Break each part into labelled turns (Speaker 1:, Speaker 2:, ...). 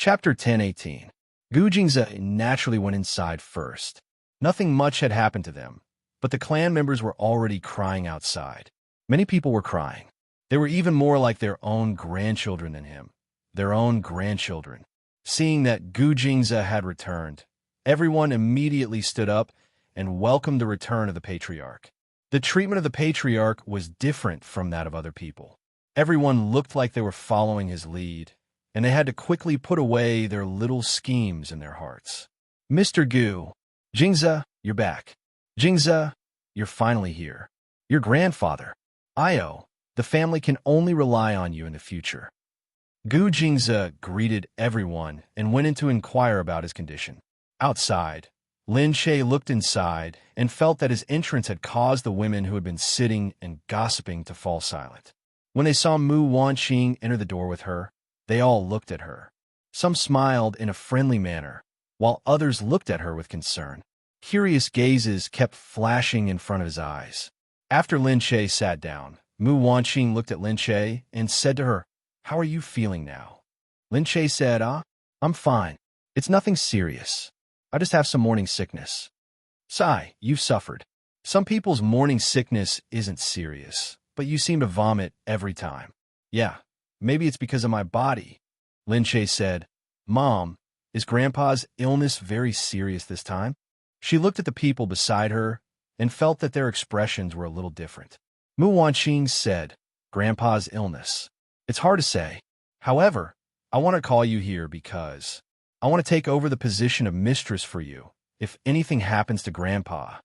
Speaker 1: Chapter 10:18. Gu Jingze naturally went inside first. Nothing much had happened to them, but the clan members were already crying outside. Many people were crying. They were even more like their own grandchildren than him. Their own grandchildren. Seeing that Gu Jingze had returned, everyone immediately stood up and welcomed the return of the patriarch. The treatment of the patriarch was different from that of other people. Everyone looked like they were following his lead, and they had to quickly put away their little schemes in their hearts. Mr. Gu, Jingze, you're back. Jingze, you're finally here. Your grandfather, Io, the family can only rely on you in the future. Gu Jingze greeted everyone and went in to inquire about his condition. Outside, Lin Che looked inside and felt that his entrance had caused the women who had been sitting and gossiping to fall silent. When they saw Mu Wanqing enter the door with her, they all looked at her. Some smiled in a friendly manner, while others looked at her with concern. Curious gazes kept flashing in front of his eyes. After Lin Che sat down, Mu Wanqing looked at Lin Che and said to her, "How are you feeling now?" Lin Che said, I'm fine. It's nothing serious. I just have some morning sickness." "Sigh, you've suffered. Some people's morning sickness isn't serious, but you seem to vomit every time." "Yeah, maybe it's because of my body." Lin Che said, "Mom, is Grandpa's illness very serious this time?" She looked at the people beside her and felt that their expressions were a little different. Mu Wanqing said, "Grandpa's illness. It's hard to say. However, I want to call you here because I want to take over the position of mistress for you if anything happens to Grandpa."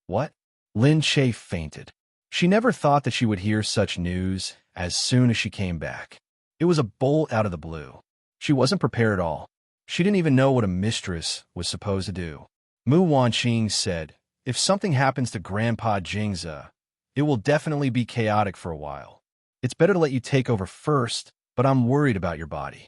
Speaker 1: "What?" Lin Che fainted. She never thought that she would hear such news as soon as she came back. It was a bolt out of the blue. She wasn't prepared at all. She didn't even know what a mistress was supposed to do. Mu Wanqing said, "If something happens to Grandpa Jingze, it will definitely be chaotic for a while. It's better to let you take over first, but I'm worried about your body."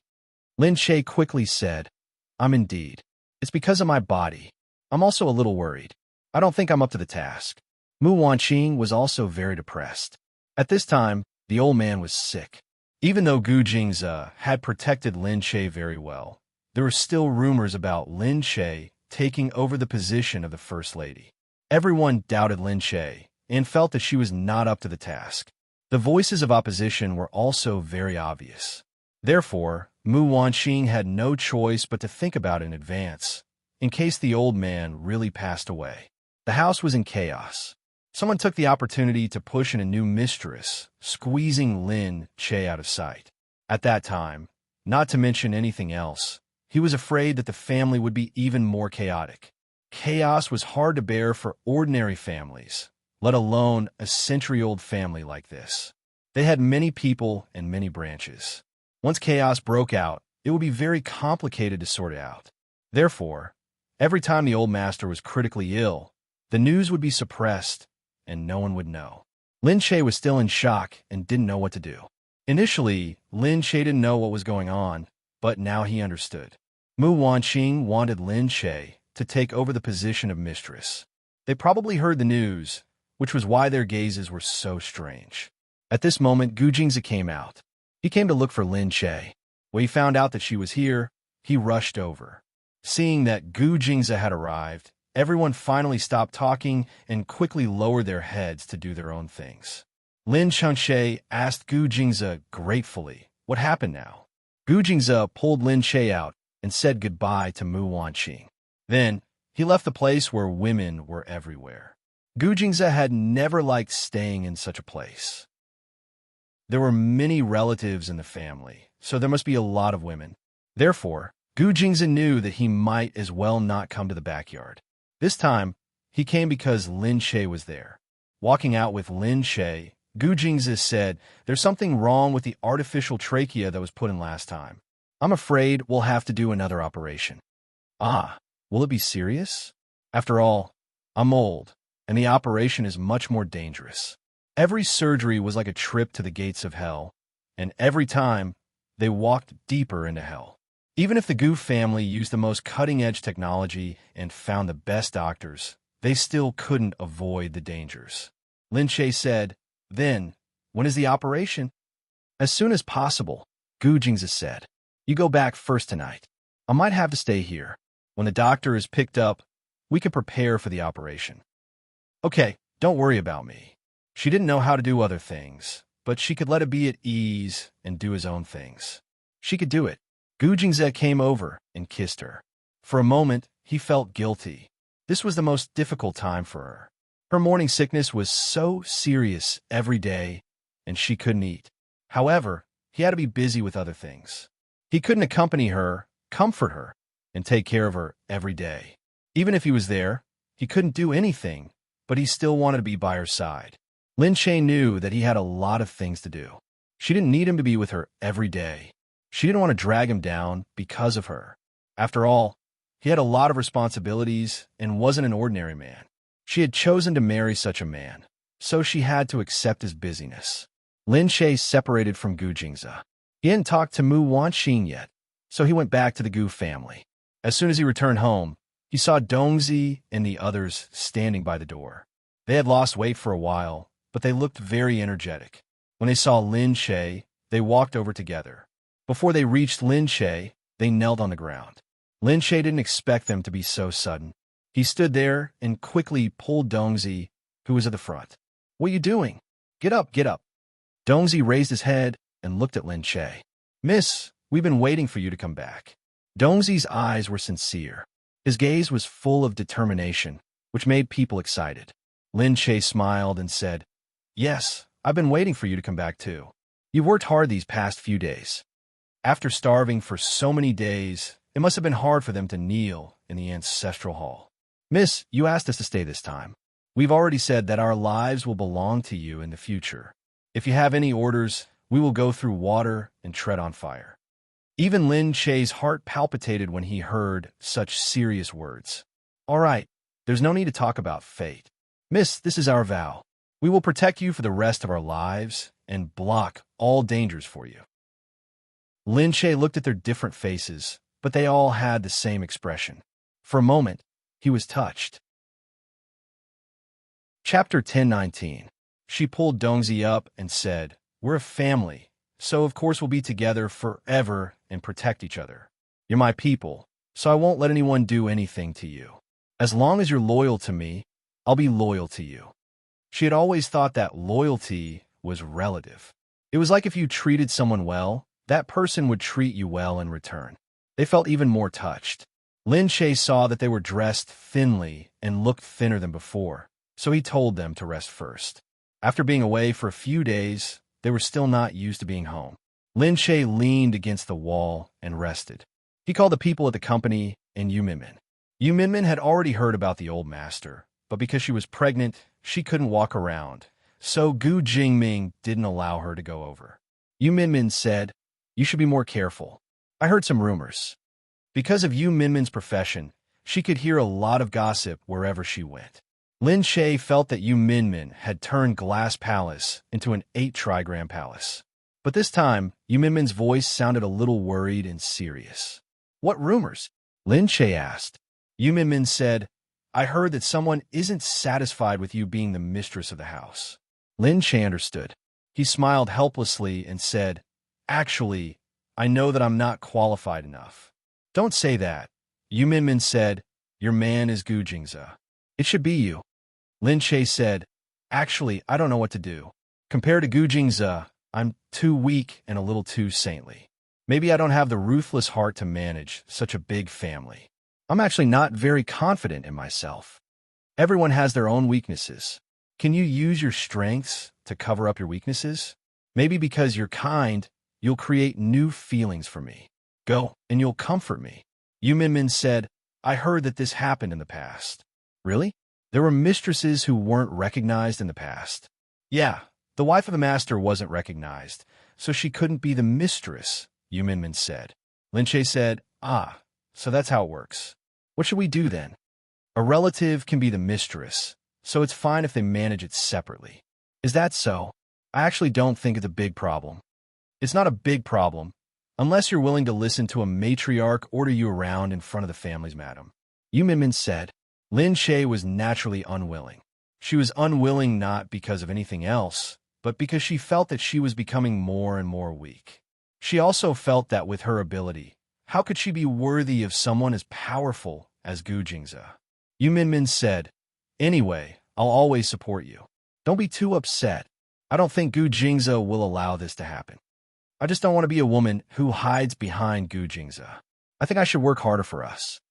Speaker 1: Lin Che quickly said, "I'm indeed. It's because of my body. I'm also a little worried. I don't think I'm up to the task." Mu Wanqing was also very depressed. At this time, the old man was sick. Even though Gu Jingze had protected Lin Che very well, there were still rumors about Lin Che taking over the position of the First Lady. Everyone doubted Lin Che and felt that she was not up to the task. The voices of opposition were also very obvious. Therefore, Mu Wanqing had no choice but to think about it in advance, in case the old man really passed away. The house was in chaos. Someone took the opportunity to push in a new mistress, squeezing Lin Che out of sight. At that time, not to mention anything else, he was afraid that the family would be even more chaotic. Chaos was hard to bear for ordinary families, let alone a century-old family like this. They had many people and many branches. Once chaos broke out, it would be very complicated to sort it out. Therefore, every time the old master was critically ill, the news would be suppressed and no one would know. Lin Che was still in shock and didn't know what to do. Initially, Lin Che didn't know what was going on, but now he understood. Mu Wanqing wanted Lin Che to take over the position of mistress. They probably heard the news, which was why their gazes were so strange. At this moment, Gu Jingze came out. He came to look for Lin Che. When he found out that she was here, he rushed over. Seeing that Gu Jingze had arrived, everyone finally stopped talking and quickly lowered their heads to do their own things. Lin Chengxie asked Gu Jingze gratefully, "What happened now?" Gu Jingze pulled Lin Che out and said goodbye to Mu Wanqing. Then, he left the place where women were everywhere. Gu Jingze had never liked staying in such a place. There were many relatives in the family, so there must be a lot of women. Therefore, Gu Jingze knew that he might as well not come to the backyard. This time, he came because Lin Che was there. Walking out with Lin Che, Gu Jingze said, "There's something wrong with the artificial trachea that was put in last time. I'm afraid we'll have to do another operation." "Ah, will it be serious?" "After all, I'm old, and the operation is much more dangerous." Every surgery was like a trip to the gates of hell, and every time, they walked deeper into hell. Even if the Gu family used the most cutting-edge technology and found the best doctors, they still couldn't avoid the dangers. Lin Che said, "Then, when is the operation?" "As soon as possible," Gu Jingze said. "You go back first tonight. I might have to stay here. When the doctor is picked up, we can prepare for the operation. Okay, don't worry about me. She didn't know how to do other things, but she could let it be at ease and do his own things. She could do it. Gu Jingze came over and kissed her. For a moment, he felt guilty. This was the most difficult time for her. Her morning sickness was so serious every day, and she couldn't eat. However, he had to be busy with other things. He couldn't accompany her, comfort her, and take care of her every day. Even if he was there, he couldn't do anything, but he still wanted to be by her side. Lin Che knew that he had a lot of things to do. She didn't need him to be with her every day. She didn't want to drag him down because of her. After all, he had a lot of responsibilities and wasn't an ordinary man. She had chosen to marry such a man, so she had to accept his busyness. Lin Che separated from Gu Jingze. He hadn't talked to Mu Wanxin yet, so he went back to the Gu family. As soon as he returned home, he saw Dongzi and the others standing by the door. They had lost weight for a while, but they looked very energetic. When they saw Lin Che, they walked over together. Before they reached Lin Che, they knelt on the ground. Lin Che didn't expect them to be so sudden. He stood there and quickly pulled Dongzi, who was at the front. "What are you doing? Get up, get up." Dongzi raised his head and looked at Lin Che. "Miss, we've been waiting for you to come back." Dongzi's eyes were sincere. His gaze was full of determination, which made people excited. Lin Che smiled and said, "Yes, I've been waiting for you to come back too. You've worked hard these past few days." After starving for so many days, it must have been hard for them to kneel in the ancestral hall. "Miss, you asked us to stay this time. We've already said that our lives will belong to you in the future. If you have any orders, we will go through water and tread on fire." Even Lin Che's heart palpitated when he heard such serious words. "All right, there's no need to talk about fate. Miss, this is our vow. We will protect you for the rest of our lives and block all dangers for you." Lin Che looked at their different faces, but they all had the same expression. For a moment, he was touched. Chapter 10:19. She pulled Dongzi up and said, "We're a family, so of course we'll be together forever and protect each other. You're my people, so I won't let anyone do anything to you. As long as you're loyal to me, I'll be loyal to you." She had always thought that loyalty was relative. It was like if you treated someone well, that person would treat you well in return. They felt even more touched. Lin Che saw that they were dressed thinly and looked thinner than before, so he told them to rest first. After being away for a few days, they were still not used to being home. Lin Che leaned against the wall and rested. He called the people at the company and Yu Minmin. Yu Minmin had already heard about the old master, but because she was pregnant, she couldn't walk around, so Gu Jingming didn't allow her to go over. Yu Minmin said, "You should be more careful. I heard some rumors." Because of Yu Minmin's profession, she could hear a lot of gossip wherever she went. Lin Che felt that Yu Minmin had turned Glass Palace into an 8-trigram palace. But this time, Yu Minmin's voice sounded a little worried and serious. "What rumors?" Lin Che asked. Yu Minmin said, "I heard that someone isn't satisfied with you being the mistress of the house." Lin Che understood. He smiled helplessly and said, "Actually, I know that I'm not qualified enough." "Don't say that." Yu Minmin said, "Your man is Gu Jingze. It should be you." Lin Che said, "Actually, I don't know what to do. Compared to Gu Jingze, I'm too weak and a little too saintly. Maybe I don't have the ruthless heart to manage such a big family. I'm actually not very confident in myself. Everyone has their own weaknesses. Can you use your strengths to cover up your weaknesses? Maybe because you're kind, you'll create new feelings for me. Go, and you'll comfort me." Yu Minmin said, "I heard that this happened in the past." "Really? There were mistresses who weren't recognized in the past?" "Yeah, the wife of the master wasn't recognized, so she couldn't be the mistress," Yu Minmin said. Lin Che said, "Ah, so that's how it works. What should we do then?" "A relative can be the mistress, so it's fine if they manage it separately." "Is that so? I actually don't think it's a big problem." "It's not a big problem, unless you're willing to listen to a matriarch order you around in front of the families, madam," Yu Minmin said. Lin Che was naturally unwilling. She was unwilling not because of anything else, but because she felt that she was becoming more and more weak. She also felt that with her ability, How could she be worthy of someone as powerful as Gu Jingze? Yu Minmin said, "Anyway, I'll always support you. Don't be too upset. I don't think Gu Jingze will allow this to happen. I just don't want to be a woman who hides behind Gu Jingze. I think I should work harder for us."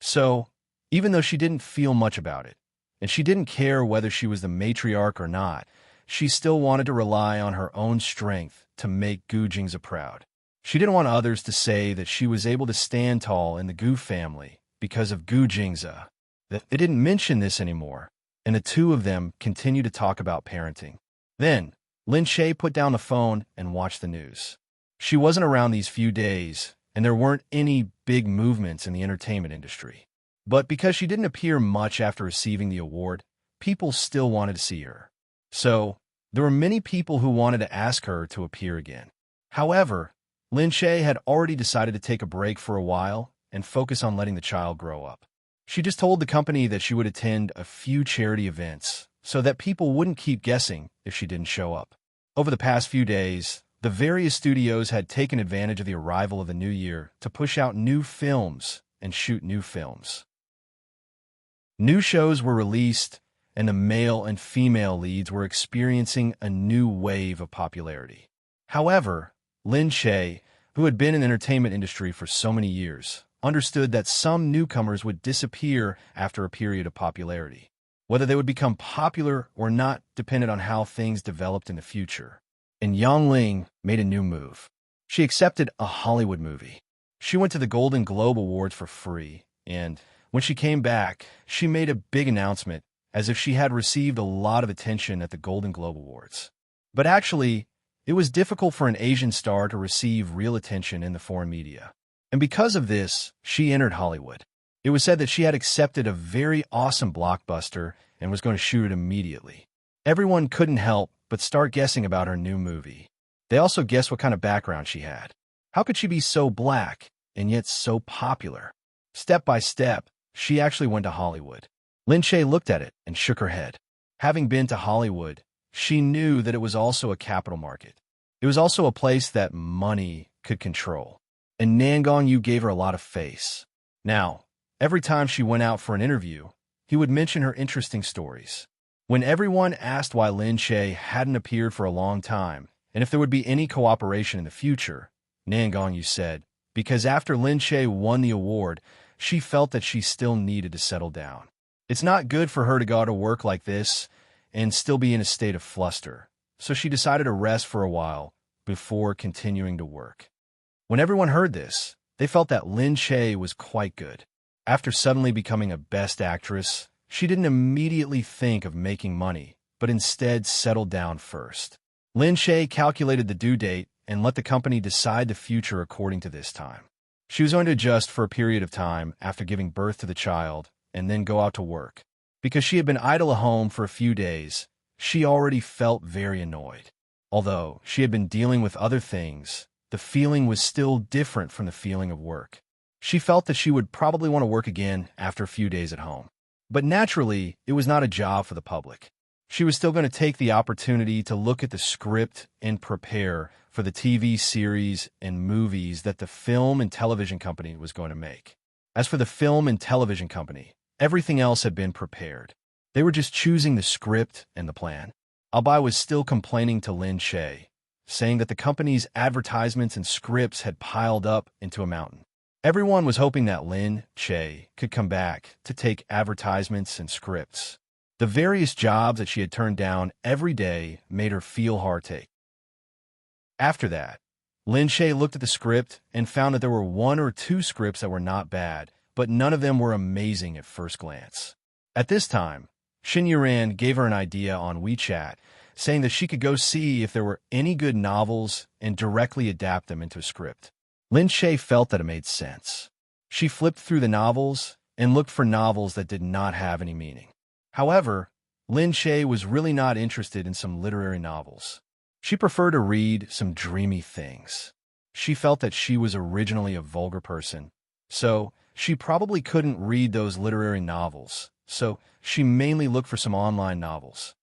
Speaker 1: So, even though she didn't feel much about it, and she didn't care whether she was the matriarch or not, she still wanted to rely on her own strength to make Gu Jingze proud. She didn't want others to say that she was able to stand tall in the Gu family because of Gu Jingze. They didn't mention this anymore, and the two of them continued to talk about parenting. Then, Lin Shay put down the phone and watched the news. She wasn't around these few days, and there weren't any big movements in the entertainment industry. But because she didn't appear much after receiving the award, people still wanted to see her. So, there were many people who wanted to ask her to appear again. However, Lin Shay had already decided to take a break for a while and focus on letting the child grow up. She just told the company that she would attend a few charity events so that people wouldn't keep guessing if she didn't show up. Over the past few days, the various studios had taken advantage of the arrival of the new year to push out new films and shoot new films. New shows were released, and the male and female leads were experiencing a new wave of popularity. However, Lin Shay, who had been in the entertainment industry for so many years, understood that some newcomers would disappear after a period of popularity. Whether they would become popular or not depended on how things developed in the future. And Yang Ling made a new move. She accepted a Hollywood movie. She went to the Golden Globe Awards for free, and when she came back, she made a big announcement as if she had received a lot of attention at the Golden Globe Awards. But actually, it was difficult for an Asian star to receive real attention in the foreign media. And because of this, she entered Hollywood. It was said that she had accepted a very awesome blockbuster and was going to shoot it immediately. Everyone couldn't help but start guessing about her new movie. They also guessed what kind of background she had. How could she be so black and yet so popular? Step by step, she actually went to Hollywood. Lin Shay looked at it and shook her head. Having been to Hollywood, she knew that it was also a capital market. It was also a place that money could control. And Nangong Yu gave her a lot of face. Now, every time she went out for an interview, he would mention her interesting stories. When everyone asked why Lin Shay hadn't appeared for a long time, and if there would be any cooperation in the future, Nangong Yu said, because after Lin Shay won the award, she felt that she still needed to settle down. It's not good for her to go to work like this and still be in a state of fluster, so she decided to rest for a while before continuing to work. When everyone heard this, they felt that Lin Shay was quite good. After suddenly becoming a Best Actress, she didn't immediately think of making money, but instead settled down first. Lin Shay calculated the due date and let the company decide the future according to this time. She was going to adjust for a period of time after giving birth to the child and then go out to work. Because she had been idle at home for a few days, she already felt very annoyed. Although she had been dealing with other things, the feeling was still different from the feeling of work. She felt that she would probably want to work again after a few days at home. But naturally, it was not a job for the public. She was still going to take the opportunity to look at the script and prepare for the TV series and movies that the film and television company was going to make. As for the film and television company, everything else had been prepared. They were just choosing the script and the plan. Albai was still complaining to Lin Shay, saying that the company's advertisements and scripts had piled up into a mountain. Everyone was hoping that Lin Shay could come back to take advertisements and scripts. The various jobs that she had turned down every day made her feel heartache. After that, Lin Shay looked at the script and found that there were one or two scripts that were not bad, but none of them were amazing at first glance. At this time, Xin Yuran gave her an idea on WeChat, saying that she could go see if there were any good novels and directly adapt them into a script. Lin Shay felt that it made sense. She flipped through the novels and looked for novels that did not have any meaning. However, Lin Shay was really not interested in some literary novels. She preferred to read some dreamy things. She felt that she was originally a vulgar person, so she probably couldn't read those literary novels, so she mainly looked for some online novels.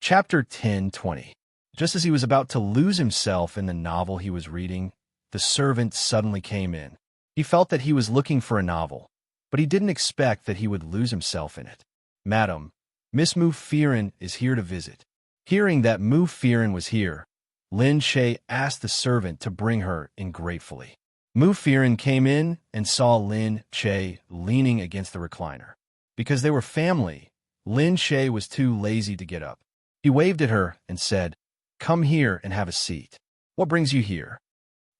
Speaker 1: Chapter 10:20. Just as he was about to lose himself in the novel he was reading, the servant suddenly came in. He felt that he was looking for a novel, but he didn't expect that he would lose himself in it. "Madam, Miss Mu Fearon is here to visit." Hearing that Mu Fearon was here, Lin Che asked the servant to bring her in gratefully. Mu Fearon came in and saw Lin Che leaning against the recliner. Because they were family, Lin Che was too lazy to get up. He waved at her and said, "Come here and have a seat. What brings you here?"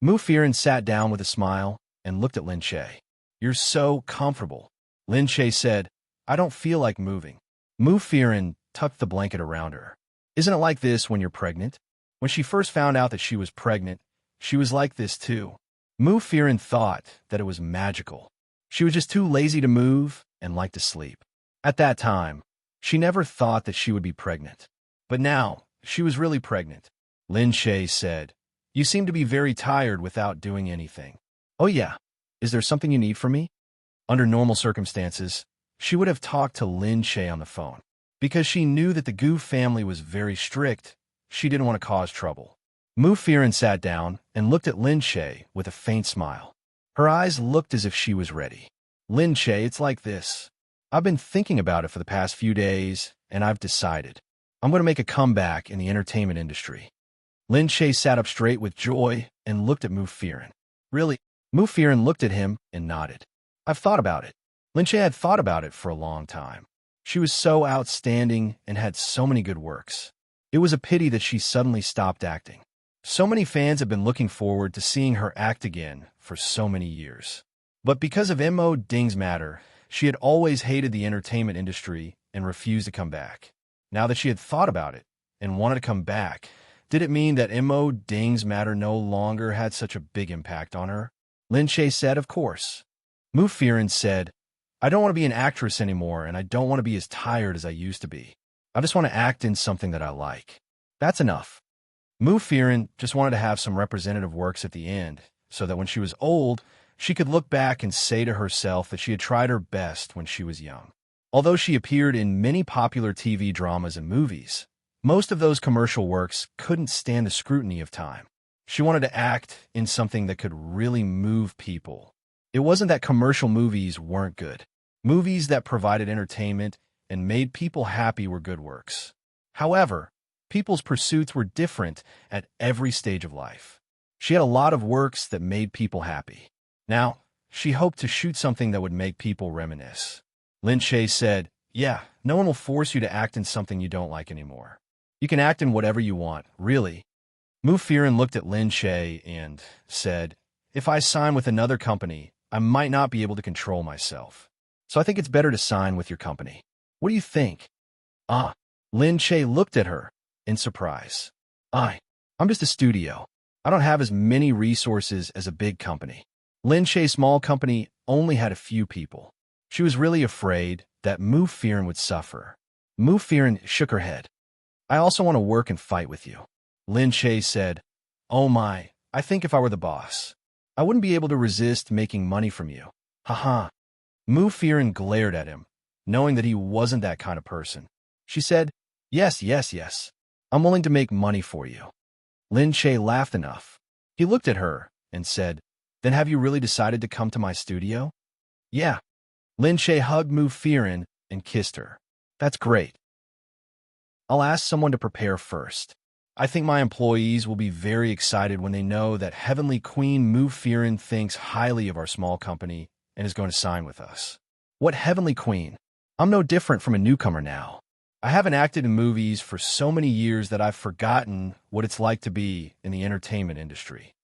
Speaker 1: Mu Fearon sat down with a smile and looked at Lin Che. "You're so comfortable." Lin Che said, "I don't feel like moving." Mu Fearon tucked the blanket around her. "Isn't it like this when you're pregnant?" When she first found out that she was pregnant, she was like this too. Mu Fearon thought that it was magical. She was just too lazy to move and liked to sleep. At that time, she never thought that she would be pregnant. But now, she was really pregnant. Lin Che said, "You seem to be very tired without doing anything." "Oh yeah, is there something you need from me?" Under normal circumstances, she would have talked to Lin Che on the phone. Because she knew that the Gu family was very strict, she didn't want to cause trouble. Mu Fearon sat down and looked at Lin Che with a faint smile. Her eyes looked as if she was ready. "Lin Che, it's like this. I've been thinking about it for the past few days, and I've decided. I'm going to make a comeback in the entertainment industry." Lin Che sat up straight with joy and looked at Mu Fearon. "Really?" Mu Fearon looked at him and nodded. "I've thought about it." Lin Che had thought about it for a long time. She was so outstanding and had so many good works. It was a pity that she suddenly stopped acting. So many fans have been looking forward to seeing her act again for so many years. But because of Mo Ding's matter, she had always hated the entertainment industry and refused to come back. Now that she had thought about it and wanted to come back, did it mean that Mo Ding's matter no longer had such a big impact on her? Lin Che said, "Of course." Mu Fearon said, "I don't want to be an actress anymore, and I don't want to be as tired as I used to be. I just want to act in something that I like. That's enough." Mu Fearon just wanted to have some representative works at the end, so that when she was old, she could look back and say to herself that she had tried her best when she was young. Although she appeared in many popular TV dramas and movies, most of those commercial works couldn't stand the scrutiny of time. She wanted to act in something that could really move people. It wasn't that commercial movies weren't good. Movies that provided entertainment and made people happy were good works. However, people's pursuits were different at every stage of life. She had a lot of works that made people happy. Now, she hoped to shoot something that would make people reminisce. Lin Che said, "Yeah, no one will force you to act in something you don't like anymore. You can act in whatever you want, really." Mu Fearon looked at Lin Che and said, "If I sign with another company, I might not be able to control myself. So I think it's better to sign with your company. What do you think?" "Ah." Lin Che looked at her in surprise. I'm just a studio. I don't have as many resources as a big company." Lin Che's small company only had a few people. She was really afraid that Mu Fearon would suffer. Mu Fearon shook her head. "I also want to work and fight with you." Lin Che said, "Oh my, I think if I were the boss, I wouldn't be able to resist making money from you." Haha. Mu Fearon glared at him, knowing that he wasn't that kind of person. She said, Yes. I'm willing to make money for you." Lin Che laughed enough. He looked at her and said, "Then have you really decided to come to my studio?" "Yeah." Lin Che hugged Mu Fearon and kissed her. "That's great. I'll ask someone to prepare first. I think my employees will be very excited when they know that Heavenly Queen Mu Fearon thinks highly of our small company and is going to sign with us." "What Heavenly Queen? I'm no different from a newcomer now. I haven't acted in movies for so many years that I've forgotten what it's like to be in the entertainment industry."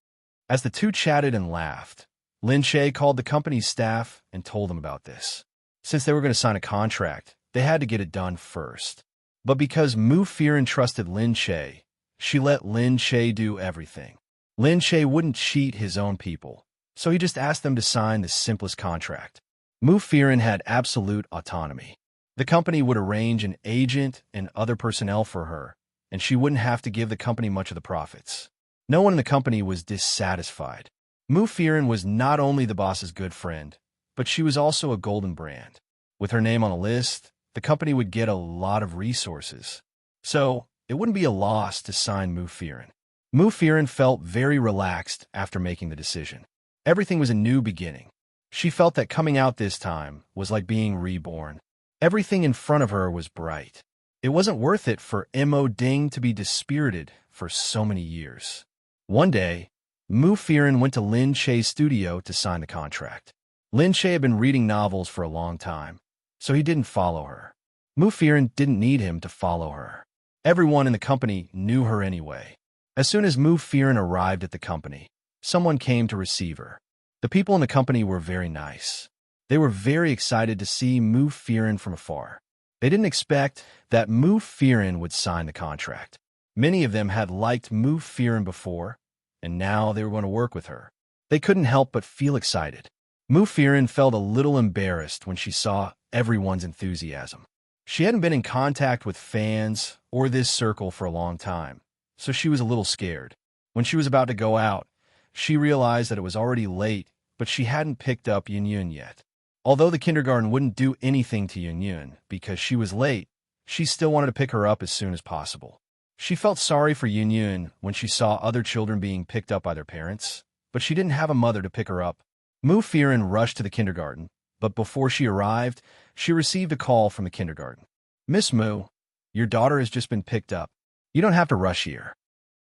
Speaker 1: As the two chatted and laughed, Lin Che called the company's staff and told them about this. Since they were going to sign a contract, they had to get it done first. But because Mu Fearon trusted Lin Che, she let Lin Che do everything. Lin Che wouldn't cheat his own people, so he just asked them to sign the simplest contract. Mu Fearon had absolute autonomy. The company would arrange an agent and other personnel for her, and she wouldn't have to give the company much of the profits. No one in the company was dissatisfied. Mu Fearon was not only the boss's good friend, but she was also a golden brand. With her name on a list, the company would get a lot of resources. So, it wouldn't be a loss to sign Mu Fearon. Mu Firen felt very relaxed after making the decision. Everything was a new beginning. She felt that coming out this time was like being reborn. Everything in front of her was bright. It wasn't worth it for Mo Ding to be dispirited for so many years. One day, Mu Firen went to Lin Che's studio to sign the contract. Lin Che had been reading novels for a long time, so he didn't follow her. Mu Firen didn't need him to follow her. Everyone in the company knew her anyway. As soon as Mu Firen arrived at the company, someone came to receive her. The people in the company were very nice. They were very excited to see Mu Firen from afar. They didn't expect that Mu Firen would sign the contract. Many of them had liked Mu Firen before, and now they were going to work with her. They couldn't help but feel excited. Mu Firen felt a little embarrassed when she saw everyone's enthusiasm. She hadn't been in contact with fans or this circle for a long time, so she was a little scared. When she was about to go out, she realized that it was already late, but she hadn't picked up Yunyun yet. Although the kindergarten wouldn't do anything to Yunyun because she was late, she still wanted to pick her up as soon as possible. She felt sorry for Yunyun when she saw other children being picked up by their parents, but she didn't have a mother to pick her up. Mu Firen rushed to the kindergarten, but before she arrived, she received a call from the kindergarten. "Miss Mu, your daughter has just been picked up. You don't have to rush here."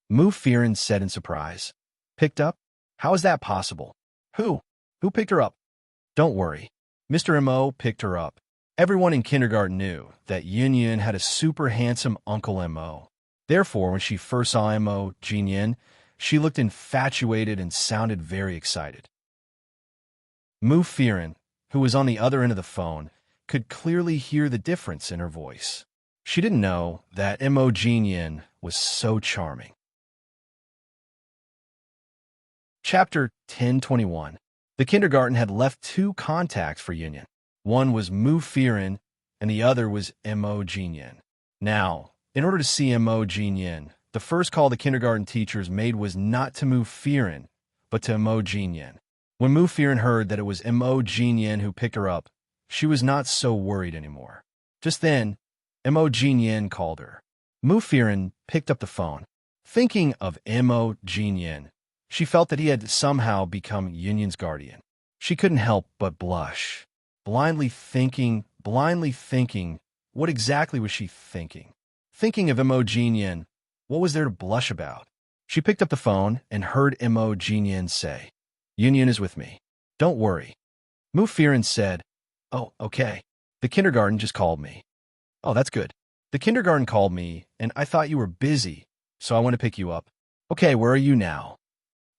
Speaker 1: Mu Firen said in surprise. "Picked up? How is that possible? Who? Who picked her up?" "Don't worry. Mr. Mo picked her up." Everyone in kindergarten knew that Yunyun had a super handsome Uncle Mo. Therefore, when she first saw Mo Jinyin, she looked infatuated and sounded very excited. Mu Firen, who was on the other end of the phone, could clearly hear the difference in her voice. She didn't know that Mo Jinyin was so charming. Chapter 1021. The kindergarten had left two contacts for Yunyun. One was Mu Firen, and the other was Mo Jinyin. Now, in order to see Mo Jinyin, the first call the kindergarten teachers made was not to Mu Firen, but to Mo Jinyin. When Mu Firen heard that it was Mo Jinyin who picked her up, she was not so worried anymore. Just then, Mo Jinyin called her. Mu Firen picked up the phone. Thinking of Mo Jinyin, she felt that he had somehow become Yunyun's guardian. She couldn't help but blush. Blindly thinking, what exactly was she thinking? Thinking of Mo Jinyin, what was there to blush about? She picked up the phone and heard Mo Jinyin say, "Yunyun is with me. Don't worry." Mu Firen said, "Oh, okay. The kindergarten just called me." "Oh, that's good. The kindergarten called me, and I thought you were busy, so I went to pick you up." "Okay, where are you now?"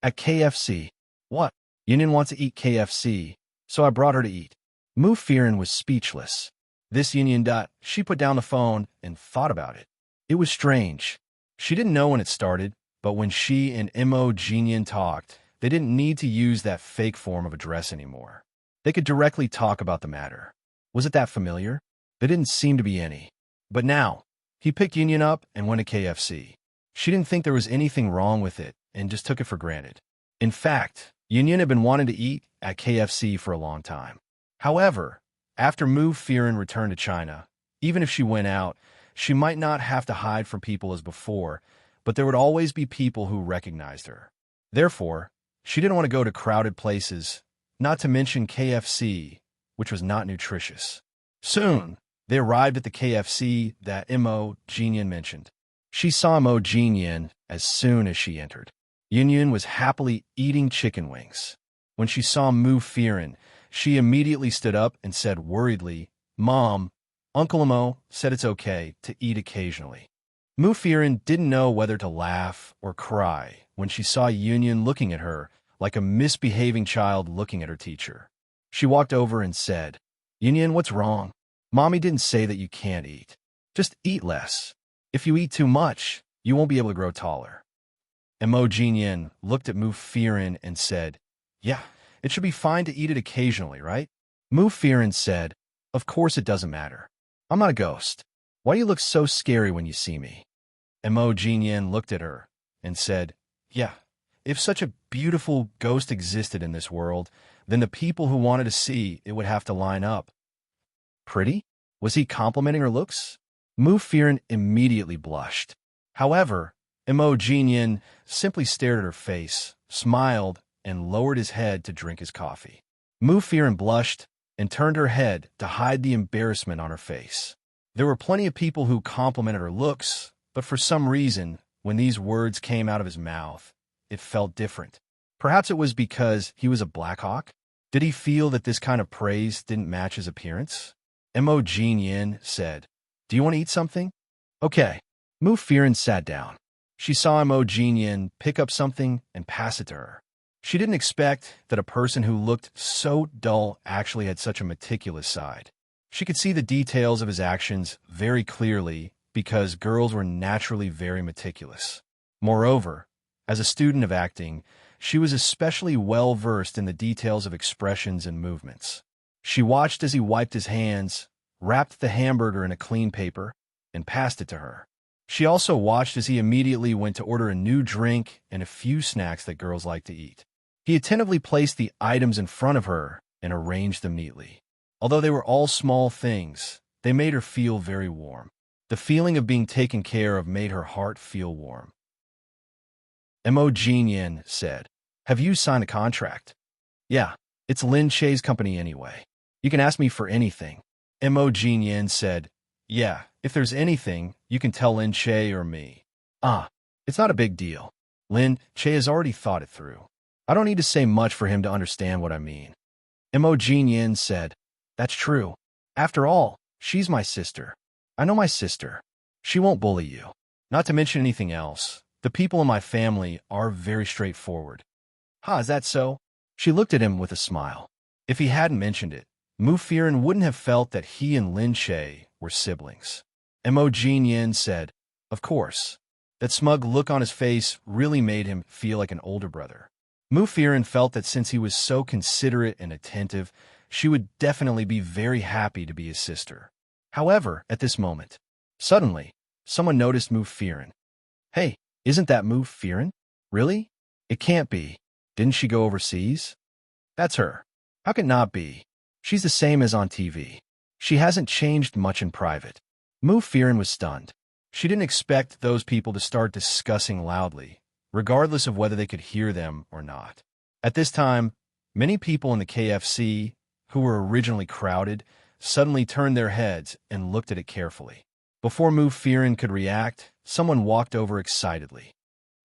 Speaker 1: "At KFC." "What?" "Yunyun wants to eat KFC, so I brought her to eat." Mu Firen was speechless. This Yunyun. She put down the phone and thought about it. It was strange. She didn't know when it started, but when she and Mo Jinyin talked, they didn't need to use that fake form of address anymore. They could directly talk about the matter. Was it that familiar? There didn't seem to be any. But now, he picked Yunyun up and went to KFC. She didn't think there was anything wrong with it and just took it for granted. In fact, Yunyun had been wanting to eat at KFC for a long time. However, after Mu Firen returned to China, even if she went out, she might not have to hide from people as before, but there would always be people who recognized her. Therefore, she didn't want to go to crowded places, not to mention KFC, which was not nutritious. Soon, they arrived at the KFC that Mo Jinyin mentioned. She saw Mo Jinyin as soon as she entered. Yunyun was happily eating chicken wings. When she saw Mu Firen, she immediately stood up and said worriedly, "Mom, Uncle Mo said it's okay to eat occasionally." Mu Firen didn't know whether to laugh or cry when she saw Yunyun looking at her like a misbehaving child looking at her teacher. She walked over and said, "Yunyun, what's wrong? Mommy didn't say that you can't eat. Just eat less. If you eat too much, you won't be able to grow taller." Mo Jinyin looked at Mu Firen and said, "Yeah, it should be fine to eat it occasionally, right?" Mu Firen said, "Of course it doesn't matter. I'm not a ghost. Why do you look so scary when you see me?" Mo Jinyin looked at her and said, "Yeah, if such a beautiful ghost existed in this world, then the people who wanted to see it would have to line up." Pretty? Was he complimenting her looks? Mu Firen immediately blushed. However, Imogen simply stared at her face, smiled, and lowered his head to drink his coffee. Mufirin blushed and turned her head to hide the embarrassment on her face. There were plenty of people who complimented her looks, but for some reason, when these words came out of his mouth, it felt different. Perhaps it was because he was a Blackhawk? Did he feel that this kind of praise didn't match his appearance? Imogen said, "Do you want to eat something?" "Okay." Mufirin sat down. She saw Imogen pick up something and pass it to her. She didn't expect that a person who looked so dull actually had such a meticulous side. She could see the details of his actions very clearly because girls were naturally very meticulous. Moreover, as a student of acting, she was especially well-versed in the details of expressions and movements. She watched as he wiped his hands, wrapped the hamburger in a clean paper, and passed it to her. She also watched as he immediately went to order a new drink and a few snacks that girls like to eat. He attentively placed the items in front of her and arranged them neatly. Although they were all small things, they made her feel very warm. The feeling of being taken care of made her heart feel warm. Imogen said, "Have you signed a contract?" "Yeah, it's Lin Che's company anyway. You can ask me for anything." Imogen said, "Yeah, if there's anything, you can tell Lin Che or me." "Ah, it's not a big deal. Lin Che has already thought it through. I don't need to say much for him to understand what I mean." Imogen said, "That's true. After all, she's my sister. I know my sister. She won't bully you. Not to mention anything else, the people in my family are very straightforward." "Ha, is that so?" She looked at him with a smile. If he hadn't mentioned it, Mufirin wouldn't have felt that he and Lin Che were siblings. Imogen said, "Of course." That smug look on his face really made him feel like an older brother. Mufirin felt that since he was so considerate and attentive, she would definitely be very happy to be his sister. However, at this moment, suddenly, someone noticed Mufirin. "Hey, isn't that Mufirin? Really? It can't be. Didn't she go overseas?" "That's her. How can it not be? She's the same as on TV. She hasn't changed much in private." Mufirin was stunned. She didn't expect those people to start discussing loudly, regardless of whether they could hear them or not. At this time, many people in the KFC, who were originally crowded, suddenly turned their heads and looked at it carefully. Before Mufirin could react, someone walked over excitedly.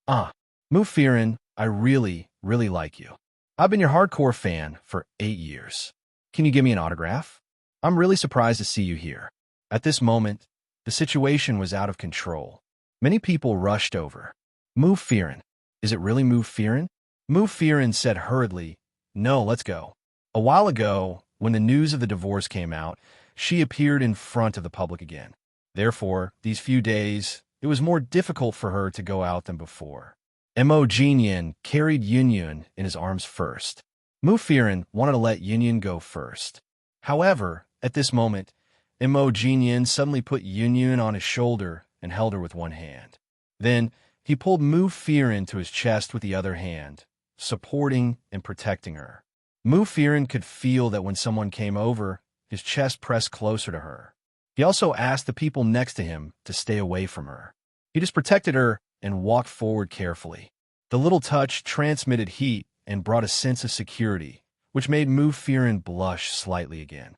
Speaker 1: "Ah, Mufirin, I really, really like you. I've been your hardcore fan for 8 years. Can you give me an autograph? I'm really surprised to see you here." At this moment, the situation was out of control. Many people rushed over. "Mufirin, is it really Mufirin?" Mufirin said hurriedly, "No, let's go." A while ago, when the news of the divorce came out, she appeared in front of the public again. Therefore, these few days, it was more difficult for her to go out than before. Imogen carried Yunyun in his arms first. Mufirin wanted to let Yunyun go first. However, at this moment, Imogen suddenly put Yunyun on his shoulder and held her with one hand. Then, he pulled Mufirin to his chest with the other hand, supporting and protecting her. Mufirin could feel that when someone came over, his chest pressed closer to her. He also asked the people next to him to stay away from her. He just protected her and walked forward carefully. The little touch transmitted heat and brought a sense of security, which made Mufirin blush slightly again.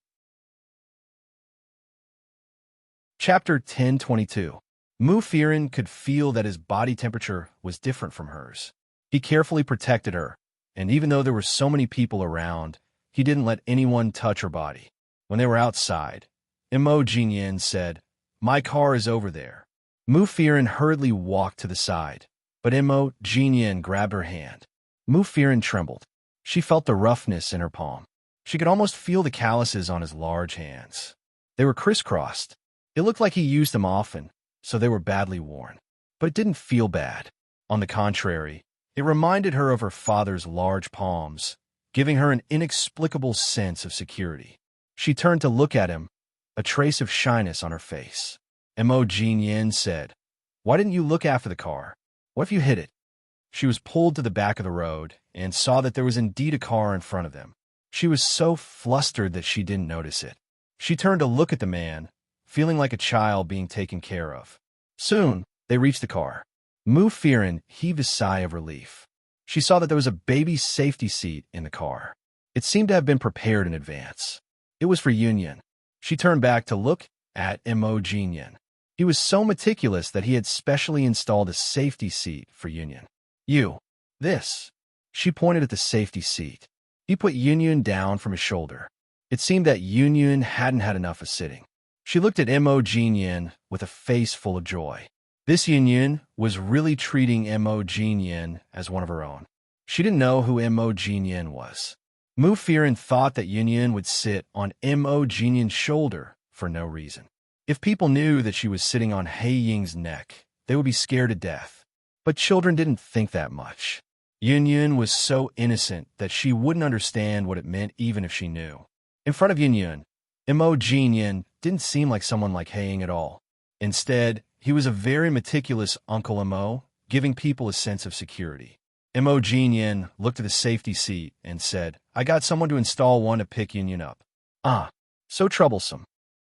Speaker 1: Chapter 1022. Mufirin could feel that his body temperature was different from hers. He carefully protected her, and even though there were so many people around, he didn't let anyone touch her body. When they were outside, Imogen said, "My car is over there." Mufirin hurriedly walked to the side, but Imogen grabbed her hand. Mufirin trembled. She felt the roughness in her palm. She could almost feel the calluses on his large hands. They were crisscrossed. It looked like he used them often, so they were badly worn. But it didn't feel bad. On the contrary, it reminded her of her father's large palms, giving her an inexplicable sense of security. She turned to look at him, a trace of shyness on her face. Imogen said, "Why didn't you look after the car? What if you hit it?" She was pulled to the back of the road and saw that there was indeed a car in front of them. She was so flustered that she didn't notice it. She turned to look at the man, feeling like a child being taken care of. Soon, they reached the car. Mu Firen heaved a sigh of relief. She saw that there was a baby safety seat in the car. It seemed to have been prepared in advance. It was for Yunyan. She turned back to look at Yunyan. He was so meticulous that he had specially installed a safety seat for Yunyan. This. She pointed at the safety seat. He put Yunyan down from his shoulder. It seemed that Yunyan hadn't had enough of sitting. She looked at Yunyan with a face full of joy. This Yunyan was really treating Yunyan as one of her own. She didn't know who Yunyan was. Mu Firen thought that Yunyan would sit on Yunyan's shoulder for no reason. If people knew that she was sitting on He Ying's neck, they would be scared to death. But children didn't think that much. Yunyan was so innocent that she wouldn't understand what it meant even if she knew. In front of Yunyan didn't seem like someone like He Ying at all. Instead, he was a very meticulous Uncle Imo, giving people a sense of security. Yunyan looked at the safety seat and said, "I got someone to install one to pick Yunyan up." "Ah, so troublesome."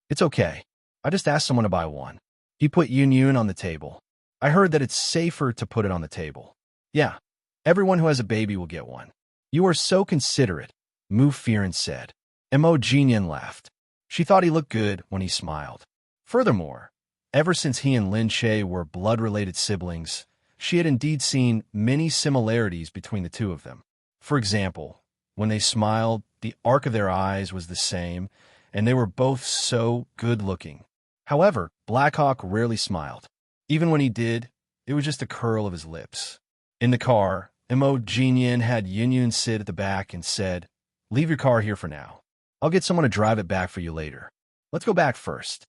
Speaker 1: "It's okay. I just asked someone to buy one." He put Yunyan on the table. "I heard that it's safer to put it on the table." "Yeah, everyone who has a baby will get one." "You are so considerate," Mu Firen said. Yunyan laughed. She thought he looked good when he smiled. Furthermore, ever since he and Lin Che were blood-related siblings, she had indeed seen many similarities between the two of them. For example, when they smiled, the arc of their eyes was the same, and they were both so good-looking. However, Blackhawk rarely smiled. Even when he did, it was just a curl of his lips. In the car, Yunyan had Yunyan sit at the back and said, "Leave your car here for now. I'll get someone to drive it back for you later. Let's go back first."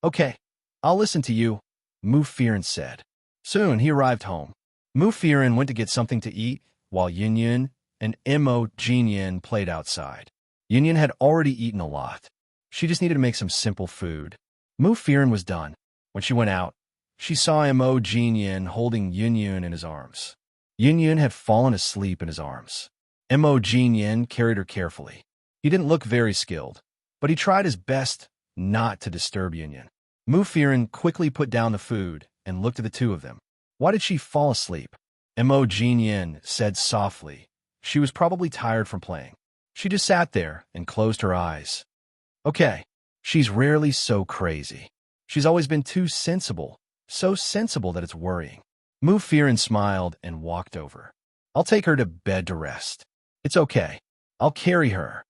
Speaker 1: "Okay, I'll listen to you," Mu Firen said. Soon he arrived home. Mu Firen went to get something to eat, while Yunyan and Yunyan played outside. Yunyan had already eaten a lot. She just needed to make some simple food. Mu Firen was done. When she went out, she saw Yunyan holding Yunyan in his arms. Yunyan had fallen asleep in his arms. Yunyan carried her carefully. He didn't look very skilled, but he tried his best not to disturb Yunyan. Mu Firen quickly put down the food and looked at the two of them. Why did she fall asleep? Yunyan said softly. She was probably tired from playing. She just sat there and closed her eyes. Okay, she's rarely so crazy. She's always been too sensible, so sensible that it's worrying. Mu Firen smiled and walked over. "I'll take her to bed to rest." "It's okay. I'll carry her."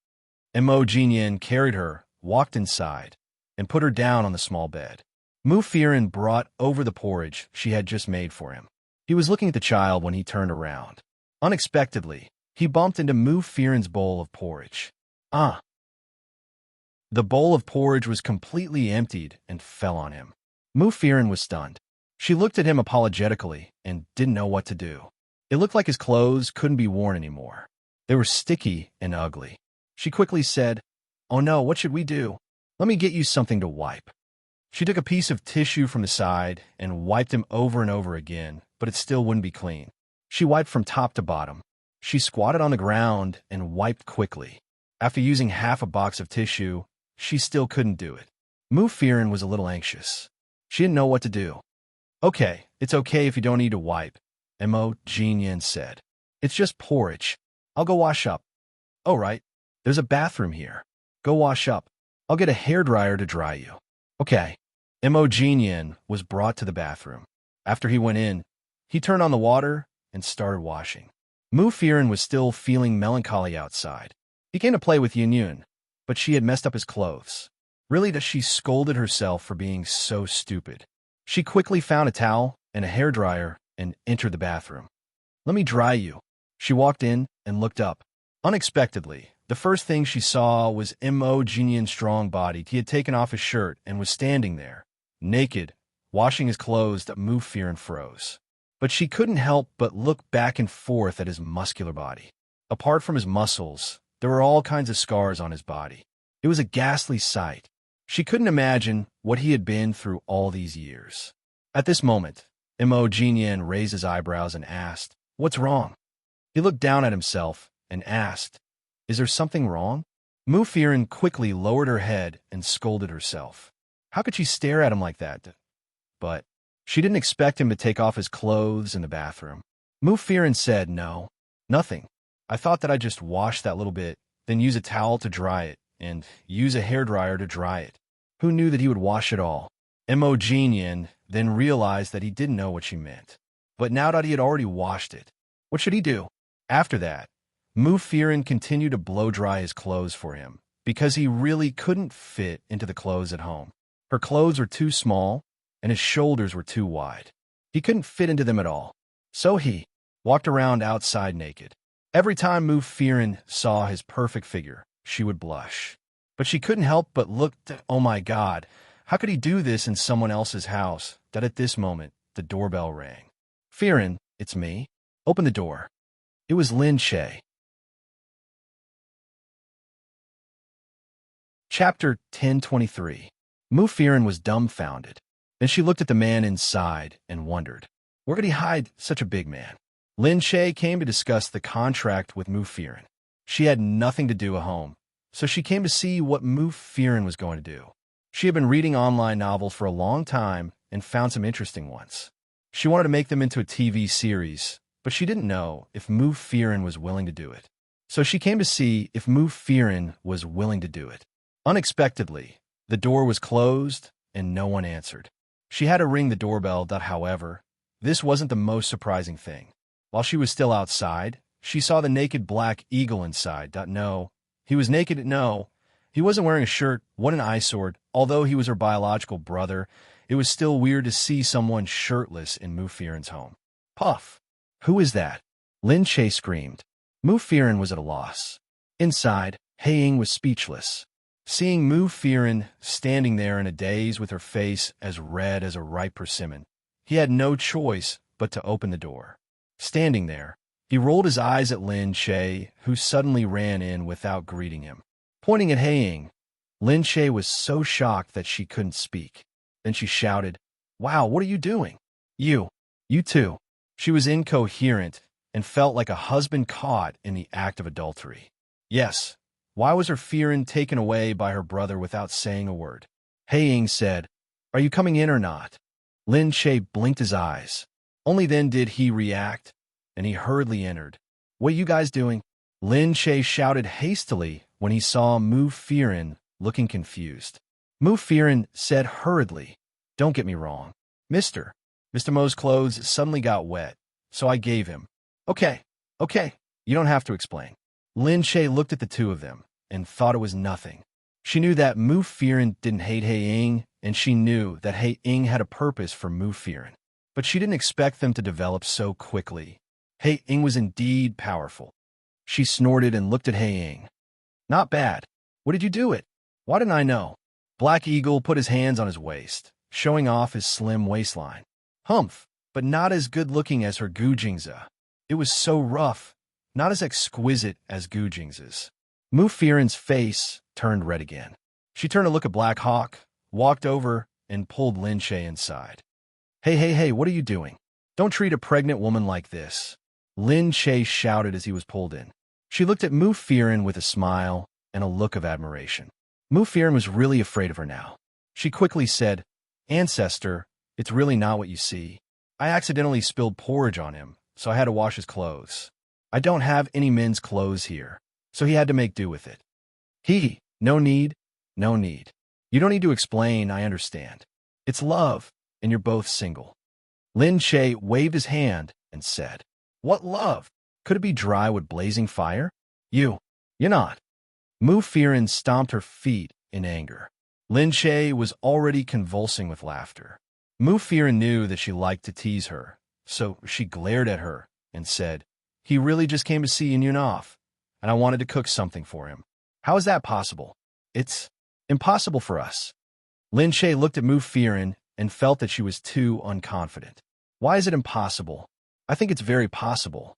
Speaker 1: Yunyan carried her, walked inside, and put her down on the small bed. Mu Firen brought over the porridge she had just made for him. He was looking at the child when he turned around. Unexpectedly, he bumped into Mu Firen's bowl of porridge. Ah! The bowl of porridge was completely emptied and fell on him. Mu Firen was stunned. She looked at him apologetically and didn't know what to do. It looked like his clothes couldn't be worn anymore. They were sticky and ugly. She quickly said, "Oh no, what should we do? Let me get you something to wipe." She took a piece of tissue from the side and wiped him over and over again, but it still wouldn't be clean. She wiped from top to bottom. She squatted on the ground and wiped quickly. After using half a box of tissue, she still couldn't do it. Mu Firen was a little anxious. She didn't know what to do. "Okay, it's okay if you don't need to wipe," Yunyan said. "It's just porridge. I'll go wash up." "Oh, right. There's a bathroom here. Go wash up. I'll get a hairdryer to dry you." "Okay." Yunyan was brought to the bathroom. After he went in, he turned on the water and started washing. Mu Firen was still feeling melancholy outside. He came to play with Yunyan, but she had messed up his clothes. Really, she scolded herself for being so stupid. She quickly found a towel and a hairdryer and entered the bathroom. "Let me dry you." She walked in and looked up. Unexpectedly, the first thing she saw was Yunyan's strong body. He had taken off his shirt and was standing there, naked, washing his clothes. That Mu Firen froze. But she couldn't help but look back and forth at his muscular body. Apart from his muscles, there were all kinds of scars on his body. It was a ghastly sight. She couldn't imagine what he had been through all these years. At this moment, Yunyan raised his eyebrows and asked, "What's wrong?" He looked down at himself and asked, "Is there something wrong?" Mu Firen quickly lowered her head and scolded herself. How could she stare at him like that? But She didn't expect him to take off his clothes in the bathroom. Mu Firen said, "No, nothing. I thought that I'd just wash that little bit, then use a towel to dry it, and use a hairdryer to dry it." Who knew that he would wash it all? Imogen then realized that he didn't know what she meant. But now that he had already washed it, what should he do? After that, Mu Firen continued to blow-dry his clothes for him, because he really couldn't fit into the clothes at home. Her clothes were too small, and his shoulders were too wide. He couldn't fit into them at all. So he walked around outside naked. Every time Mu Firen saw his perfect figure, she would blush. But she couldn't help but look, oh my God, how could he do this in someone else's house? That at this moment, the doorbell rang. "Firen, it's me. Open the door." It was Lin Che. Chapter 1023. Mu Firen was dumbfounded. Then she looked at the man inside and wondered, where could he hide such a big man? Lin Che came to discuss the contract with Mu Firen. She had nothing to do at home, so she came to see what Mu Firen was going to do. She had been reading online novels for a long time and found some interesting ones. She wanted to make them into a TV series, but she didn't know if Mu Firen was willing to do it. So she came to see if Mu Firen was willing to do it. Unexpectedly, the door was closed and no one answered. She had to ring the doorbell, however, this wasn't the most surprising thing. While she was still outside, she saw the naked black eagle inside. No, he was naked. No, he wasn't wearing a shirt. What an eyesore. Although he was her biological brother, it was still weird to see someone shirtless in Mu Firen's home. Puff! Who is that? Lin Che screamed. Mu Firen was at a loss. Inside, Haiying was speechless. Seeing Mu Firen standing there in a daze with her face as red as a ripe persimmon, he had no choice but to open the door. Standing there, he rolled his eyes at Lin Che, who suddenly ran in without greeting him. Pointing at Haiying, Lin Che was so shocked that she couldn't speak. Then she shouted, "Wow, what are you doing? You too." She was incoherent and felt like a husband caught in the act of adultery. Yes, why was her Firen taken away by her brother without saying a word? Haiying said, "Are you coming in or not?" Lin Che blinked his eyes. Only then did he react, and he hurriedly entered. "What are you guys doing?" Lin Che shouted hastily when he saw Mu Firen looking confused. Mu Firen said hurriedly, "Don't get me wrong. Mr. Mo's clothes suddenly got wet, so I gave him." Okay, you don't have to explain." Lin Che looked at the two of them and thought it was nothing. She knew that Mu Firen didn't hate Haiying, and she knew that Haiying had a purpose for Mu Firen. But she didn't expect them to develop so quickly. Haiying was indeed powerful. She snorted and looked at Haiying. "Not bad. What did you do it? Why didn't I know?" Black Eagle put his hands on his waist, showing off his slim waistline. Humph, but not as good-looking as her Gujingza. It was so rough, not as exquisite as Gujingza's. Mu Firen's face turned red again. She turned to look at Black Hawk, walked over, and pulled Lin Che inside. Hey, what are you doing? Don't treat a pregnant woman like this," Lin Che shouted as he was pulled in. She looked at Mu Firen with a smile and a look of admiration. Mu Firen was really afraid of her now. She quickly said, "Ancestor, it's really not what you see. I accidentally spilled porridge on him, so I had to wash his clothes. I don't have any men's clothes here, so he had to make do with it." No need. You don't need to explain, I understand. It's love, and you're both single." Lin Che waved his hand and said, "What love? Could it be dry with blazing fire? You're not." Mu Firen stomped her feet in anger. Lin Che was already convulsing with laughter. Mu Firen knew that she liked to tease her, so she glared at her and said, "He really just came to see Yun off, and I wanted to cook something for him. How is that possible?" "It's impossible for us." Lin Che looked at Mu Firen and felt that she was too unconfident. "Why is it impossible? I think it's very possible."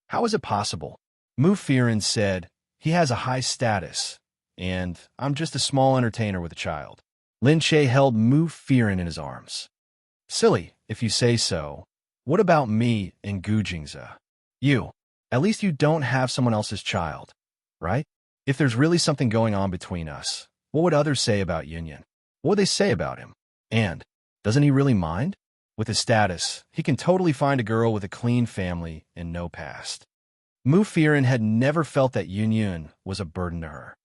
Speaker 1: "How is it possible?" Mu Firen said, "He has a high status, and I'm just a small entertainer with a child." Lin Che held Mu Firen in his arms. "Silly, if you say so. What about me and Gujingza? At least you don't have someone else's child, right? If there's really something going on between us, what would others say about Yun? What would they say about him? And doesn't he really mind?" With his status, he can totally find a girl with a clean family and no past. Mu Firen had never felt that Yun Yun was a burden to her.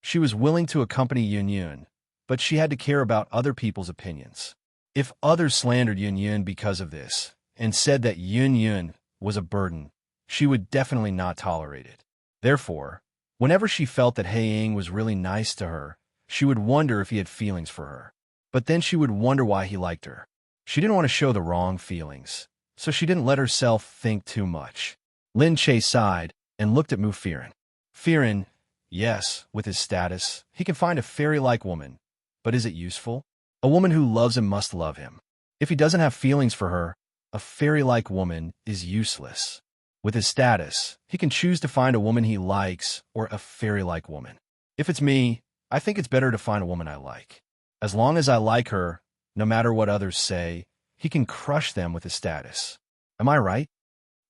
Speaker 1: She was willing to accompany Yun Yun, but she had to care about other people's opinions. If others slandered Yun Yun because of this, and said that Yun Yun was a burden, she would definitely not tolerate it. Therefore, whenever she felt that Hae-ing was really nice to her, she would wonder if he had feelings for her. But then she would wonder why he liked her. She didn't want to show the wrong feelings, so she didn't let herself think too much. Lin Che sighed and looked at Mu Firen. Firen, yes, with his status, he can find a fairy-like woman, but is it useful? A woman who loves him must love him. If he doesn't have feelings for her, a fairy-like woman is useless. With his status, he can choose to find a woman he likes or a fairy-like woman. If it's me, I think it's better to find a woman I like. As long as I like her, no matter what others say, he can crush them with his status. Am I right?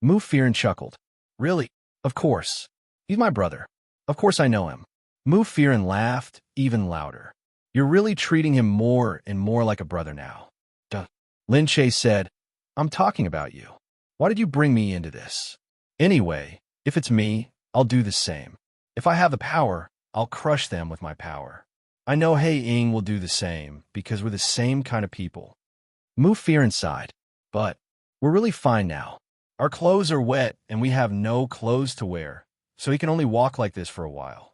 Speaker 1: Mu Firen chuckled. Really? Of course. He's my brother. Of course I know him. Mu Firen laughed even louder. You're really treating him more and more like a brother now. Duh. Lin Che said, I'm talking about you. Why did you bring me into this? Anyway, if it's me, I'll do the same. If I have the power, I'll crush them with my power. I know Hae-ing will do the same, because we're the same kind of people. Mu Firen sighed. But we're really fine now. Our clothes are wet, and we have no clothes to wear, so he can only walk like this for a while.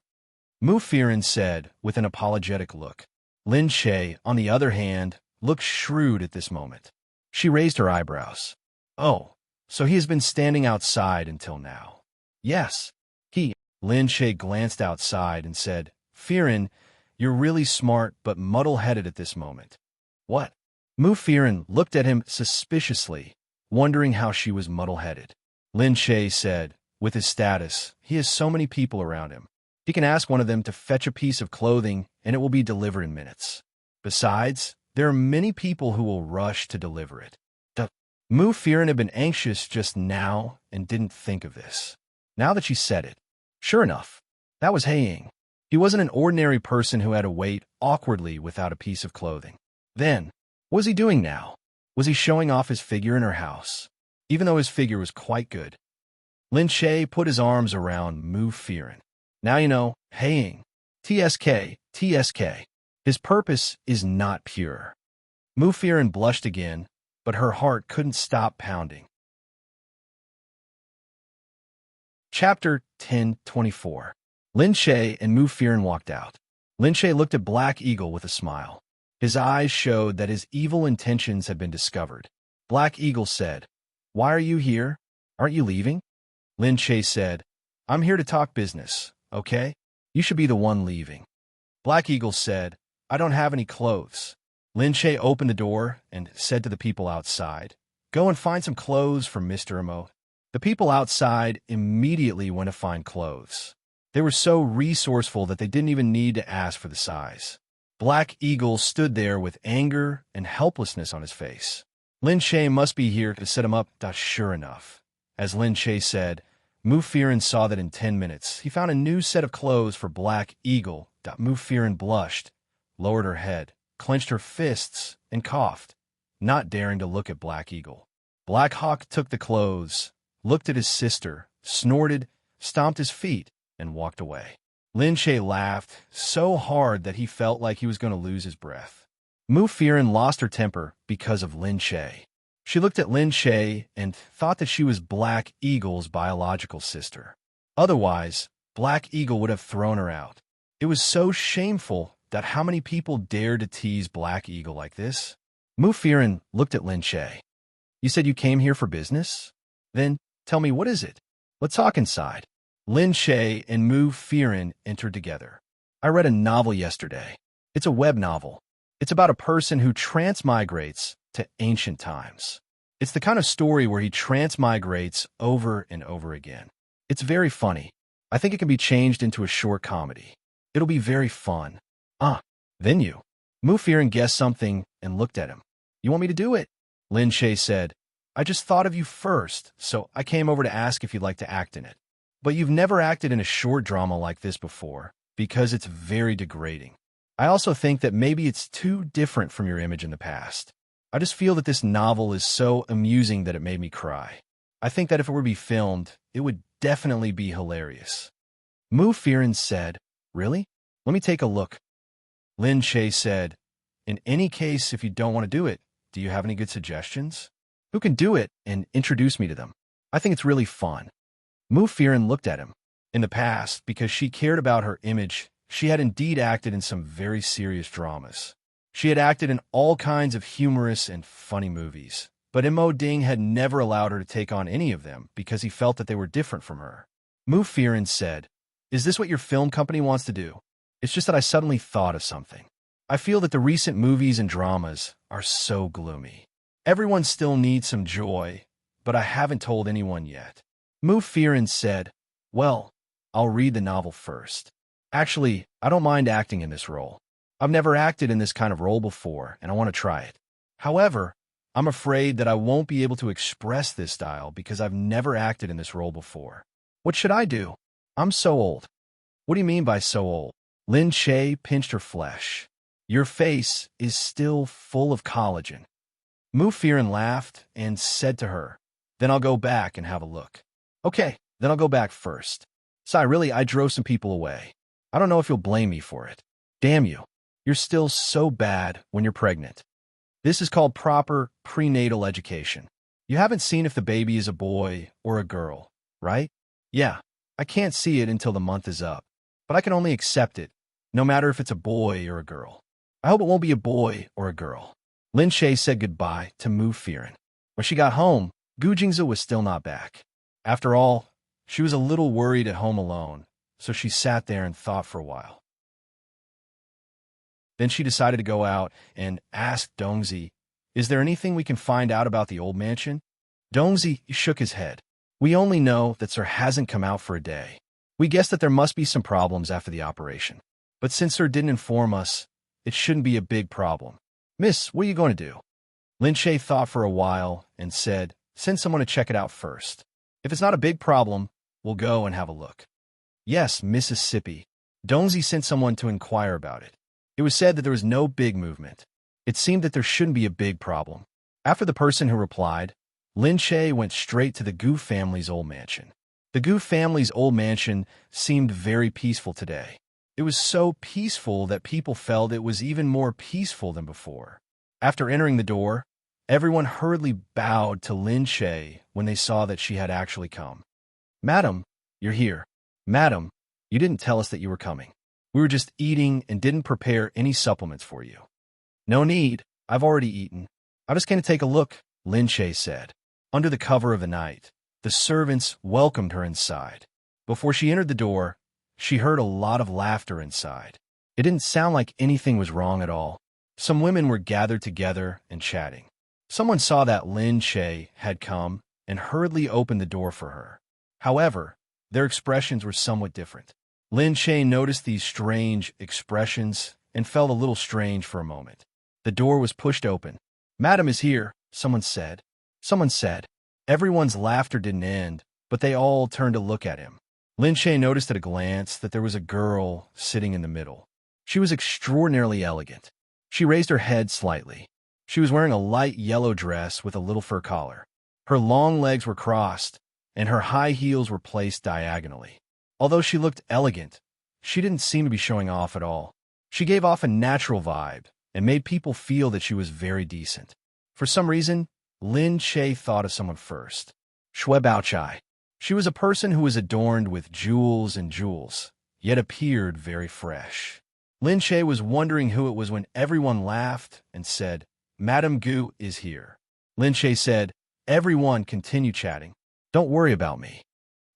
Speaker 1: Mu Firen said, with an apologetic look. Lin Che, on the other hand, looked shrewd at this moment. She raised her eyebrows. Oh, so he has been standing outside until now. Yes. Lin Che glanced outside and said, Firen, you're really smart but muddle-headed at this moment. What? Mu Firen looked at him suspiciously, wondering how she was muddle-headed. Lin Che said, with his status, he has so many people around him. He can ask one of them to fetch a piece of clothing and it will be delivered in minutes. Besides, there are many people who will rush to deliver it. Mu Firen had been anxious just now and didn't think of this. Now that she said it, sure enough, that was Hae-ing. He wasn't an ordinary person who had to wait awkwardly without a piece of clothing. Then, what was he doing now? Was he showing off his figure in her house? Even though his figure was quite good. Lin Che put his arms around Mu Firen. Now you know, Hae-ing. TSK. His purpose is not pure. Mu Firen blushed again, but her heart couldn't stop pounding. Chapter 10:24. Lin Che and Mu Firen walked out. Lin Che looked at Black Eagle with a smile. His eyes showed that his evil intentions had been discovered. Black Eagle said, Why are you here? Aren't you leaving? Lin Che said, I'm here to talk business, okay? You should be the one leaving. Black Eagle said, I don't have any clothes. Lin Che opened the door and said to the people outside, Go and find some clothes for Mr. Emo. The people outside immediately went to find clothes. They were so resourceful that they didn't even need to ask for the size. Black Eagle stood there with anger and helplessness on his face. Lin Che must be here to set him up. Sure enough. As Lin Che said, Mu Firen saw that in 10 minutes he found a new set of clothes for Black Eagle. Mu Firen blushed, lowered her head, clenched her fists, and coughed, not daring to look at Black Eagle. Black Hawk took the clothes, looked at his sister, snorted, stomped his feet, and walked away. Lin Che laughed so hard that he felt like he was going to lose his breath. Mu Firen lost her temper because of Lin Che. She looked at Lin Che and thought that she was Black Eagle's biological sister. Otherwise, Black Eagle would have thrown her out. It was so shameful that how many people dared to tease Black Eagle like this? Mu Firen looked at Lin Che. You said you came here for business? Then, tell me, what is it? Let's talk inside. Lin Che and Mu Firen entered together. I read a novel yesterday. It's a web novel. It's about a person who transmigrates to ancient times. It's the kind of story where he transmigrates over and over again. It's very funny. I think it can be changed into a short comedy. It'll be very fun. Then you. Mu Firen guessed something and looked at him. You want me to do it? Lin Che said, I just thought of you first, so I came over to ask if you'd like to act in it. But you've never acted in a short drama like this before, because it's very degrading. I also think that maybe it's too different from your image in the past. I just feel that this novel is so amusing that it made me cry. I think that if it were to be filmed, it would definitely be hilarious. Mu Firen said, Really? Let me take a look. Lin Che said, In any case, if you don't want to do it, do you have any good suggestions? Who can do it and introduce me to them? I think it's really fun. Mu Firen looked at him. In the past, because she cared about her image, she had indeed acted in some very serious dramas. She had acted in all kinds of humorous and funny movies, but Mo Ding had never allowed her to take on any of them because he felt that they were different from her. Mu Firen said, Is this what your film company wants to do? It's just that I suddenly thought of something. I feel that the recent movies and dramas are so gloomy. Everyone still needs some joy, but I haven't told anyone yet. Mu Firen said, Well, I'll read the novel first. Actually, I don't mind acting in this role. I've never acted in this kind of role before, and I want to try it. However, I'm afraid that I won't be able to express this style because I've never acted in this role before. What should I do? I'm so old. What do you mean by so old? Lin Che pinched her flesh. Your face is still full of collagen. Mu Firen laughed and said to her, Then I'll go back and have a look. Okay, then I'll go back first. Really, I drove some people away. I don't know if you'll blame me for it. Damn you. You're still so bad when you're pregnant. This is called proper prenatal education. You haven't seen if the baby is a boy or a girl, right? Yeah, I can't see it until the month is up, but I can only accept it, no matter if it's a boy or a girl. I hope it won't be a boy or a girl. Lin Che said goodbye to Mu Firen. When she got home, Gu Jingzi was still not back. After all, she was a little worried at home alone, so she sat there and thought for a while. Then she decided to go out and ask Dongzi, Is there anything we can find out about the old mansion? Dongzi shook his head. We only know that Sir hasn't come out for a day. We guess that there must be some problems after the operation. But since Sir didn't inform us, it shouldn't be a big problem. Miss, what are you going to do? Lin Che thought for a while and said, Send someone to check it out first. If it's not a big problem, we'll go and have a look. Yes, Mississippi. Dongzi sent someone to inquire about it. It was said that there was no big movement. It seemed that there shouldn't be a big problem. After the person who replied, Lin Che went straight to the Gu family's old mansion. The Gu family's old mansion seemed very peaceful today. It was so peaceful that people felt it was even more peaceful than before. After entering the door, everyone hurriedly bowed to Lin Che when they saw that she had actually come. Madam, you're here. Madam, you didn't tell us that you were coming. We were just eating and didn't prepare any supplements for you. No need. I've already eaten. I just came to take a look, Lin Che said. Under the cover of the night, the servants welcomed her inside. Before she entered the door, she heard a lot of laughter inside. It didn't sound like anything was wrong at all. Some women were gathered together and chatting. Someone saw that Lin Che had come and hurriedly opened the door for her. However, their expressions were somewhat different. Lin Che noticed these strange expressions and felt a little strange for a moment. The door was pushed open. Madam is here, someone said. Everyone's laughter didn't end, but they all turned to look at him. Lin Che noticed at a glance that there was a girl sitting in the middle. She was extraordinarily elegant. She raised her head slightly. She was wearing a light yellow dress with a little fur collar. Her long legs were crossed, and her high heels were placed diagonally. Although she looked elegant, she didn't seem to be showing off at all. She gave off a natural vibe and made people feel that she was very decent. For some reason, Lin Che thought of someone first. Xue Baochai. She was a person who was adorned with jewels and jewels, yet appeared very fresh. Lin Che was wondering who it was when everyone laughed and said, Madame Gu is here. Lin Che said, Everyone continue chatting. Don't worry about me.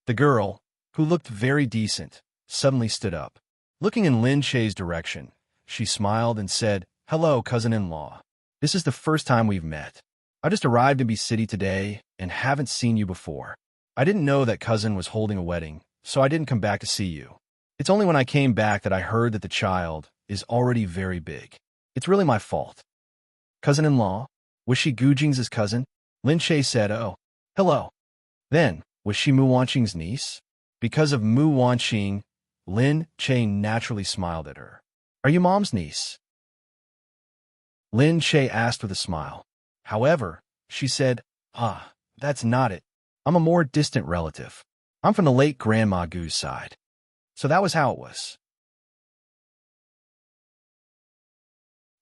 Speaker 1: The girl, who looked very decent, suddenly stood up. Looking in Lin Che's direction, she smiled and said, Hello, cousin-in-law. This is the first time we've met. I just arrived in B City today and haven't seen you before. I didn't know that cousin was holding a wedding, so I didn't come back to see you. It's only when I came back that I heard that the child is already very big. It's really my fault. Cousin-in-law? Was she Gu Jing's cousin? Lin Che said, Oh, hello. Then, was she Mu Wanqing's niece? Because of Mu Wanqing, Lin Che naturally smiled at her. Are you mom's niece? Lin Che asked with a smile. However, she said, that's not it. I'm a more distant relative. I'm from the late Grandma Gu's side. So that was how it was.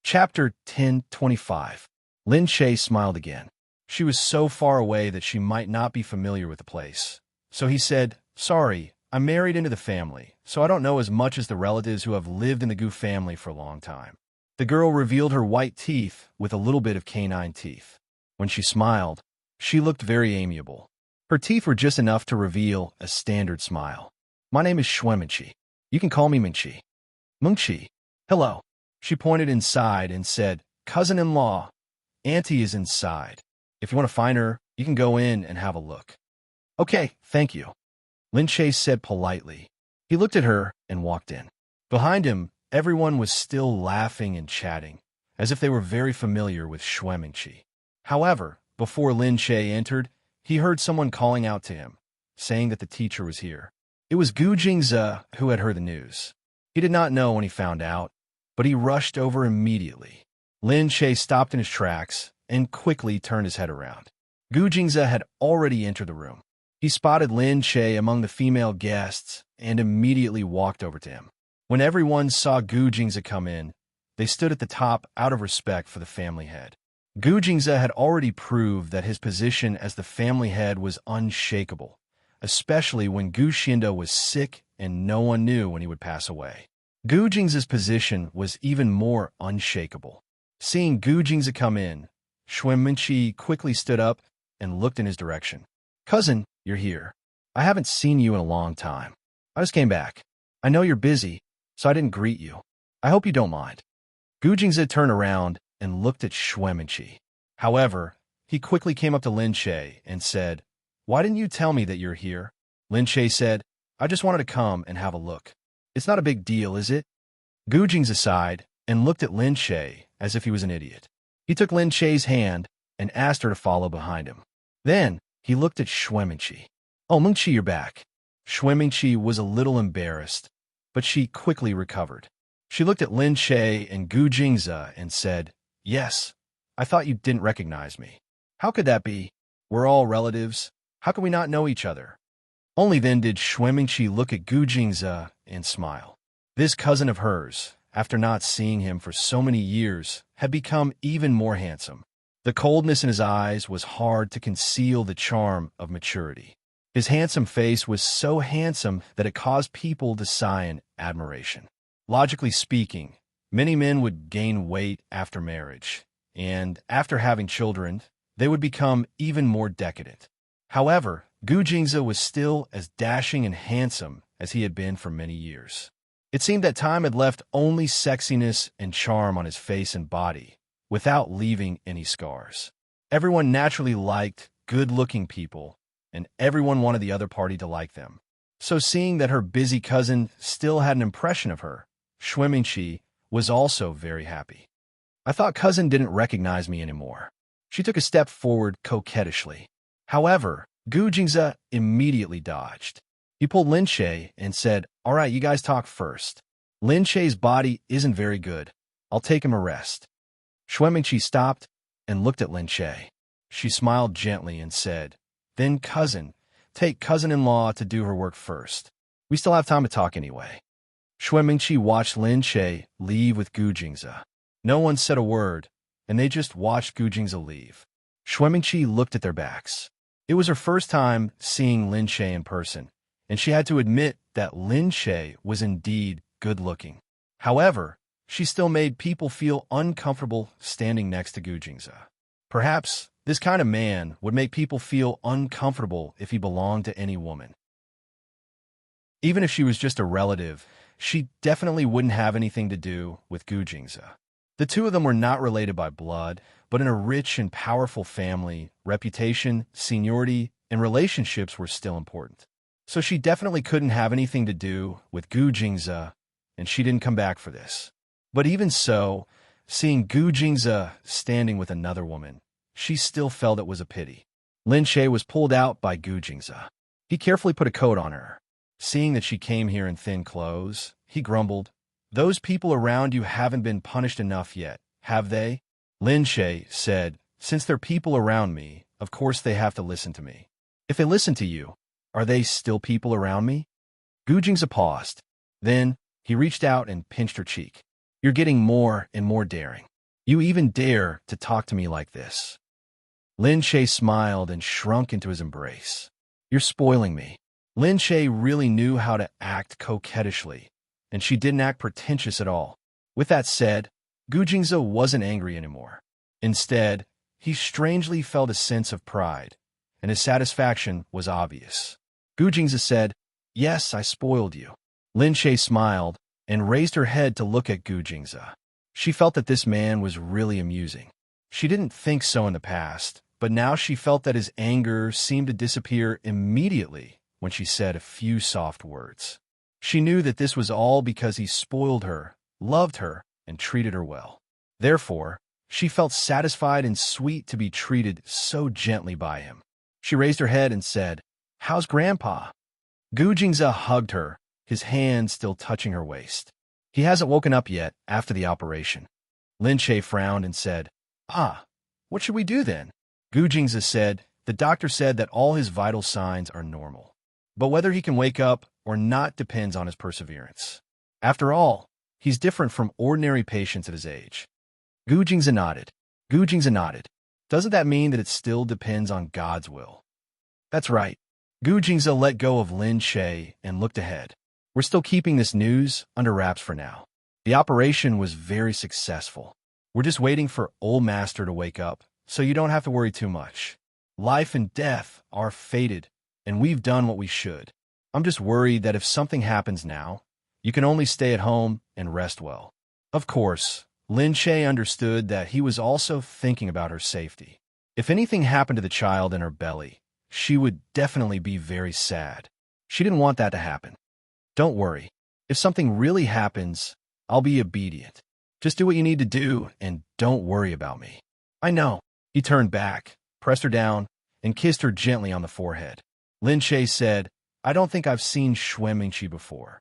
Speaker 1: Chapter 10:25. Lin Che smiled again. She was so far away that she might not be familiar with the place. So he said, sorry, I'm married into the family, so I don't know as much as the relatives who have lived in the Gu family for a long time. The girl revealed her white teeth with a little bit of canine teeth. When she smiled, she looked very amiable. Her teeth were just enough to reveal a standard smile. My name is Minchi. You can call me Minchi. Minchi. Hello. She pointed inside and said, cousin-in-law, Auntie is inside. If you want to find her, you can go in and have a look. Okay, thank you. Lin Che said politely. He looked at her and walked in. Behind him, everyone was still laughing and chatting, as if they were very familiar with Minchi. However, before Lin Che entered, he heard someone calling out to him, saying that the teacher was here. It was Gu Jingze who had heard the news. He did not know when he found out, but he rushed over immediately. Lin Che stopped in his tracks and quickly turned his head around. Gu Jingze had already entered the room. He spotted Lin Che among the female guests and immediately walked over to him. When everyone saw Gu Jingze come in, they stood at the top out of respect for the family head. Gu Jingze had already proved that his position as the family head was unshakable, especially when Gu Xindo was sick and no one knew when he would pass away. Gu Jingze's position was even more unshakable. Seeing Gu Jingze come in, Minchi quickly stood up and looked in his direction. Cousin, you're here. I haven't seen you in a long time. I just came back. I know you're busy, so I didn't greet you. I hope you don't mind. Gu Jingze turned around and looked at Minchi. However, he quickly came up to Lin Che and said, why didn't you tell me that you're here? Lin Che said, I just wanted to come and have a look. It's not a big deal, is it? Gu Jingze sighed and looked at Lin Che as if he was an idiot. He took Lin Che's hand and asked her to follow behind him. Then, he looked at Minchi. Oh, Minchi, you're back. Minchi was a little embarrassed, but she quickly recovered. She looked at Lin Che and Gu Jingze and said, yes, I thought you didn't recognize me. How could that be? We're all relatives. How could we not know each other? Only then did Minchi look at Gu Jingze and smile. This cousin of hers, after not seeing him for so many years, had become even more handsome. The coldness in his eyes was hard to conceal the charm of maturity. His handsome face was so handsome that it caused people to sigh in admiration. Logically speaking, many men would gain weight after marriage, and after having children, they would become even more decadent. However, Gu Jingze was still as dashing and handsome as he had been for many years. It seemed that time had left only sexiness and charm on his face and body, without leaving any scars. Everyone naturally liked good-looking people, and everyone wanted the other party to like them. So seeing that her busy cousin still had an impression of her, Minchi was also very happy. I thought cousin didn't recognize me anymore. She took a step forward coquettishly. However, Gu Jingze immediately dodged. He pulled Lin Che and said, all right, you guys talk first. Lin Che's body isn't very good. I'll take him a rest. Minchi stopped and looked at Lin Che. She smiled gently and said, then cousin, take cousin-in-law to do her work first. We still have time to talk anyway. Minchi watched Lin Che leave with Gu Jingze. No one said a word, and they just watched Gu Jingze leave. Minchi looked at their backs. It was her first time seeing Lin Che in person, and she had to admit that Lin Che was indeed good-looking. However, she still made people feel uncomfortable standing next to Gu Jingze. Perhaps this kind of man would make people feel uncomfortable if he belonged to any woman. Even if she was just a relative, she definitely wouldn't have anything to do with Gu Jingze. The two of them were not related by blood, but in a rich and powerful family, reputation, seniority, and relationships were still important. So she definitely couldn't have anything to do with Gu Jingze, and she didn't come back for this. But even so, seeing Gu Jingze standing with another woman, she still felt it was a pity. Lin Che was pulled out by Gu Jingze. He carefully put a coat on her. Seeing that she came here in thin clothes, he grumbled, those people around you haven't been punished enough yet, have they? Lin Che said, Since they're people around me, of course they have to listen to me. If they listen to you, are they still people around me? Gu Jingze paused. Then, he reached out and pinched her cheek. You're getting more and more daring. You even dare to talk to me like this. Lin Shay smiled and shrunk into his embrace. You're spoiling me. Lin Shay really knew how to act coquettishly, and she didn't act pretentious at all. With that said, Gu Jingze wasn't angry anymore. Instead, he strangely felt a sense of pride, and his satisfaction was obvious. Gu Jingze said, Yes, I spoiled you. Lin Shay smiled and raised her head to look at Gu Jingze. She felt that this man was really amusing. She didn't think so in the past, but now she felt that his anger seemed to disappear immediately when she said a few soft words. She knew that this was all because he spoiled her, loved her, and treated her well. Therefore, she felt satisfied and sweet to be treated so gently by him. She raised her head and said, How's Grandpa? Gu Jingze hugged her, his hand still touching her waist. He hasn't woken up yet after the operation. Lin Shay frowned and said, What should we do then? Gu Jingze said, The doctor said that all his vital signs are normal. But whether he can wake up or not depends on his perseverance. After all, he's different from ordinary patients at his age. Gu Jingze nodded. Gu Jingze nodded. Doesn't that mean that it still depends on God's will? That's right. Gu Jingze let go of Lin Shay and looked ahead. We're still keeping this news under wraps for now. The operation was very successful. We're just waiting for Old Master to wake up, so you don't have to worry too much. Life and death are fated, and we've done what we should. I'm just worried that if something happens now, you can only stay at home and rest well. Of course, Lin Shay understood that he was also thinking about her safety. If anything happened to the child in her belly, she would definitely be very sad. She didn't want that to happen. Don't worry. If something really happens, I'll be obedient. Just do what you need to do and don't worry about me. I know. He turned back, pressed her down, and kissed her gently on the forehead. Lin Shay said, I don't think I've seen Xuemingqi before.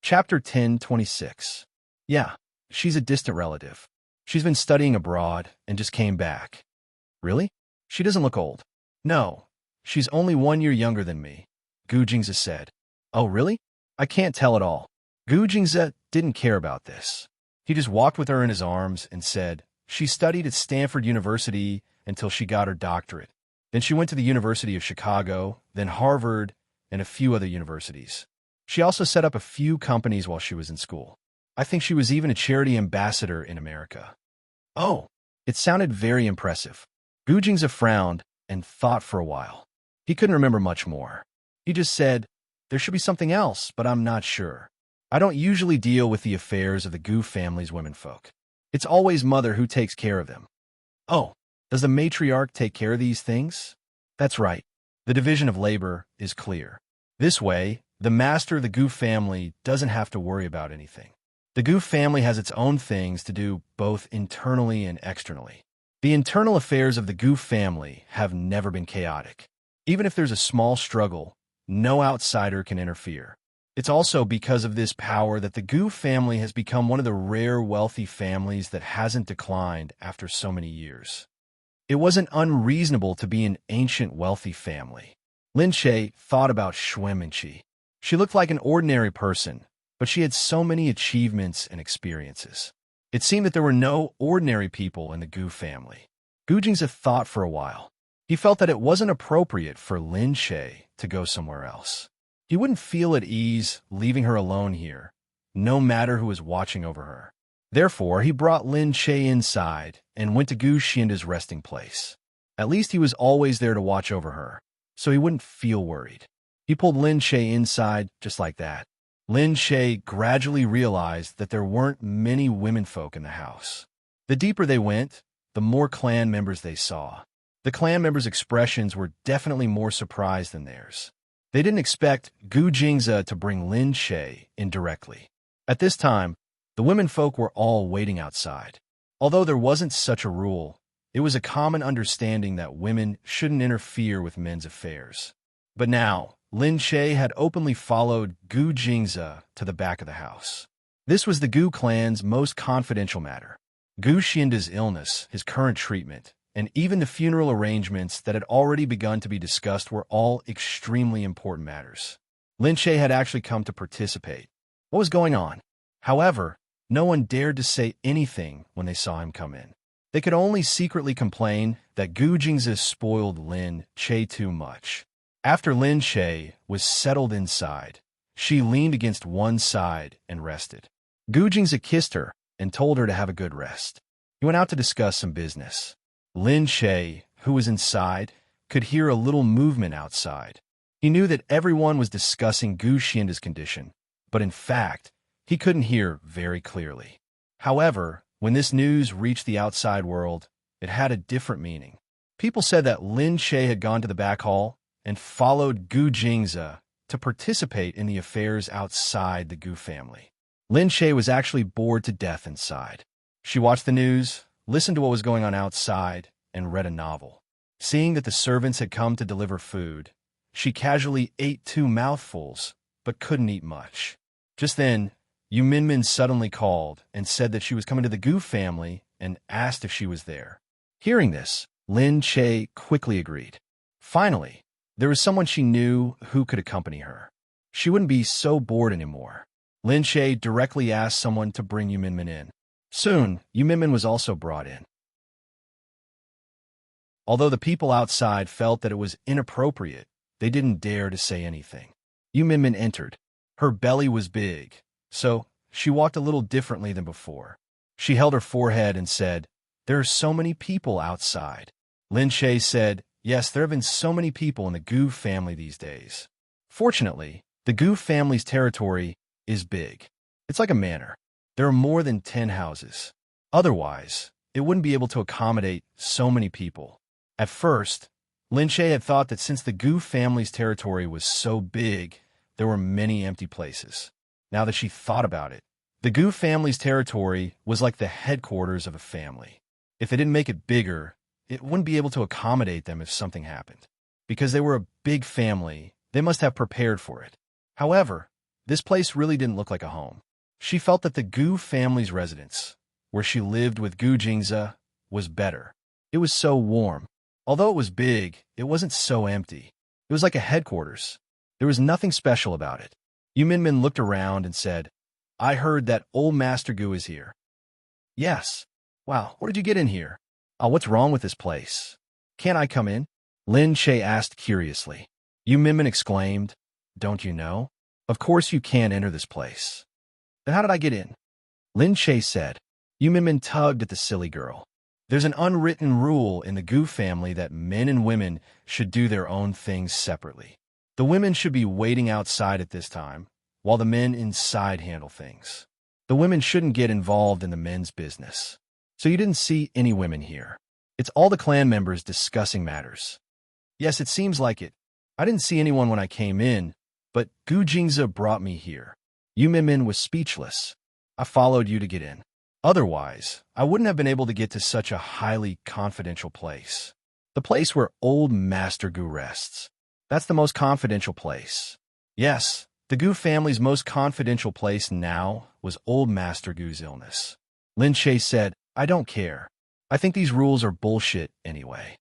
Speaker 1: Chapter 10:26. Yeah, she's a distant relative. She's been studying abroad and just came back. Really? She doesn't look old. No, she's only 1 year younger than me, Gu Jingze said. Oh, really? I can't tell at all. Gu Jingze didn't care about this. He just walked with her in his arms and said, She studied at Stanford University until she got her doctorate. Then she went to the University of Chicago, then Harvard, and a few other universities. She also set up a few companies while she was in school. I think she was even a charity ambassador in America. Oh, it sounded very impressive. Gu Jingze frowned and thought for a while. He couldn't remember much more. He just said, There should be something else, but I'm not sure. I don't usually deal with the affairs of the Gu family's womenfolk. It's always Mother who takes care of them. Oh, does the matriarch take care of these things? That's right. The division of labor is clear. This way, the master of the Gu family doesn't have to worry about anything. The Gu family has its own things to do both internally and externally. The internal affairs of the Gu family have never been chaotic. Even if there's a small struggle, no outsider can interfere. It's also because of this power that the Gu family has become one of the rare wealthy families that hasn't declined after so many years. It wasn't unreasonable to be an ancient wealthy family. Lin Shay thought about Xuemingqi. She looked like an ordinary person, but she had so many achievements and experiences. It seemed that there were no ordinary people in the Gu family. Gu Jingze thought for a while. He felt that it wasn't appropriate for Lin Shay to go somewhere else. He wouldn't feel at ease leaving her alone here, no matter who was watching over her. Therefore, he brought Lin Shay inside and went to Gu Xianda's resting place. At least he was always there to watch over her, so he wouldn't feel worried. He pulled Lin Shay inside just like that. Lin Shay gradually realized that there weren't many womenfolk in the house. The deeper they went, the more clan members they saw. The clan members' expressions were definitely more surprised than theirs. They didn't expect Gu Jingze to bring Lin Shay in directly. At this time, the womenfolk were all waiting outside. Although there wasn't such a rule, it was a common understanding that women shouldn't interfere with men's affairs. But now, Lin Shay had openly followed Gu Jingze to the back of the house. This was the Gu clan's most confidential matter. Gu Xianda's illness, his current treatment, and even the funeral arrangements that had already begun to be discussed were all extremely important matters. Lin Che had actually come to participate. What was going on? However, no one dared to say anything when they saw him come in. They could only secretly complain that Gu Jingzi spoiled Lin Che too much. After Lin Che was settled inside, she leaned against one side and rested. Gu Jingzi kissed her and told her to have a good rest. He went out to discuss some business. Lin Che, who was inside, could hear a little movement outside. He knew that everyone was discussing Gu Xianda's condition, but in fact, he couldn't hear very clearly. However, when this news reached the outside world, it had a different meaning. People said that Lin Che had gone to the back hall and followed Gu Jingzi to participate in the affairs outside the Gu family. Lin Che was actually bored to death inside. She watched the news, listened to what was going on outside, and read a novel. Seeing that the servants had come to deliver food, she casually ate 2 mouthfuls, but couldn't eat much. Just then, Yu Minmin suddenly called and said that she was coming to the Gu family and asked if she was there. Hearing this, Lin Che quickly agreed. Finally, there was someone she knew who could accompany her. She wouldn't be so bored anymore. Lin Che directly asked someone to bring Yu Minmin in. Soon, Yu Minmin was also brought in. Although the people outside felt that it was inappropriate, they didn't dare to say anything. Yu Minmin entered. Her belly was big, so she walked a little differently than before. She held her forehead and said, "There are so many people outside." Lin Che said, "Yes, there have been so many people in the Gu family these days. Fortunately, the Gu family's territory is big. It's like a manor. There are more than 10 houses. Otherwise, it wouldn't be able to accommodate so many people." At first, Lin Che had thought that since the Gu family's territory was so big, there were many empty places. Now that she thought about it, the Gu family's territory was like the headquarters of a family. If they didn't make it bigger, it wouldn't be able to accommodate them if something happened. Because they were a big family, they must have prepared for it. However, this place really didn't look like a home. She felt that the Gu family's residence, where she lived with Gu Jingzi, was better. It was so warm. Although it was big, it wasn't so empty. It was like a headquarters. There was nothing special about it. Yu Minmin looked around and said, "I heard that old Master Gu is here." "Yes." "Wow, where did you get in here?" What's wrong with this place? Can't I come in?" Lin Che asked curiously. Yu Minmin exclaimed, "Don't you know? Of course you can't enter this place." "Then how did I get in?" Lin Che said. Yu Minmin tugged at the silly girl. There's an unwritten rule in the Gu family that men and women should do their own things separately. The women should be waiting outside at this time, while the men inside handle things. The women shouldn't get involved in the men's business. So you didn't see any women here. It's all the clan members discussing matters. Yes, it seems like it. I didn't see anyone when I came in, but Gu Jingzi brought me here. Yu Minmin was speechless. I followed you to get in. Otherwise, I wouldn't have been able to get to such a highly confidential place. The place where old Master Gu rests. That's the most confidential place. Yes, the Gu family's most confidential place now was old Master Gu's illness. Lin Che said, "I don't care. I think these rules are bullshit anyway."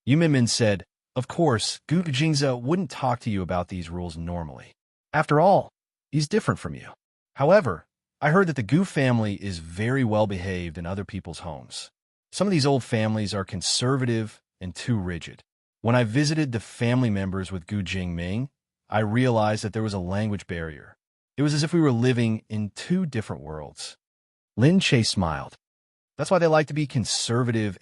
Speaker 1: Yu Minmin said, "Of course, Gu Jingzi wouldn't talk to you about these rules normally. After all, he's different from you. However, I heard that the Gu family is very well behaved in other people's homes. Some of these old families are conservative and too rigid. When I visited the family members with Gu Jingming, I realized that there was a language barrier. It was as if we were living in 2 different worlds." Lin Che smiled. "That's why they like to be conservative,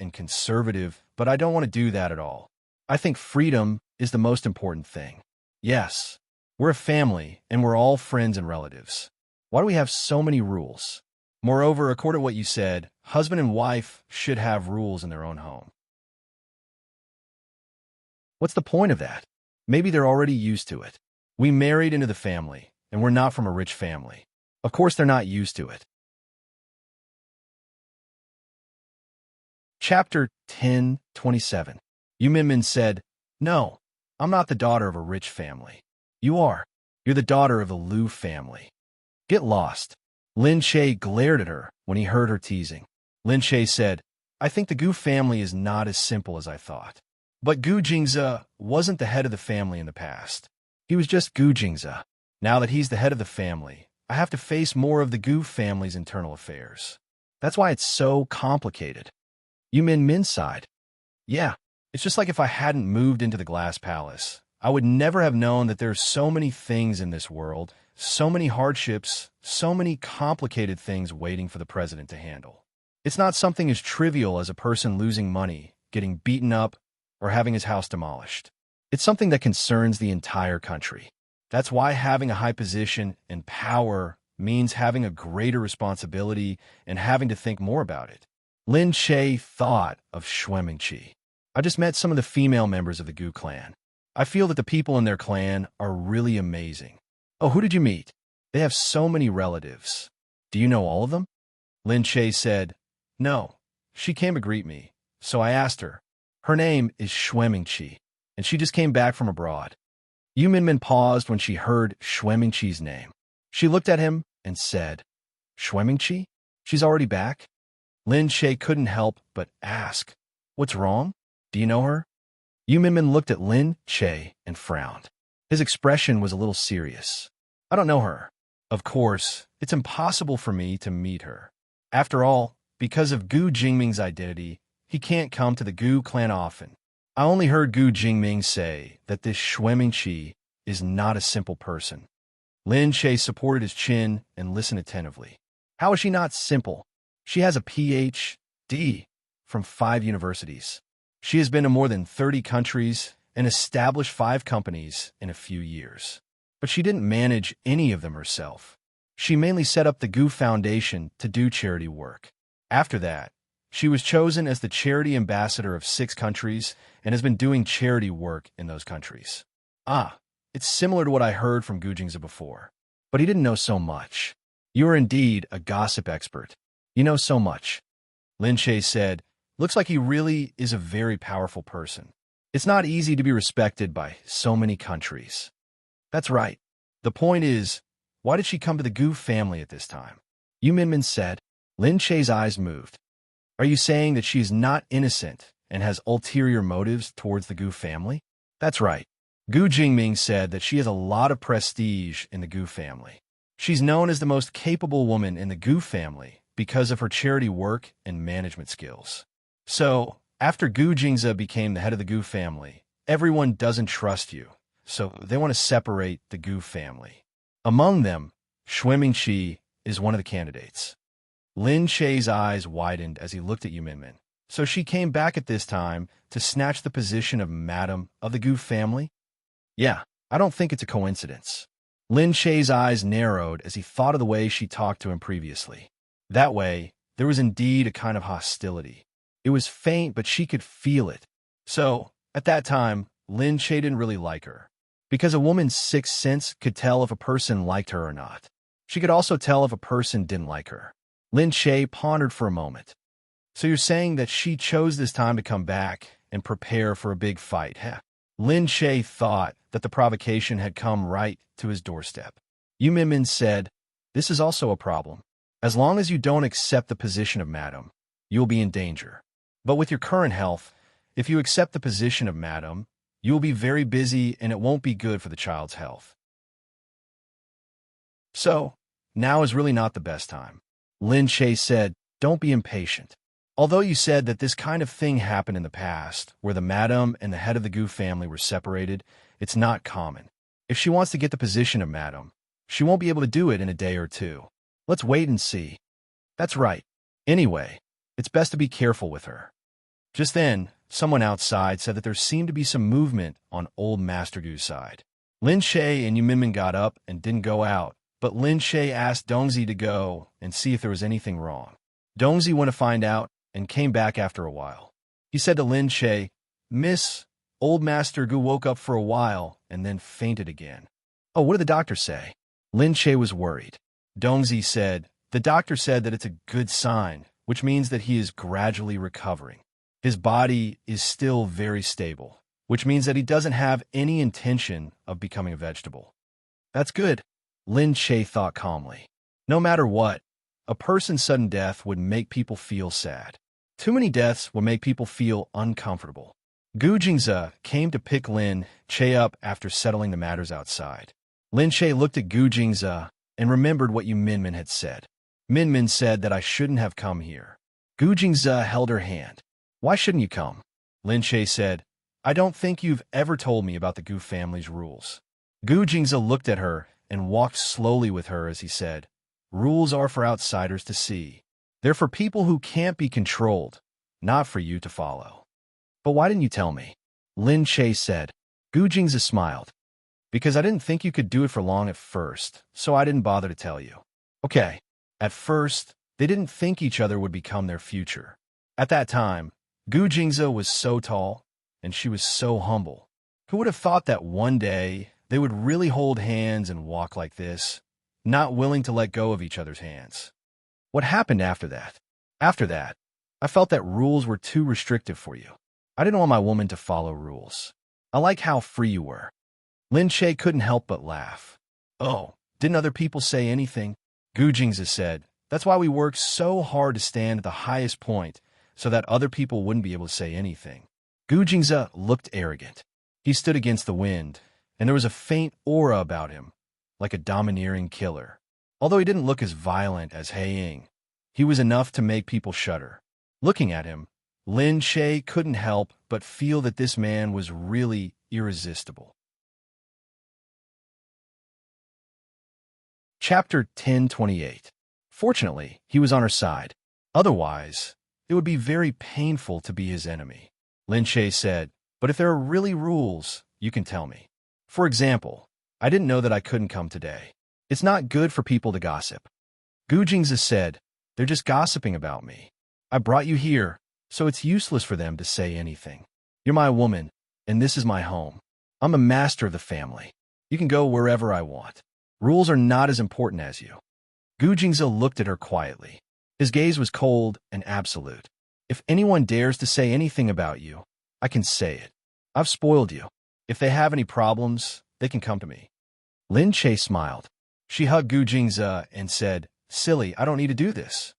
Speaker 1: but I don't want to do that at all. I think freedom is the most important thing. Yes, we're a family, and we're all friends and relatives. Why do we have so many rules? Moreover, according to what you said, husband and wife should have rules in their own home. What's the point of that? Maybe they're already used to it. We married into the family, and we're not from a rich family. Of course they're not used to it." Chapter 10:27. Yu Minmin said, "No, I'm not the daughter of a rich family. You are. You're the daughter of the Liu family. Get lost." Lin Che glared at her when he heard her teasing. Lin Che said, I think the Gu family is not as simple as I thought. But Gu Jingze wasn't the head of the family in the past. He was just Gu Jingze. Now that he's the head of the family, I have to face more of the Gu family's internal affairs. That's why it's so complicated. Yu Min sighed. Yeah, it's just like if I hadn't moved into the Glass Palace. I would never have known that there's so many things in this world, so many hardships, so many complicated things waiting for the president to handle. It's not something as trivial as a person losing money, getting beaten up, or having his house demolished. It's something that concerns the entire country. That's why having a high position and power means having a greater responsibility and having to think more about it. Lin Che thought of Xuemingqi. I just met some of the female members of the Gu clan. I feel that the people in their clan are really amazing. Oh, who did you meet? They have so many relatives. Do you know all of them? Lin Che said, No. She came to greet me, so I asked her. Her name is Xuemingqi, and she just came back from abroad. Yu Minmin paused when she heard Xuemingqi's name. She looked at him and said, Xuemingqi? She's already back? Lin Che couldn't help but ask, What's wrong? Do you know her? Yu Minmin looked at Lin Che and frowned. His expression was a little serious. I don't know her. Of course, it's impossible for me to meet her. After all, because of Gu Jingming's identity, he can't come to the Gu clan often. I only heard Gu Jingming say that this Xuemingqi is not a simple person. Lin Che supported his chin and listened attentively. How is she not simple? She has a Ph.D. from 5 universities. She has been to more than 30 countries and established 5 companies in a few years. But she didn't manage any of them herself. She mainly set up the Gu Foundation to do charity work. After that, she was chosen as the charity ambassador of 6 countries and has been doing charity work in those countries. Ah, it's similar to what I heard from Gu Jingze before. But he didn't know so much. You are indeed a gossip expert. You know so much. Lin Che said, Looks like he really is a very powerful person. It's not easy to be respected by so many countries. That's right. The point is, why did she come to the Gu family at this time? Yu Minmin said. Lin Che's eyes moved. Are you saying that she is not innocent and has ulterior motives towards the Gu family? That's right. Gu Jingming said that she has a lot of prestige in the Gu family. She's known as the most capable woman in the Gu family because of her charity work and management skills. So, after Gu Jingze became the head of the Gu family, everyone doesn't trust you, so they want to separate the Gu family. Among them, Xuemingqi is one of the candidates. Lin Che's eyes widened as he looked at Yu Minmin. So she came back at this time to snatch the position of Madam of the Gu family? Yeah, I don't think it's a coincidence. Lin Che's eyes narrowed as he thought of the way she talked to him previously. That way, there was indeed a kind of hostility. It was faint, but she could feel it. So, at that time, Lin Che didn't really like her. Because a woman's sixth sense could tell if a person liked her or not. She could also tell if a person didn't like her. Lin Che pondered for a moment. So you're saying that she chose this time to come back and prepare for a big fight, huh? Lin Che thought that the provocation had come right to his doorstep. Yu Minmin said, This is also a problem. As long as you don't accept the position of madam, you'll be in danger. But with your current health, if you accept the position of madam, you will be very busy and it won't be good for the child's health. So, now is really not the best time. Lin Che said, Don't be impatient. Although you said that this kind of thing happened in the past, where the madam and the head of the Gu family were separated, it's not common. If she wants to get the position of madam, she won't be able to do it in a day or 2. Let's wait and see. That's right. Anyway, it's best to be careful with her. Just then, someone outside said that there seemed to be some movement on old Master Gu's side. Lin Che and Yu Minmin got up and didn't go out, but Lin Che asked Dongzi to go and see if there was anything wrong. Dongzi went to find out and came back after a while. He said to Lin Che, Miss, old Master Gu woke up for a while and then fainted again. Oh, what did the doctor say? Lin Che was worried. Dongzi said, The doctor said that it's a good sign, which means that he is gradually recovering. His body is still very stable, which means that he doesn't have any intention of becoming a vegetable. That's good, Lin Che thought calmly. No matter what, A person's sudden death would make people feel sad. Too many deaths would make people feel uncomfortable. Gu Jingze came to pick Lin Che up after settling the matters outside. Lin Che looked at Gu Jingze and remembered what Yu Minmin had said. Minmin said that I shouldn't have come here. Gu Jingze held her hand. Why shouldn't you come? Lin Che said, I don't think you've ever told me about the Gu family's rules. Gu Jingze looked at her and walked slowly with her as he said, rules are for outsiders to see. They're for people who can't be controlled, not for you to follow. But why didn't you tell me? Lin Che said. Gu Jingze smiled. Because I didn't think you could do it for long at first, so I didn't bother to tell you. Okay. At first, they didn't think each other would become their future. At that time, Gu Jingze was so tall, and she was so humble. Who would have thought that one day they would really hold hands and walk like this, not willing to let go of each other's hands? What happened after that? After that, I felt that rules were too restrictive for you. I didn't want my woman to follow rules. I like how free you were. Lin Che couldn't help but laugh. Oh, didn't other people say anything? Gu Jingze said, that's why we worked so hard to stand at the highest point so that other people wouldn't be able to say anything. Gu Jingze looked arrogant. He stood against the wind, and there was a faint aura about him, like a domineering killer. Although he didn't look as violent as He Ying, he was enough to make people shudder. Looking at him, Lin Che couldn't help but feel that this man was really irresistible. Chapter 1028. Fortunately, he was on her side. Otherwise, it would be very painful to be his enemy. Lin Che said, but if there are really rules, you can tell me. For example, I didn't know that I couldn't come today. It's not good for people to gossip. Gu Jingze said, they're just gossiping about me. I brought you here, so it's useless for them to say anything. You're my woman, and this is my home. I'm a master of the family. You can go wherever I want. Rules are not as important as you. Gu Jingze looked at her quietly. His gaze was cold and absolute. If anyone dares to say anything about you, I can say it. I've spoiled you. If they have any problems, they can come to me. Lin Che smiled. She hugged Gu Jingze and said, silly, I don't need to do this.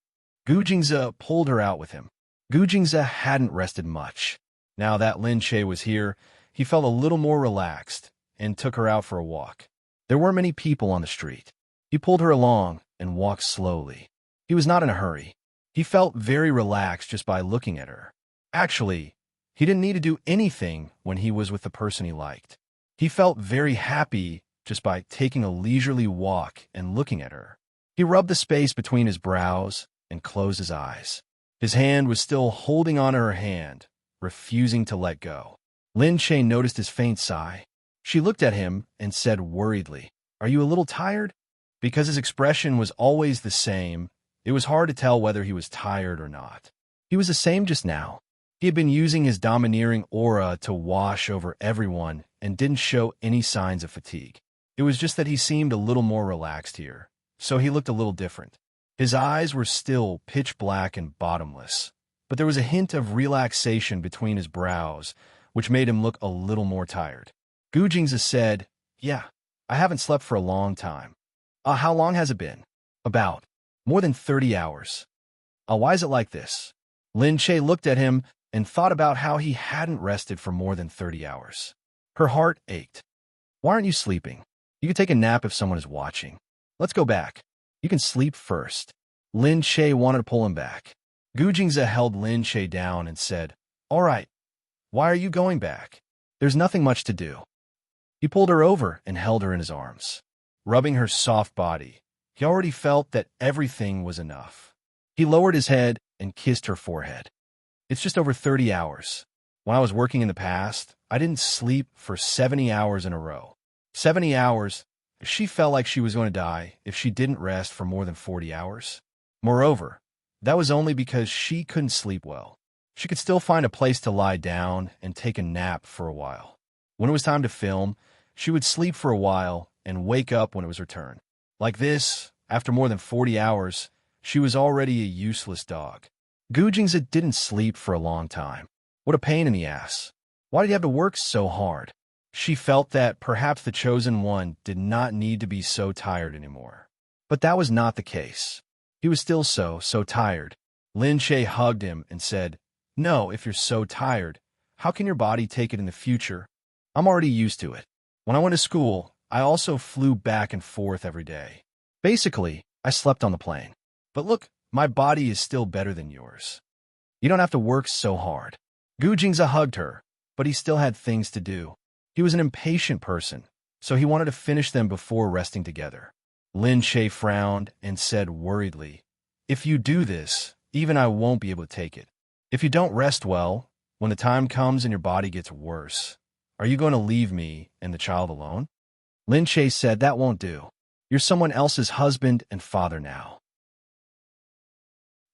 Speaker 1: Gu Jingze pulled her out with him. Gu Jingze hadn't rested much. Now that Lin Che was here, he felt a little more relaxed and took her out for a walk. There weren't many people on the street. He pulled her along and walked slowly. He was not in a hurry. He felt very relaxed just by looking at her. Actually, he didn't need to do anything when he was with the person he liked. He felt very happy just by taking a leisurely walk and looking at her. He rubbed the space between his brows and closed his eyes. His hand was still holding on to her hand, refusing to let go. Lin Che noticed his faint sigh. She looked at him and said worriedly, are you a little tired? Because his expression was always the same, it was hard to tell whether he was tired or not. He was the same just now. He had been using his domineering aura to wash over everyone and didn't show any signs of fatigue. It was just that he seemed a little more relaxed here, so he looked a little different. His eyes were still pitch black and bottomless, but there was a hint of relaxation between his brows, which made him look a little more tired. Gu Jingze said, yeah, I haven't slept for a long time. How long has it been? About more than 30 hours. Why is it like this? Lin Che looked at him and thought about how he hadn't rested for more than 30 hours. Her heart ached. Why aren't you sleeping? You can take a nap if someone is watching. Let's go back. You can sleep first. Lin Che wanted to pull him back. Gu Jingze held Lin Che down and said, all right, why are you going back? There's nothing much to do. He pulled her over and held her in his arms. Rubbing her soft body, he already felt that everything was enough. He lowered his head and kissed her forehead. It's just over 30 hours. When I was working in the past, I didn't sleep for 70 hours in a row. 70 hours, she felt like she was going to die if she didn't rest for more than 40 hours. Moreover, that was only because she couldn't sleep well. She could still find a place to lie down and take a nap for a while. When it was time to film, she would sleep for a while and wake up when it was her turn. Like this, after more than 40 hours, she was already a useless dog. Gu Jingze didn't sleep for a long time. What a pain in the ass. Why did he have to work so hard? She felt that perhaps the chosen one did not need to be so tired anymore. But that was not the case. He was still so tired. Lin Che hugged him and said, "No, if you're so tired, how can your body take it in the future? I'm already used to it. When I went to school, I also flew back and forth every day. Basically, I slept on the plane. But look, my body is still better than yours. You don't have to work so hard." Gu Jingze hugged her, but he still had things to do. He was an impatient person, so he wanted to finish them before resting together. Lin Che frowned and said worriedly, "If you do this, even I won't be able to take it. If you don't rest well, when the time comes and your body gets worse, are you going to leave me and the child alone?" Lin Che said, "That won't do. You're someone else's husband and father now.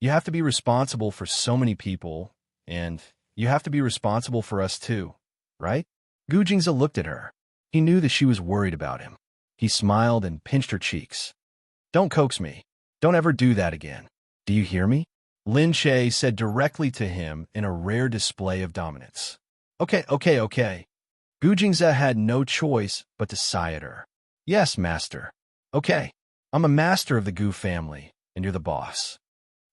Speaker 1: You have to be responsible for so many people, and you have to be responsible for us too, right?" Gu Jingze looked at her. He knew that she was worried about him. He smiled and pinched her cheeks. "Don't coax me. Don't ever do that again. Do you hear me?" Lin Che said directly to him in a rare display of dominance. Okay. Gu Jingze had no choice but to sigh at her. "Yes, master. Okay. I'm a master of the Gu family, and you're the boss.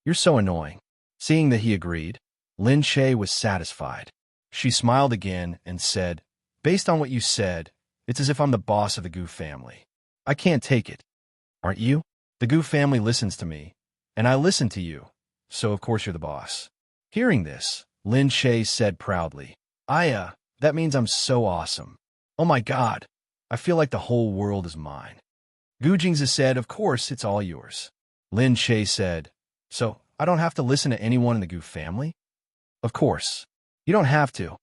Speaker 1: You're so annoying." Seeing that he agreed, Lin Che was satisfied. She smiled again and said, "Based on what you said, it's as if I'm the boss of the Gu family. I can't take it. Aren't you? The Gu family listens to me, and I listen to you, so of course you're the boss." Hearing this, Lin Che said proudly, That means I'm so awesome. Oh my God, I feel like the whole world is mine." Gu Jingze said, "Of course, it's all yours." Lin Che said, "So I don't have to listen to anyone in the Gu family?" "Of course. You don't have to.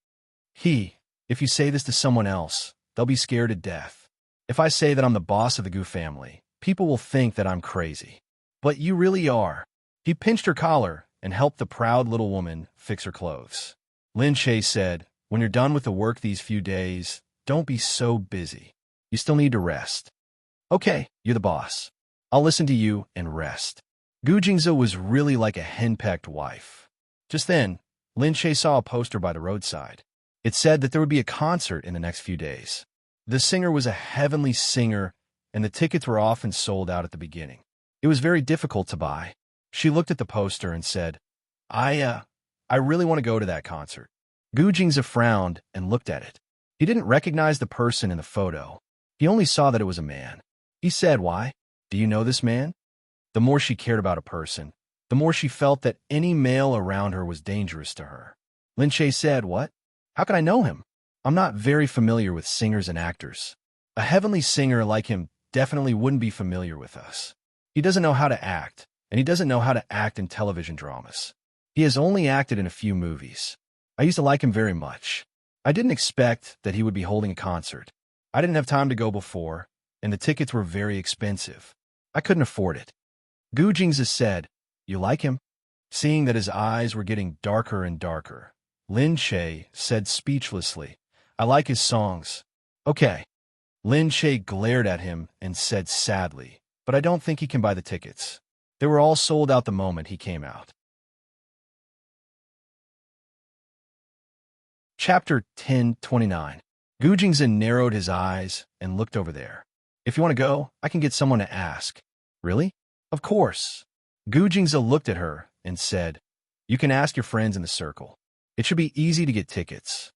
Speaker 1: If you say this to someone else, they'll be scared to death. If I say that I'm the boss of the Gu family, people will think that I'm crazy. But you really are." He pinched her collar and helped the proud little woman fix her clothes. Lin Che said, "When you're done with the work these few days, don't be so busy. You still need to rest." "Okay, you're the boss. I'll listen to you and rest." Gu Jingze was really like a henpecked wife. Just then, Lin Che saw a poster by the roadside. It said that there would be a concert in the next few days. The singer was a heavenly singer, and the tickets were often sold out at the beginning. It was very difficult to buy. She looked at the poster and said, I really want to go to that concert." Gu Jingze frowned and looked at it. He didn't recognize the person in the photo. He only saw that it was a man. He said, "Why? Do you know this man?" The more she cared about a person, the more she felt that any male around her was dangerous to her. Lin Che said, "What? How can I know him? I'm not very familiar with singers and actors. A heavenly singer like him definitely wouldn't be familiar with us. He doesn't know how to act, and he doesn't know how to act in television dramas. He has only acted in a few movies. I used to like him very much. I didn't expect that he would be holding a concert. I didn't have time to go before, and the tickets were very expensive. I couldn't afford it." Gu Jingze said, "You like him?" Seeing that his eyes were getting darker and darker, Lin Che said speechlessly, "I like his songs." "Okay." Lin Che glared at him and said sadly, "But I don't think he can buy the tickets. They were all sold out the moment he came out." Chapter 1029. Gu Jingze narrowed his eyes and looked over there. "If you want to go, I can get someone to ask." "Really?" "Of course." Gu Jingze looked at her and said, "You can ask your friends in the circle. It should be easy to get tickets."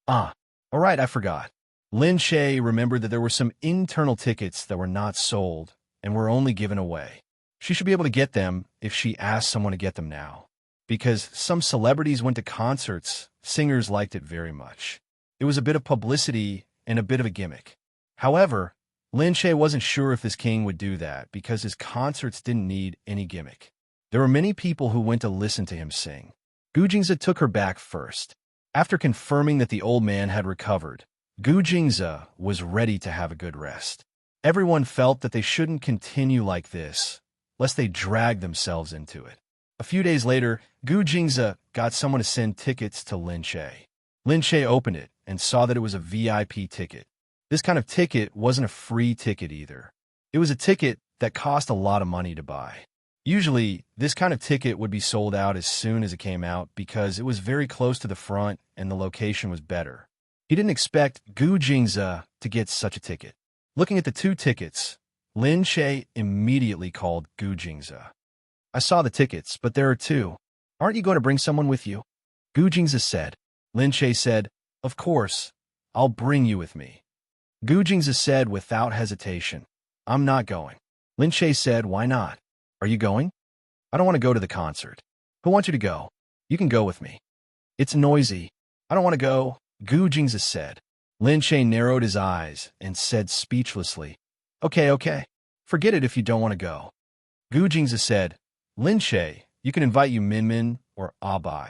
Speaker 1: All right, I forgot." Lin Che remembered that there were some internal tickets that were not sold and were only given away. She should be able to get them if she asked someone to get them now. Because some celebrities went to concerts, singers liked it very much. It was a bit of publicity and a bit of a gimmick. However, Lin Che wasn't sure if this king would do that because his concerts didn't need any gimmick. There were many people who went to listen to him sing. Gu Jingze took her back first. After confirming that the old man had recovered, Gu Jingze was ready to have a good rest. Everyone felt that they shouldn't continue like this, lest they drag themselves into it. A few days later, Gu Jingze got someone to send tickets to Lin Che. Lin Che opened it and saw that it was a VIP ticket. This kind of ticket wasn't a free ticket either. It was a ticket that cost a lot of money to buy. Usually, this kind of ticket would be sold out as soon as it came out because it was very close to the front and the location was better. He didn't expect Gu Jingze to get such a ticket. Looking at the two tickets, Lin Che immediately called Gu Jingze. I saw the tickets, but there are two. Aren't you going to bring someone with you? Gu Jingzi said. Lin Che said, of course, I'll bring you with me. Gu Jingzi said without hesitation, I'm not going. Lin Che said, why not? Are you going? I don't want to go to the concert. Who wants you to go? You can go with me. It's noisy. I don't want to go, Gu Jingzi said. Lin Che narrowed his eyes and said speechlessly, okay. Forget it if you don't want to go. Gu Jingzi said, Lin Che, you can invite you Min or Abai.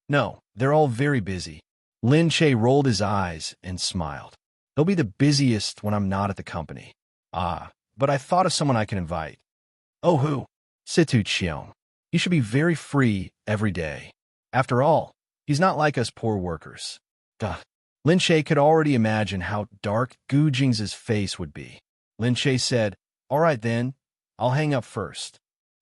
Speaker 1: No, they're all very busy. Lin Che rolled his eyes and smiled. They'll be the busiest when I'm not at the company. Ah, but I thought of someone I can invite. Oh, who? Situ Qiong. He should be very free every day. After all, he's not like us poor workers. Duh. Lin Che could already imagine how dark Gu Jingzi's face would be. Lin Che said, all right then, I'll hang up first.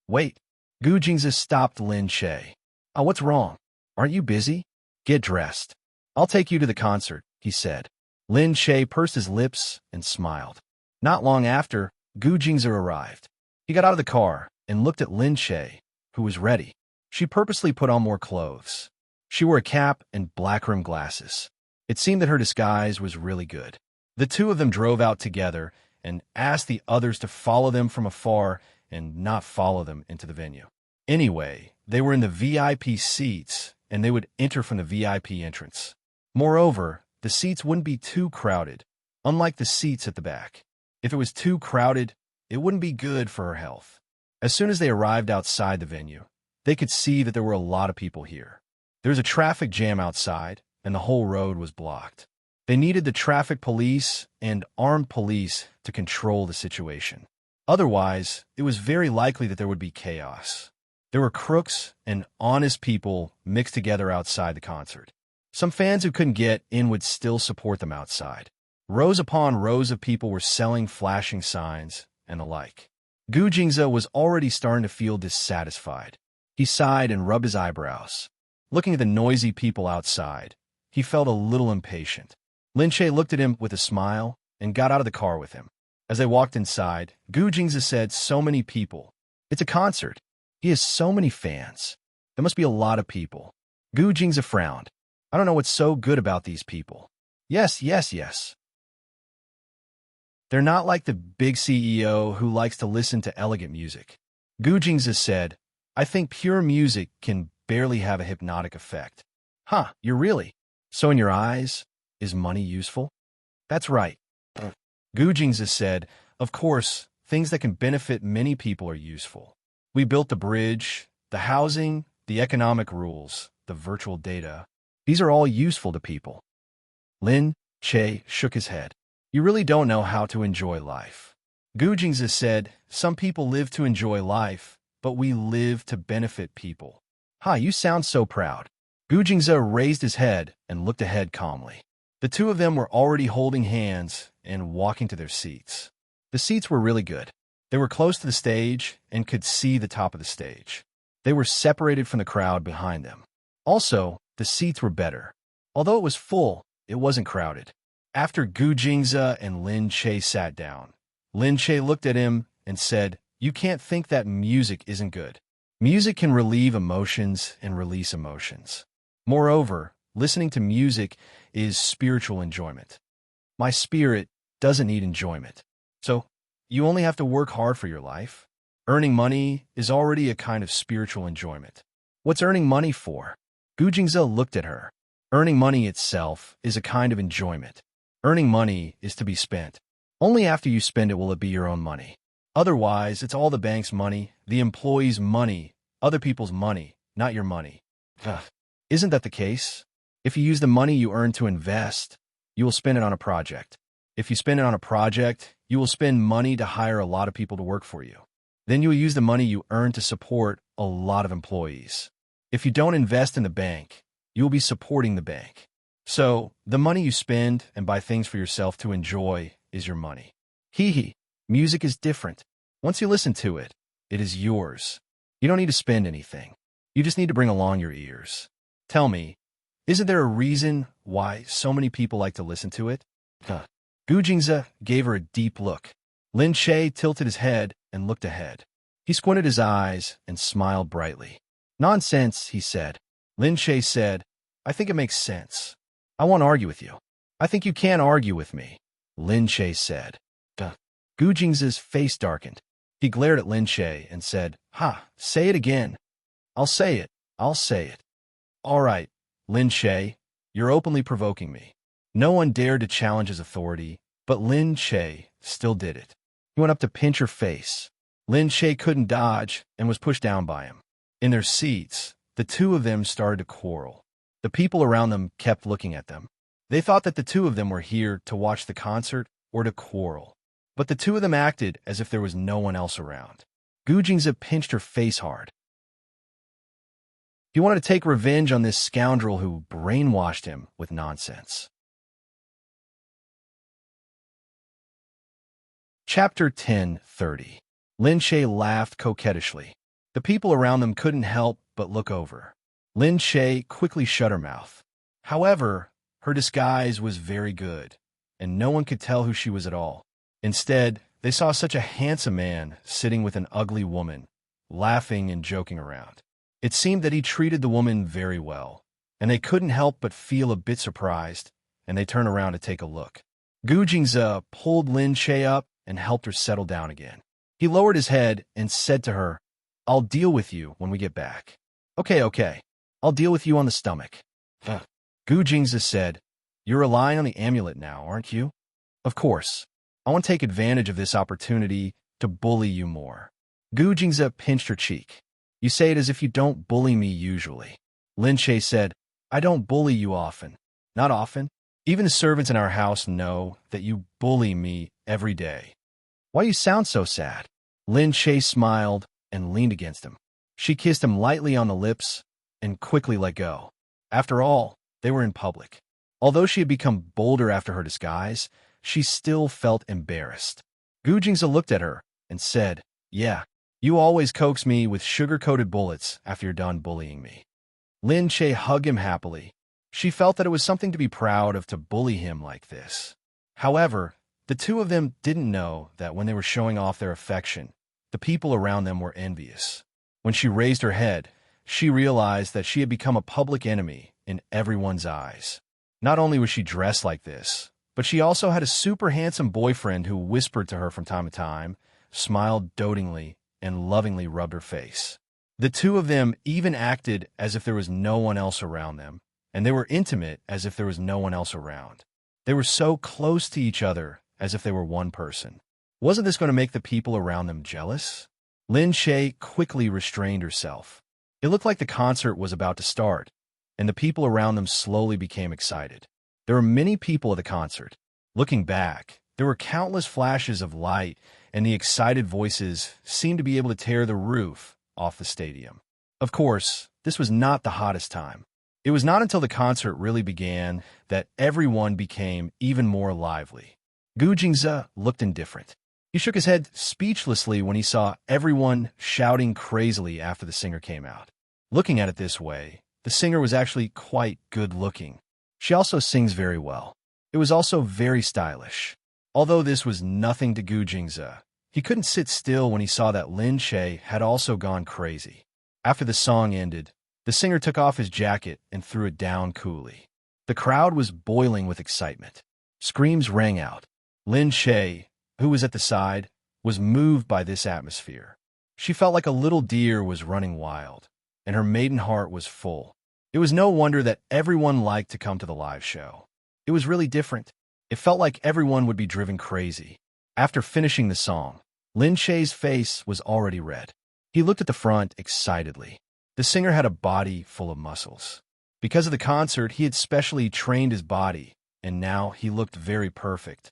Speaker 1: Wait. Gu Jingzi stopped Lin Che. Oh, what's wrong? Aren't you busy? Get dressed. I'll take you to the concert, he said. Lin Che pursed his lips and smiled. Not long after, Gu Jingzi arrived. He got out of the car and looked at Lin Che, who was ready. She purposely put on more clothes. She wore a cap and black-rimmed glasses. It seemed that her disguise was really good. The two of them drove out together and asked the others to follow them from afar and not follow them into the venue. Anyway, they were in the VIP seats, and they would enter from the VIP entrance. Moreover, the seats wouldn't be too crowded, unlike the seats at the back. If it was too crowded, it wouldn't be good for her health. As soon as they arrived outside the venue, they could see that there were a lot of people here. There was a traffic jam outside, and the whole road was blocked. They needed the traffic police and armed police to control the situation. Otherwise, it was very likely that there would be chaos. There were crooks and honest people mixed together outside the concert. Some fans who couldn't get in would still support them outside. Rows upon rows of people were selling flashing signs and the like. Gu Jingzi was already starting to feel dissatisfied. He sighed and rubbed his eyebrows. Looking at the noisy people outside, he felt a little impatient. Lin Che looked at him with a smile and got out of the car with him. As they walked inside, Gu Jingzi said, so many people. It's a concert. He has so many fans. There must be a lot of people. Gu Jingzi frowned. I don't know what's so good about these people. Yes. They're not like the big CEO who likes to listen to elegant music. Gu Jingzi said, I think pure music can barely have a hypnotic effect. Huh, you're really? So in your eyes, is money useful? That's right. Gu Jingzi said, of course, things that can benefit many people are useful. We built the bridge, the housing, the economic rules, the virtual data. These are all useful to people. Lin Che shook his head. You really don't know how to enjoy life. Gu Jingzi said, some people live to enjoy life, but we live to benefit people. Ha, you sound so proud. Gu Jingzi raised his head and looked ahead calmly. The two of them were already holding hands and walking to their seats. The seats were really good. They were close to the stage and could see the top of the stage. They were separated from the crowd behind them. Also, the seats were better. Although it was full, it wasn't crowded. After Gu Jingzi and Lin Che sat down, Lin Che looked at him and said, you can't think that music isn't good. Music can relieve emotions and release emotions. Moreover, listening to music is spiritual enjoyment. My spirit doesn't need enjoyment. So, you only have to work hard for your life. Earning money is already a kind of spiritual enjoyment. What's earning money for? Gu Jingzi looked at her. Earning money itself is a kind of enjoyment. Earning money is to be spent. Only after you spend it will it be your own money. Otherwise, it's all the bank's money, the employee's money, other people's money, not your money. Ugh. Isn't that the case? If you use the money you earn to invest, you will spend it on a project. If you spend it on a project, you will spend money to hire a lot of people to work for you. Then you will use the money you earn to support a lot of employees. If you don't invest in the bank, you will be supporting the bank. So, the money you spend and buy things for yourself to enjoy is your money. Hee. Music is different. Once you listen to it, it is yours. You don't need to spend anything. You just need to bring along your ears. Tell me, isn't there a reason why so many people like to listen to it? Gu Jingzi gave her a deep look. Lin Che tilted his head and looked ahead. He squinted his eyes and smiled brightly. Nonsense, he said. Lin Che said, I think it makes sense. I won't argue with you. I think you can't argue with me, Lin Che said. Duh. Gu Jing's face darkened. He glared at Lin Che and said, Ha, say it again. I'll say it. I'll say it. All right, Lin Che, you're openly provoking me. No one dared to challenge his authority, but Lin Che still did it. He went up to pinch her face. Lin Che couldn't dodge and was pushed down by him. In their seats, the two of them started to quarrel. The people around them kept looking at them. They thought that the two of them were here to watch the concert or to quarrel. But the two of them acted as if there was no one else around. Gu Jingzi pinched her face hard. He wanted to take revenge on this scoundrel who brainwashed him with nonsense. Chapter 10:30. Lin Che laughed coquettishly. The people around them couldn't help but look over. Lin Che quickly shut her mouth. However, her disguise was very good, and no one could tell who she was at all. Instead, they saw such a handsome man sitting with an ugly woman, laughing and joking around. It seemed that he treated the woman very well, and they couldn't help but feel a bit surprised, and they turned around to take a look. Gu Jingzi pulled Lin Che up and helped her settle down again. He lowered his head and said to her, I'll deal with you when we get back. Okay. I'll deal with you on the stomach. Gu Jingzi said, You're relying on the amulet now, aren't you? Of course. I want to take advantage of this opportunity to bully you more. Gu Jingzi pinched her cheek. You say it as if you don't bully me usually. Lin Che said, I don't bully you often. Not often. Even the servants in our house know that you bully me every day. Why you sound so sad? Lin Che smiled and leaned against him. She kissed him lightly on the lips and quickly let go. After all, they were in public. Although she had become bolder after her disguise, she still felt embarrassed. Gu Jingzi looked at her and said, Yeah, you always coax me with sugar-coated bullets after you're done bullying me. Lin Che hugged him happily. She felt that it was something to be proud of to bully him like this. However, the two of them didn't know that when they were showing off their affection, the people around them were envious. When she raised her head, she realized that she had become a public enemy in everyone's eyes. Not only was she dressed like this, but she also had a super handsome boyfriend who whispered to her from time to time, smiled dotingly, and lovingly rubbed her face. The two of them even acted as if there was no one else around them, and they were intimate as if there was no one else around. They were so close to each other as if they were one person. Wasn't this going to make the people around them jealous? Lin Che quickly restrained herself. It looked like the concert was about to start, and the people around them slowly became excited. There were many people at the concert. Looking back, there were countless flashes of light, and the excited voices seemed to be able to tear the roof off the stadium. Of course, this was not the hottest time. It was not until the concert really began that everyone became even more lively. Gu Jingzi looked indifferent. He shook his head speechlessly when he saw everyone shouting crazily after the singer came out. Looking at it this way, the singer was actually quite good-looking. She also sings very well. It was also very stylish. Although this was nothing to Gu Jingzi, he couldn't sit still when he saw that Lin Che had also gone crazy. After the song ended, the singer took off his jacket and threw it down coolly. The crowd was boiling with excitement. Screams rang out. Lin Che, who was at the side, was moved by this atmosphere. She felt like a little deer was running wild, and her maiden heart was full. It was no wonder that everyone liked to come to the live show. It was really different. It felt like everyone would be driven crazy. After finishing the song, Lin Che's face was already red. He looked at the front excitedly. The singer had a body full of muscles. Because of the concert, he had specially trained his body, and now he looked very perfect.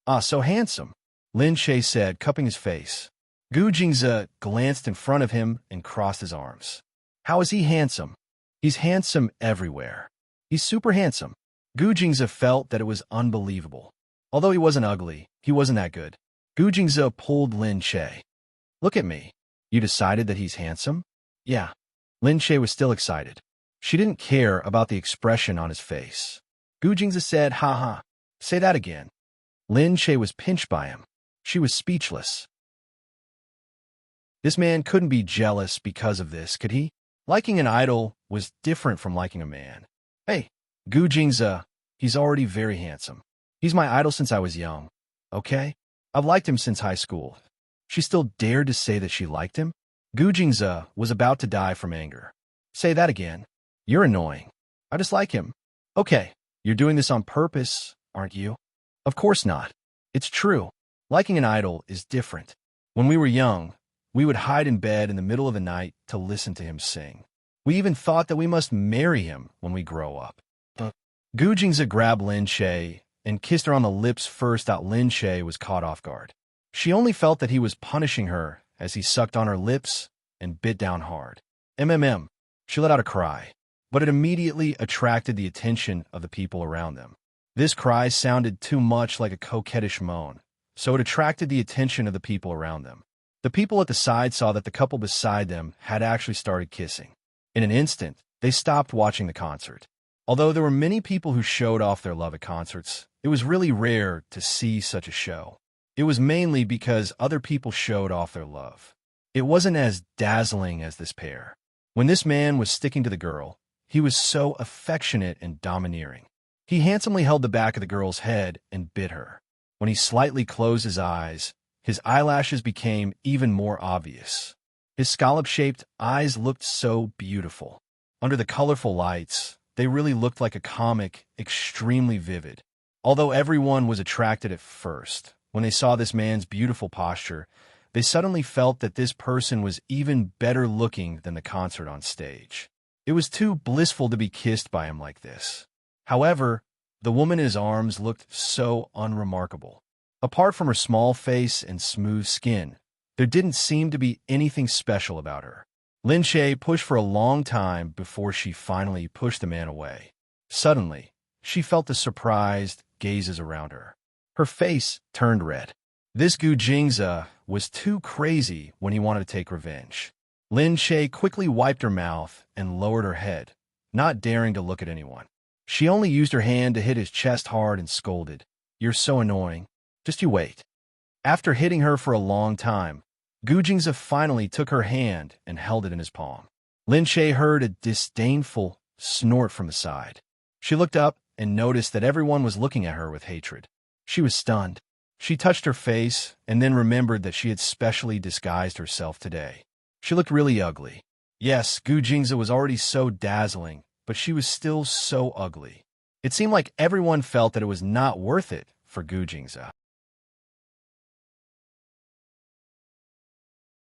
Speaker 1: Ah, so handsome, Lin Che said, cupping his face. Gu Jingzi glanced in front of him and crossed his arms. How is he handsome? He's handsome everywhere. He's super handsome. Gu Jingzi felt that it was unbelievable. Although he wasn't ugly, he wasn't that good. Gu Jingzi pulled Lin Che. Look at me. You decided that he's handsome? Yeah. Lin Che was still excited. She didn't care about the expression on his face. Gu Jingzi said, Ha ha. Say that again. Lin Che was pinched by him. She was speechless. This man couldn't be jealous because of this, could he? Liking an idol was different from liking a man. Hey, Gu Jingze, he's already very handsome. He's my idol since I was young, okay? I've liked him since high school. She still dared to say that she liked him? Gu Jingze was about to die from anger. Say that again. You're annoying. I just like him. Okay, you're doing this on purpose, aren't you? Of course not. It's true. Liking an idol is different. When we were young, we would hide in bed in the middle of the night to listen to him sing. We even thought that we must marry him when we grow up. Gu Jingze grabbed Lin Che and kissed her on the lips first. Lin Che was caught off guard. She only felt that he was punishing her as he sucked on her lips and bit down hard. She let out a cry, but it immediately attracted the attention of the people around them. This cry sounded too much like a coquettish moan, so it attracted the attention of the people around them. The people at the side saw that the couple beside them had actually started kissing. In an instant, they stopped watching the concert. Although there were many people who showed off their love at concerts, it was really rare to see such a show. It was mainly because other people showed off their love. It wasn't as dazzling as this pair. When this man was sticking to the girl, he was so affectionate and domineering. He handsomely held the back of the girl's head and bit her. When he slightly closed his eyes, his eyelashes became even more obvious. His scallop-shaped eyes looked so beautiful. Under the colorful lights, they really looked like a comic, extremely vivid. Although everyone was attracted at first, when they saw this man's beautiful posture, they suddenly felt that this person was even better looking than the concert on stage. It was too blissful to be kissed by him like this. However, the woman in his arms looked so unremarkable. Apart from her small face and smooth skin, there didn't seem to be anything special about her. Lin Che pushed for a long time before she finally pushed the man away. Suddenly, she felt the surprised gazes around her. Her face turned red. This Gu Jingze was too crazy when he wanted to take revenge. Lin Che quickly wiped her mouth and lowered her head, not daring to look at anyone. She only used her hand to hit his chest hard and scolded, "You're so annoying. Just you wait." After hitting her for a long time, Gu Jingze finally took her hand and held it in his palm. Lin Che heard a disdainful snort from the side. She looked up and noticed that everyone was looking at her with hatred. She was stunned. She touched her face and then remembered that she had specially disguised herself today. She looked really ugly. Yes, Gu Jingze was already so dazzling, but she was still so ugly. It seemed like everyone felt that it was not worth it for Gu Jingze.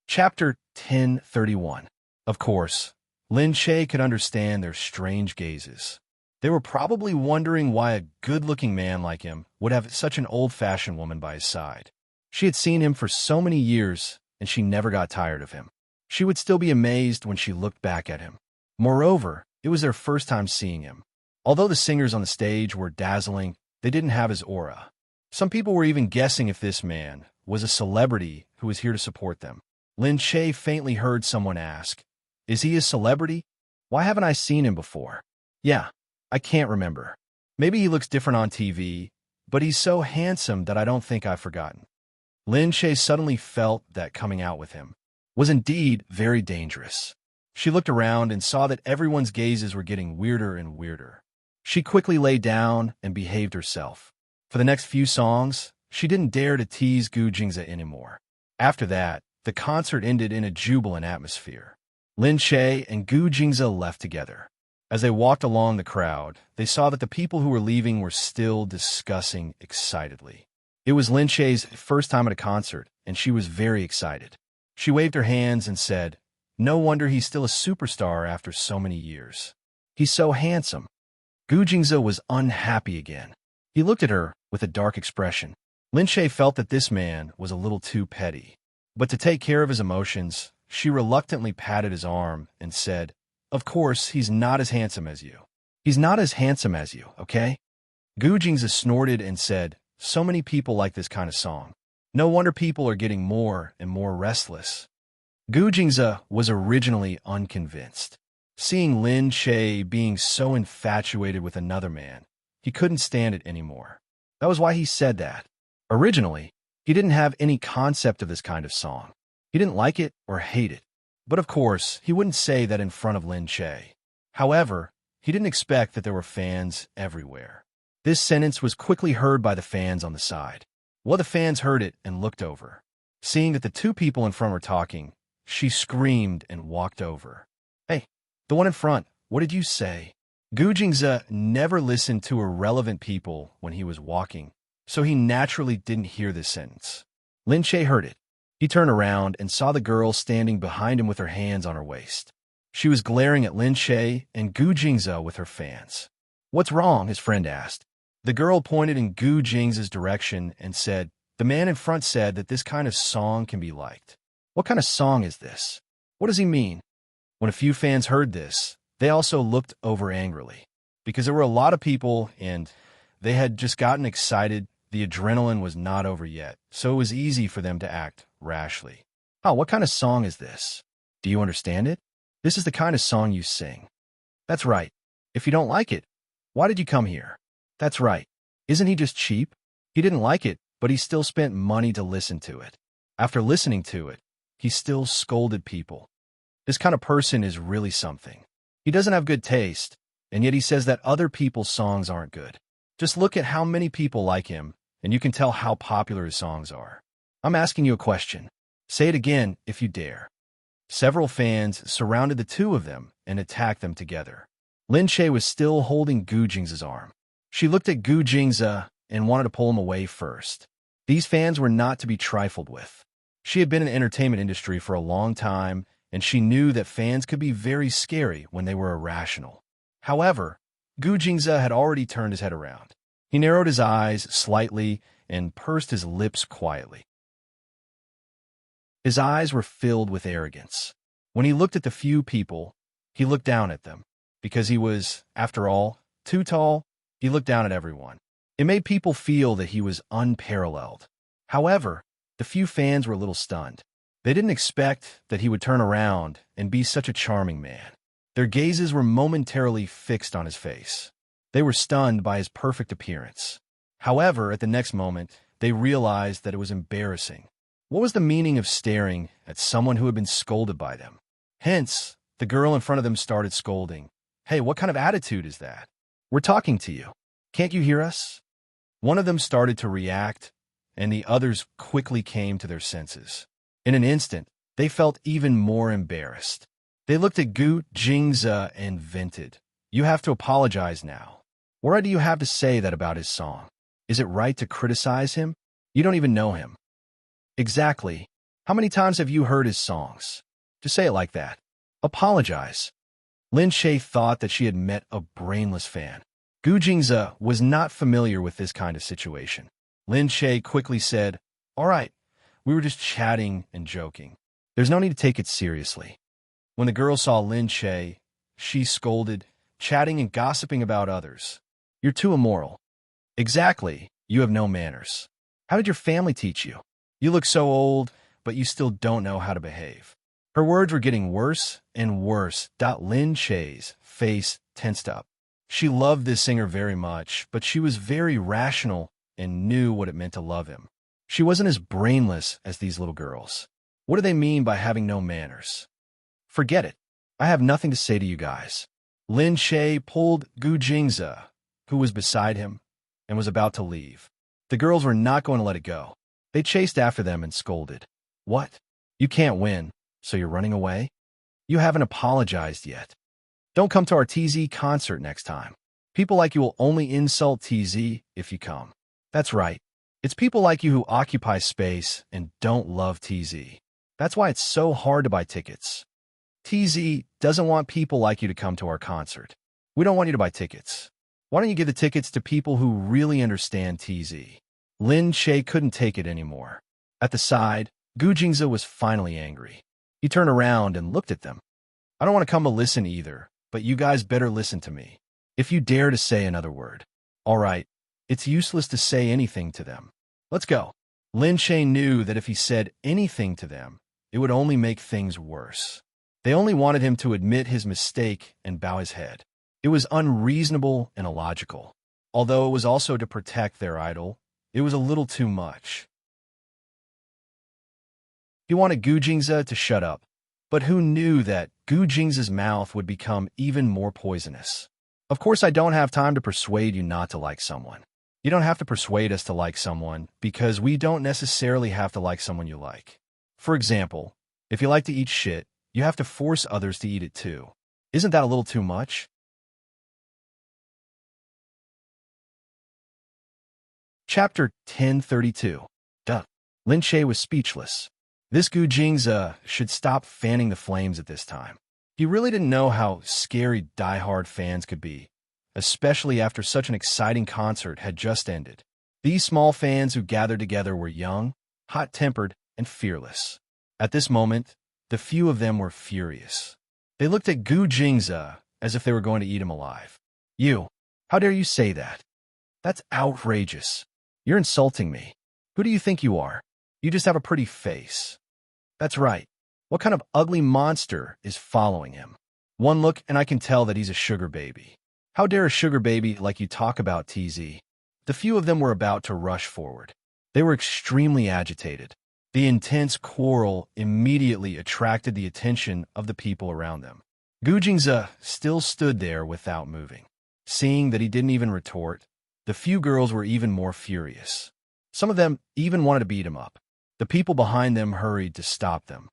Speaker 1: Chapter 1031. Of course, Lin Che could understand their strange gazes. They were probably wondering why a good-looking man like him would have such an old-fashioned woman by his side. She had seen him for so many years, and she never got tired of him. She would still be amazed when she looked back at him. Moreover, it was their first time seeing him. Although the singers on the stage were dazzling, they didn't have his aura. Some people were even guessing if this man was a celebrity who was here to support them. Lin Che faintly heard someone ask, "Is he a celebrity? Why haven't I seen him before?" "Yeah, I can't remember. Maybe he looks different on TV, but he's so handsome that I don't think I've forgotten." Lin Che suddenly felt that coming out with him was indeed very dangerous. She looked around and saw that everyone's gazes were getting weirder and weirder. She quickly lay down and behaved herself. For the next few songs, she didn't dare to tease Gu Jingze anymore. After that, the concert ended in a jubilant atmosphere. Lin Che and Gu Jingze left together. As they walked along the crowd, they saw that the people who were leaving were still discussing excitedly. It was Lin Che's first time at a concert, and she was very excited. She waved her hands and said, "No wonder he's still a superstar after so many years. He's so handsome." Gu Jingze was unhappy again. He looked at her with a dark expression. Lin Che felt that this man was a little too petty. But to take care of his emotions, she reluctantly patted his arm and said, "Of course, he's not as handsome as you. He's not as handsome as you, okay?" Gu Jingze snorted and said, "So many people like this kind of song. No wonder people are getting more and more restless." Gu Jingze was originally unconvinced. Seeing Lin Che being so infatuated with another man, he couldn't stand it anymore. That was why he said that. Originally, he didn't have any concept of this kind of song. He didn't like it or hate it. But of course, he wouldn't say that in front of Lin Che. However, he didn't expect that there were fans everywhere. This sentence was quickly heard by the fans on the side. Well, the fans heard it and looked over. Seeing that the two people in front were talking, she screamed and walked over. Hey, the one in front, what did you say? Gu Jingze never listened to irrelevant people when he was walking, so he naturally didn't hear this sentence. Lin Che heard it. He turned around and saw the girl standing behind him with her hands on her waist. She was glaring at Lin Che and Gu Jingze with her fans. What's wrong? His friend asked. The girl pointed in Gu Jingze's direction and said, the man in front said that this kind of song can be liked. What kind of song is this? What does he mean? When a few fans heard this, they also looked over angrily, because there were a lot of people and they had just gotten excited. The adrenaline was not over yet, so it was easy for them to act rashly. Oh, what kind of song is this? Do you understand it? This is the kind of song you sing. That's right. If you don't like it, why did you come here? That's right. Isn't he just cheap? He didn't like it, but he still spent money to listen to it. After listening to it, he still scolded people. This kind of person is really something. He doesn't have good taste, and yet he says that other people's songs aren't good. Just look at how many people like him, and you can tell how popular his songs are. I'm asking you a question. Say it again if you dare. Several fans surrounded the two of them and attacked them together. Lin Che was still holding Gu Jingze's arm. She looked at Gu Jingze and wanted to pull him away first. These fans were not to be trifled with. She had been in the entertainment industry for a long time, and she knew that fans could be very scary when they were irrational. However, Gu Jingze had already turned his head around. He narrowed his eyes slightly and pursed his lips quietly. His eyes were filled with arrogance. When he looked at the few people, he looked down at them. Because he was, after all, too tall, he looked down at everyone. It made people feel that he was unparalleled. However, the few fans were a little stunned. They didn't expect that he would turn around and be such a charming man. Their gazes were momentarily fixed on his face. They were stunned by his perfect appearance. However, at the next moment, they realized that it was embarrassing. What was the meaning of staring at someone who had been scolded by them? Hence, the girl in front of them started scolding. Hey, what kind of attitude is that? We're talking to you. Can't you hear us? One of them started to react, and the others quickly came to their senses. In an instant, they felt even more embarrassed. They looked at Gu Jingze and vented. You have to apologize now. What do you have to say that about his song? Is it right to criticize him? You don't even know him. Exactly. How many times have you heard his songs? Just say it like that. Apologize. Lin Che thought that she had met a brainless fan. Gu Jingze was not familiar with this kind of situation. Lin Che quickly said, all right, we were just chatting and joking. There's no need to take it seriously. When the girl saw Lin Che, she scolded, chatting and gossiping about others. You're too immoral. Exactly. You have no manners. How did your family teach you? You look so old, but you still don't know how to behave. Her words were getting worse and worse. Lin Che's face tensed up. She loved this singer very much, but she was very rational and knew what it meant to love him. She wasn't as brainless as these little girls. What do they mean by having no manners? Forget it. I have nothing to say to you guys. Lin Che pulled Gu Jingze, who was beside him, and was about to leave. The girls were not going to let it go. They chased after them and scolded. What? You can't win, so you're running away? You haven't apologized yet. Don't come to our TZ concert next time. People like you will only insult TZ if you come. That's right. It's people like you who occupy space and don't love TZ. That's why it's so hard to buy tickets. TZ doesn't want people like you to come to our concert. We don't want you to buy tickets. Why don't you give the tickets to people who really understand TZ? Lin Che couldn't take it anymore. At the side, Gu Jingze was finally angry. He turned around and looked at them. I don't want to come to listen either, but you guys better listen to me. If you dare to say another word. All right, it's useless to say anything to them. Let's go. Lin Che knew that if he said anything to them, it would only make things worse. They only wanted him to admit his mistake and bow his head. It was unreasonable and illogical. Although it was also to protect their idol, it was a little too much. He wanted Gu Jingze to shut up, but who knew that Gu Jingze's mouth would become even more poisonous? Of course, I don't have time to persuade you not to like someone. You don't have to persuade us to like someone because we don't necessarily have to like someone you like. For example, if you like to eat shit, you have to force others to eat it too. Isn't that a little too much? Chapter 1032. Duh. Lin Che was speechless. This Gu Jingze should stop fanning the flames at this time. He really didn't know how scary die-hard fans could be, especially after such an exciting concert had just ended. These small fans who gathered together were young, hot-tempered, and fearless. At this moment, the few of them were furious. They looked at Gu Jingze as if they were going to eat him alive. You, how dare you say that? That's outrageous. You're insulting me. Who do you think you are? You just have a pretty face. That's right. What kind of ugly monster is following him? One look and I can tell that he's a sugar baby. How dare a sugar baby like you talk about TZ? The few of them were about to rush forward. They were extremely agitated. The intense quarrel immediately attracted the attention of the people around them. Gu Jingze still stood there without moving. Seeing that he didn't even retort, the few girls were even more furious. Some of them even wanted to beat him up. The people behind them hurried to stop them.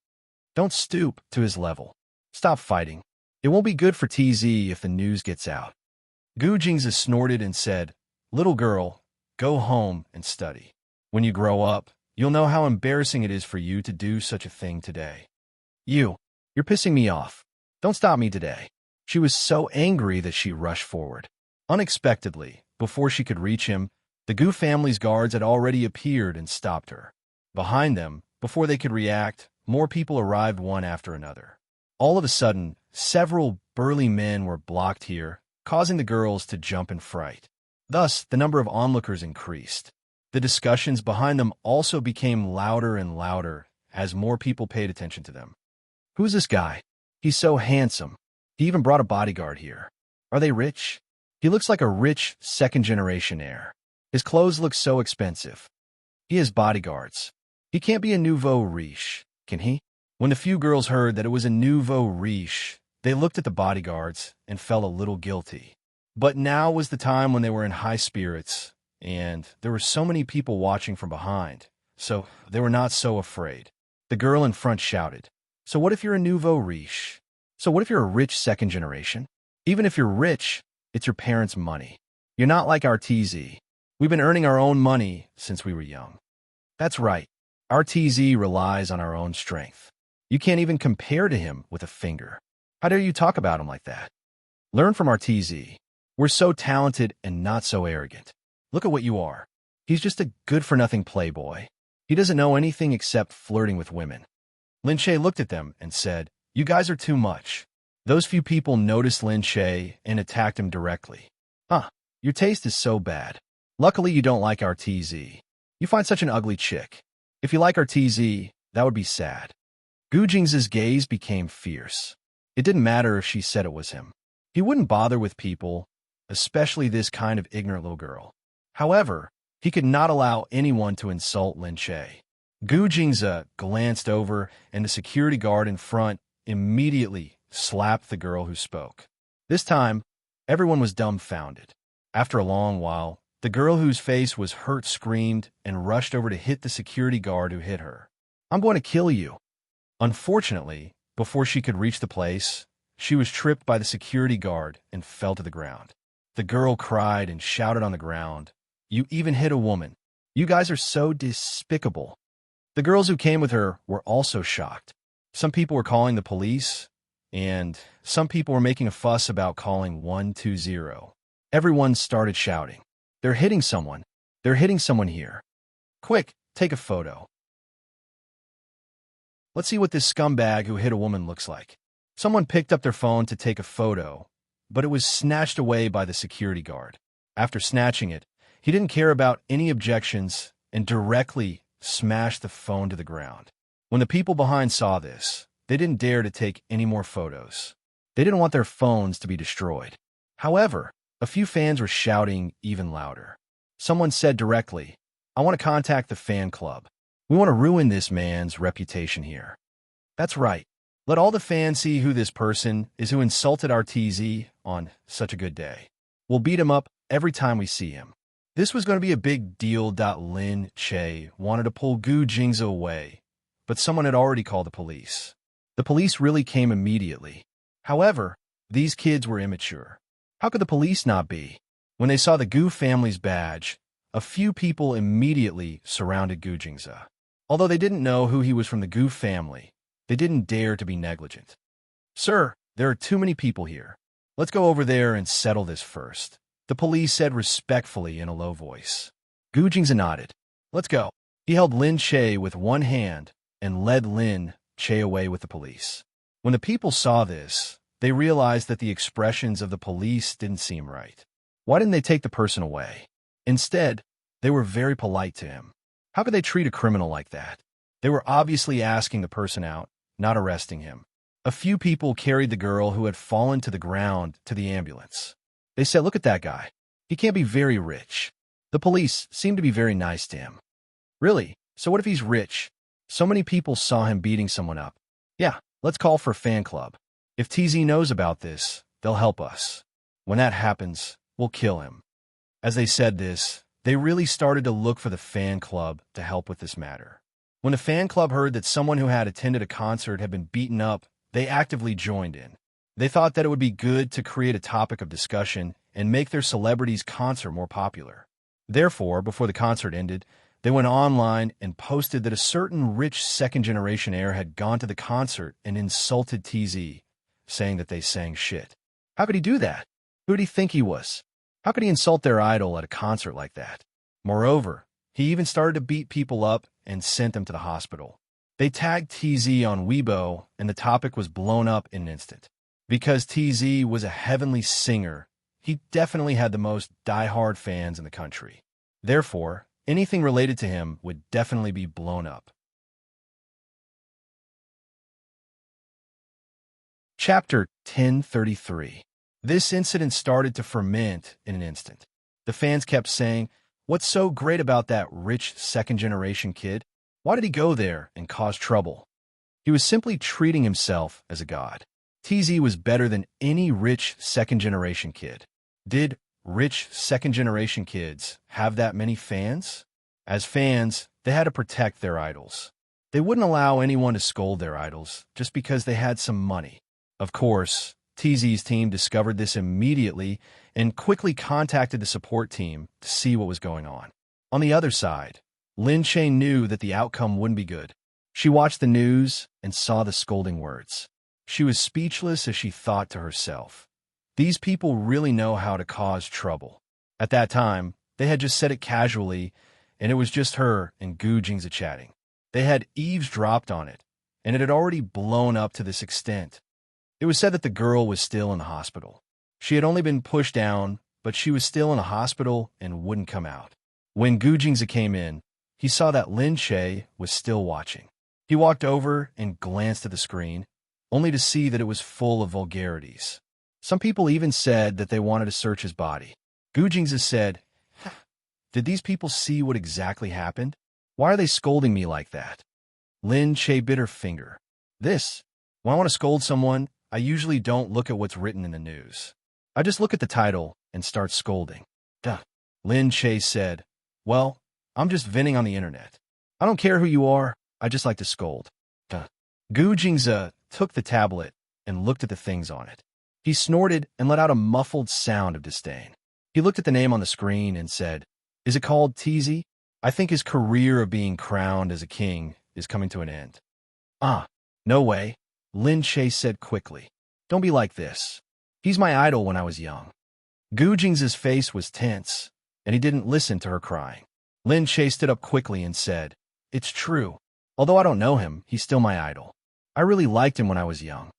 Speaker 1: Don't stoop to his level. Stop fighting. It won't be good for TZ if the news gets out. Gu Jingze snorted and said, "Little girl, go home and study. When you grow up, you'll know how embarrassing it is for you to do such a thing today. You're pissing me off. Don't stop me today." She was so angry that she rushed forward. Unexpectedly, before she could reach him, the Gu family's guards had already appeared and stopped her. Behind them, before they could react, more people arrived one after another. All of a sudden, several burly men were blocked here, causing the girls to jump in fright. Thus, the number of onlookers increased. The discussions behind them also became louder and louder as more people paid attention to them. Who's this guy? He's so handsome. He even brought a bodyguard here. Are they rich? He looks like a rich second-generation heir. His clothes look so expensive. He has bodyguards. He can't be a nouveau riche, can he? When the few girls heard that it was a nouveau riche, they looked at the bodyguards and felt a little guilty. But now was the time when they were in high spirits, and there were so many people watching from behind, so they were not so afraid. The girl in front shouted, "So what if you're a nouveau riche? So what if you're a rich second generation? Even if you're rich, it's your parents' money. You're not like our TZ. We've been earning our own money since we were young." That's right. Our TZ relies on our own strength. You can't even compare to him with a finger. How dare you talk about him like that? Learn from our TZ. We're so talented and not so arrogant. Look at what you are. He's just a good-for-nothing playboy. He doesn't know anything except flirting with women. Lin Che looked at them and said, "You guys are too much." Those few people noticed Lin Che and attacked him directly. Your taste is so bad. Luckily, you don't like our TZ. You find such an ugly chick. If you like our TZ, that would be sad. Gu Jingze's gaze became fierce. It didn't matter if she said it was him. He wouldn't bother with people, especially this kind of ignorant little girl. However, he could not allow anyone to insult Lin Che. Gu Jingze glanced over, and the security guard in front immediately slapped the girl who spoke. This time, everyone was dumbfounded. After a long while, the girl whose face was hurt screamed and rushed over to hit the security guard who hit her. "I'm going to kill you." Unfortunately, before she could reach the place, she was tripped by the security guard and fell to the ground. The girl cried and shouted on the ground, "You even hit a woman. You guys are so despicable." The girls who came with her were also shocked. Some people were calling the police, and some people were making a fuss about calling 120. Everyone started shouting, "They're hitting someone. They're hitting someone here. Quick, take a photo. Let's see what this scumbag who hit a woman looks like." Someone picked up their phone to take a photo, but it was snatched away by the security guard. After snatching it, he didn't care about any objections and directly smashed the phone to the ground. When the people behind saw this, they didn't dare to take any more photos. They didn't want their phones to be destroyed. However, a few fans were shouting even louder. Someone said directly, "I want to contact the fan club. We want to ruin this man's reputation here. That's right. Let all the fans see who this person is who insulted our TZ on such a good day. We'll beat him up every time we see him. This was going to be a big deal. Lin Che wanted to pull Gu Jingzi away, but someone had already called the police. The police really came immediately. However, these kids were immature. How could the police not be? When they saw the Gu family's badge, a few people immediately surrounded Gu Jingzi. Although they didn't know who he was from the Gu family, they didn't dare to be negligent. Sir, there are too many people here. Let's go over there and settle this first, the police said respectfully in a low voice. Gu Jingzi nodded. Let's go. He held Lin Che with one hand and led Lin Che away with the police. When the people saw this, they realized that the expressions of the police didn't seem right. Why didn't they take the person away? Instead, they were very polite to him. How could they treat a criminal like that? They were obviously asking the person out, not arresting him. A few people carried the girl who had fallen to the ground to the ambulance. They said, look at that guy. He can't be very rich. The police seemed to be very nice to him. Really? So what if he's rich? So many people saw him beating someone up. Yeah, let's call for a fan club. If TZ knows about this, they'll help us. When that happens, we'll kill him. As they said this, they really started to look for the fan club to help with this matter. When the fan club heard that someone who had attended a concert had been beaten up, they actively joined in. They thought that it would be good to create a topic of discussion and make their celebrity's concert more popular. Therefore, before the concert ended, they went online and posted that a certain rich second-generation heir had gone to the concert and insulted TZ, saying that they sang shit. How could he do that? Who did he think he was? How could he insult their idol at a concert like that? Moreover, he even started to beat people up and sent them to the hospital. They tagged TZ on Weibo, and the topic was blown up in an instant. Because TZ was a heavenly singer, he definitely had the most die-hard fans in the country. Therefore, anything related to him would definitely be blown up. Chapter 1033. This incident started to ferment in an instant. The fans kept saying, what's so great about that rich second-generation kid? Why did he go there and cause trouble? He was simply treating himself as a god. TZ was better than any rich second-generation kid. Did rich second-generation kids have that many fans? As fans, they had to protect their idols. They wouldn't allow anyone to scold their idols just because they had some money. Of course, TZ's team discovered this immediately and quickly contacted the support team to see what was going on. On the other side, Lin Che knew that the outcome wouldn't be good. She watched the news and saw the scolding words. She was speechless as she thought to herself, these people really know how to cause trouble. At that time, they had just said it casually, and it was just her and Gu Jingzi chatting. They had eavesdropped on it, and it had already blown up to this extent. It was said that the girl was still in the hospital. She had only been pushed down, but she was still in a hospital and wouldn't come out. When Gu Jingzi came in, he saw that Lin Che was still watching. He walked over and glanced at the screen, only to see that it was full of vulgarities. Some people even said that they wanted to search his body. Gu Jingzi said, did these people see what exactly happened? Why are they scolding me like that? Lin Che bit her finger. When I want to scold someone, I usually don't look at what's written in the news. I just look at the title and start scolding. Lin Che said, well, I'm just venting on the internet. I don't care who you are, I just like to scold. Gu Jingzi took the tablet and looked at the things on it. He snorted and let out a muffled sound of disdain. He looked at the name on the screen and said, is it called TZ? I think his career of being crowned as a king is coming to an end. No way, Lin Che said quickly. Don't be like this. He's my idol when I was young. Gu Jingzi's face was tense, and he didn't listen to her crying. Lin Che stood up quickly and said, it's true. Although I don't know him, he's still my idol. I really liked him when I was young.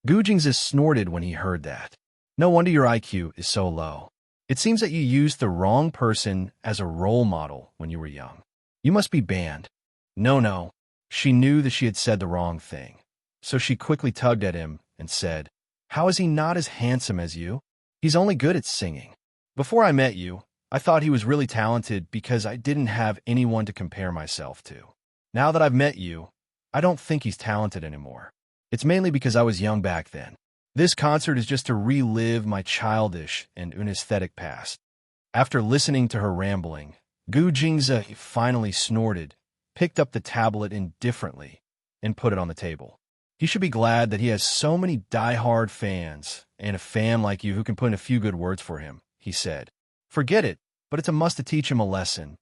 Speaker 1: Gu Jingzi snorted when he heard that. No wonder your IQ is so low. It seems that you used the wrong person as a role model when you were young. You must be banned. No. She knew that she had said the wrong thing. So she quickly tugged at him and said, how is he not as handsome as you? He's only good at singing. Before I met you, I thought he was really talented because I didn't have anyone to compare myself to. Now that I've met you, I don't think he's talented anymore. It's mainly because I was young back then. This concert is just to relive my childish and unesthetic past. After listening to her rambling, Gu Jingze finally snorted, picked up the tablet indifferently, and put it on the table. He should be glad that he has so many die-hard fans and a fan like you who can put in a few good words for him, he said. Forget it, but it's a must to teach him a lesson.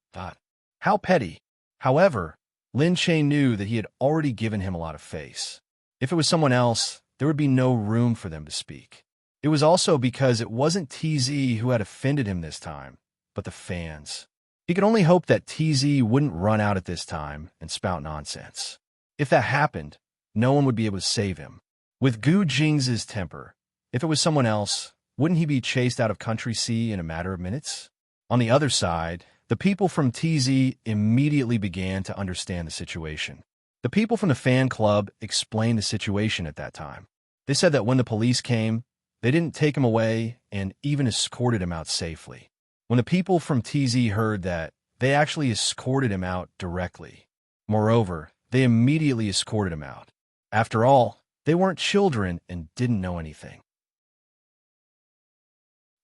Speaker 1: How petty. However, Lin Che knew that he had already given him a lot of face. If it was someone else, there would be no room for them to speak. It was also because it wasn't TZ who had offended him this time, but the fans. He could only hope that TZ wouldn't run out at this time and spout nonsense. If that happened, no one would be able to save him. With Gu Jing's temper, if it was someone else, wouldn't he be chased out of Country C in a matter of minutes? On the other side, the people from TZ immediately began to understand the situation. The people from the fan club explained the situation at that time. They said that when the police came, they didn't take him away and even escorted him out safely. When the people from TZ heard that, they actually escorted him out directly. Moreover, they immediately escorted him out. After all, they weren't children and didn't know anything.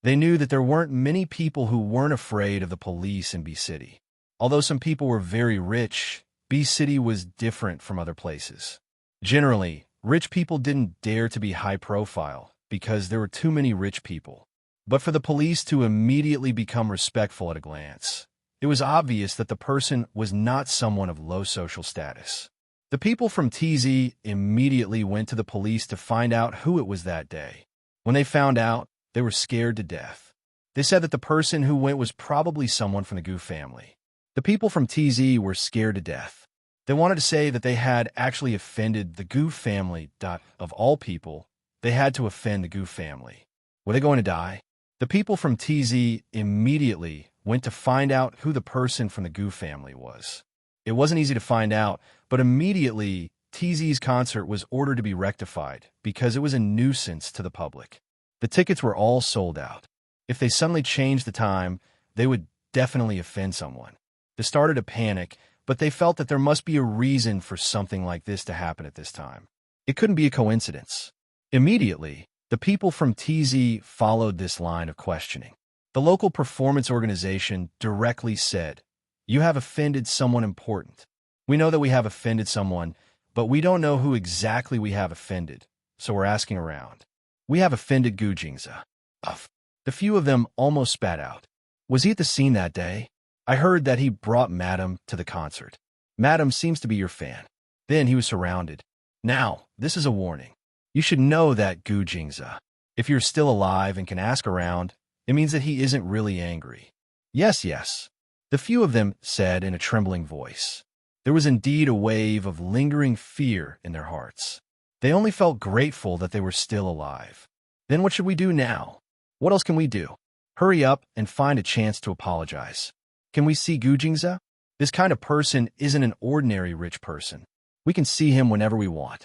Speaker 1: They knew that there weren't many people who weren't afraid of the police in B-City. Although some people were very rich, B-City was different from other places. Generally, rich people didn't dare to be high profile because there were too many rich people. But for the police to immediately become respectful at a glance, it was obvious that the person was not someone of low social status. The people from TZ immediately went to the police to find out who it was that day. When they found out, they were scared to death. They said that the person who went was probably someone from the Gu family. The people from TZ were scared to death. They wanted to say that they had actually offended the Gu family. Of all people, they had to offend the Gu family. Were they going to die? The people from TZ immediately went to find out who the person from the Gu family was. It wasn't easy to find out, but immediately TZ's concert was ordered to be rectified because it was a nuisance to the public. The tickets were all sold out. If they suddenly changed the time, they would definitely offend someone. They started to panic, but they felt that there must be a reason for something like this to happen at this time. It couldn't be a coincidence. Immediately, the people from TZ followed this line of questioning. The local performance organization directly said, "You have offended someone important. We know that we have offended someone, but we don't know who exactly we have offended, so we're asking around. We have offended Gu Jingze." The few of them almost spat out. Was he at the scene that day? I heard that he brought Madam to the concert. Madam seems to be your fan. Then he was surrounded. Now, this is a warning. You should know that Gu Jingze. If you're still alive and can ask around, it means that he isn't really angry. Yes, yes. The few of them said in a trembling voice. There was indeed a wave of lingering fear in their hearts. They only felt grateful that they were still alive. Then what should we do now? What else can we do? Hurry up and find a chance to apologize. Can we see Gu Jingze? This kind of person isn't an ordinary rich person. We can see him whenever we want.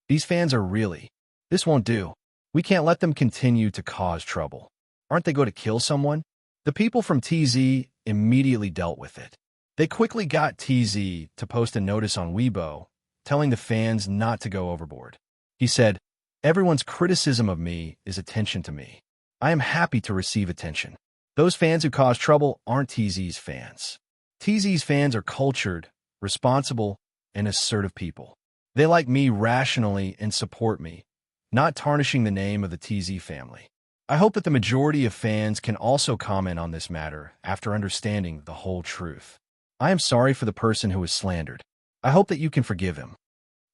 Speaker 1: These fans are really. This won't do. We can't let them continue to cause trouble. Aren't they going to kill someone? The people from TZ immediately dealt with it. They quickly got TZ to post a notice on Weibo, telling the fans not to go overboard. He said, "Everyone's criticism of me is attention to me. I am happy to receive attention. Those fans who cause trouble aren't TZ's fans. TZ's fans are cultured, responsible, and assertive people. They like me rationally and support me, not tarnishing the name of the TZ family. I hope that the majority of fans can also comment on this matter after understanding the whole truth. I am sorry for the person who was slandered. I hope that you can forgive him."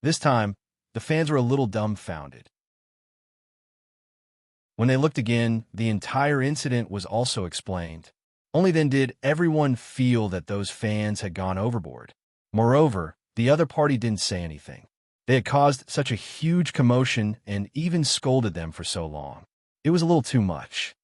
Speaker 1: This time, the fans were a little dumbfounded. When they looked again, the entire incident was also explained. Only then did everyone feel that those fans had gone overboard. Moreover, the other party didn't say anything. They had caused such a huge commotion and even scolded them for so long. It was a little too much.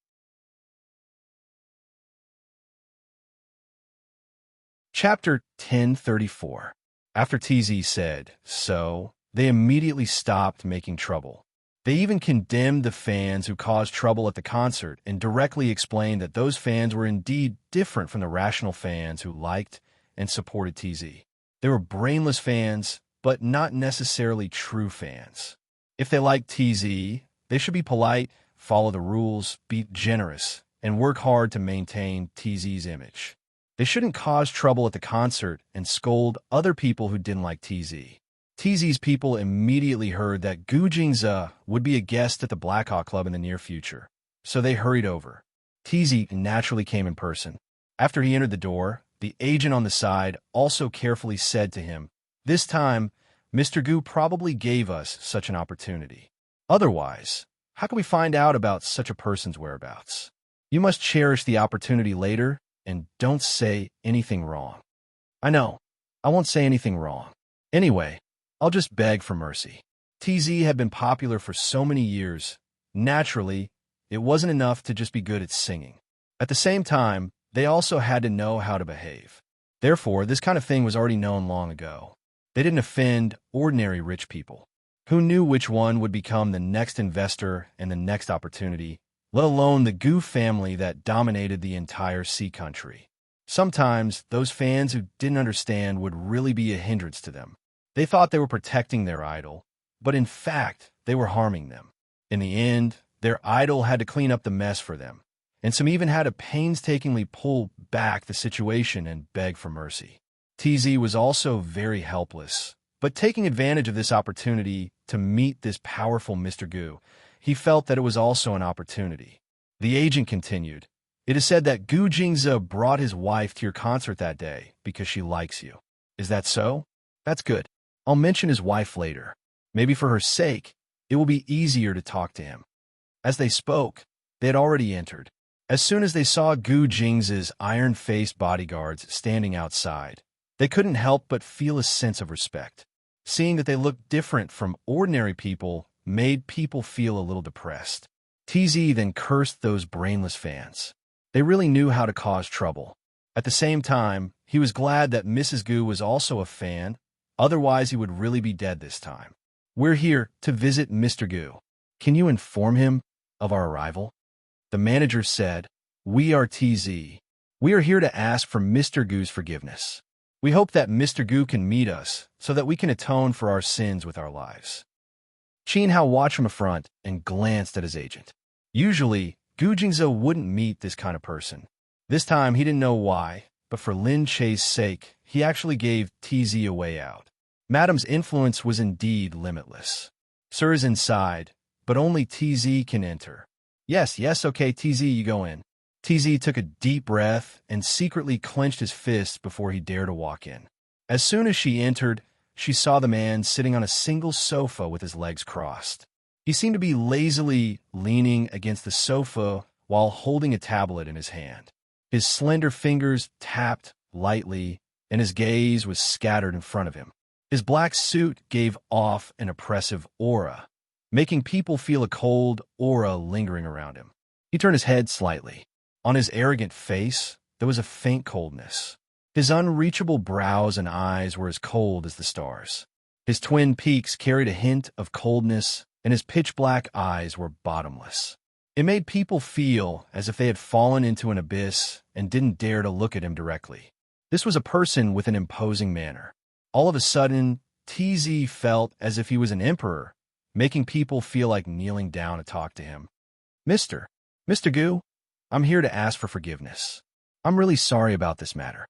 Speaker 1: Chapter 1034. After TZ said, so, they immediately stopped making trouble. They even condemned the fans who caused trouble at the concert and directly explained that those fans were indeed different from the rational fans who liked and supported TZ. They were brainless fans, but not necessarily true fans. If they liked TZ, they should be polite, follow the rules, be generous, and work hard to maintain TZ's image. They shouldn't cause trouble at the concert and scold other people who didn't like TZ. TZ's people immediately heard that Gu Jingze would be a guest at the Blackhawk Club in the near future, so they hurried over. TZ naturally came in person. After he entered the door, the agent on the side also carefully said to him, "This time, Mr. Gu probably gave us such an opportunity. Otherwise, how can we find out about such a person's whereabouts? You must cherish the opportunity later and don't say anything wrong." "I know. I won't say anything wrong. Anyway, I'll just beg for mercy." TZ had been popular for so many years. Naturally, it wasn't enough to just be good at singing. At the same time, they also had to know how to behave. Therefore, this kind of thing was already known long ago. They didn't offend ordinary rich people. Who knew which one would become the next investor and the next opportunity, let alone the Gu family that dominated the entire sea country. Sometimes, those fans who didn't understand would really be a hindrance to them. They thought they were protecting their idol, but in fact, they were harming them. In the end, their idol had to clean up the mess for them, and some even had to painstakingly pull back the situation and beg for mercy. TZ was also very helpless, but taking advantage of this opportunity to meet this powerful Mr. Gu, he felt that it was also an opportunity. The agent continued, "It is said that Gu Jingze brought his wife to your concert that day because she likes you. Is that so? That's good. I'll mention his wife later. Maybe for her sake, it will be easier to talk to him." As they spoke, they had already entered. As soon as they saw Gu Jingze's iron-faced bodyguards standing outside, they couldn't help but feel a sense of respect. Seeing that they looked different from ordinary people made people feel a little depressed. TZ then cursed those brainless fans. They really knew how to cause trouble. At the same time, he was glad that Mrs. Gu was also a fan, otherwise he would really be dead this time. "We're here to visit Mr. Gu. Can you inform him of our arrival?" The manager said, "We are TZ. We are here to ask for Mr. Gu's forgiveness. We hope that Mr. Gu can meet us so that we can atone for our sins with our lives." Qin Hao watched from a front and glanced at his agent. Usually, Gu Jingze wouldn't meet this kind of person. This time, he didn't know why, but for Lin Che's sake, he actually gave TZ a way out. Madam's influence was indeed limitless. "Sir is inside, but only TZ can enter." Yes, okay, TZ, you go in." TZ took a deep breath and secretly clenched his fists before he dared to walk in. As soon as she entered, she saw the man sitting on a single sofa with his legs crossed. He seemed to be lazily leaning against the sofa while holding a tablet in his hand. His slender fingers tapped lightly, and his gaze was scattered in front of him. His black suit gave off an oppressive aura, making people feel a cold aura lingering around him. He turned his head slightly. On his arrogant face, there was a faint coldness. His unreachable brows and eyes were as cold as the stars. His twin peaks carried a hint of coldness, and his pitch-black eyes were bottomless. It made people feel as if they had fallen into an abyss and didn't dare to look at him directly. This was a person with an imposing manner. All of a sudden, TZ felt as if he was an emperor, making people feel like kneeling down to talk to him. Mr. Gu, I'm here to ask for forgiveness. I'm really sorry about this matter.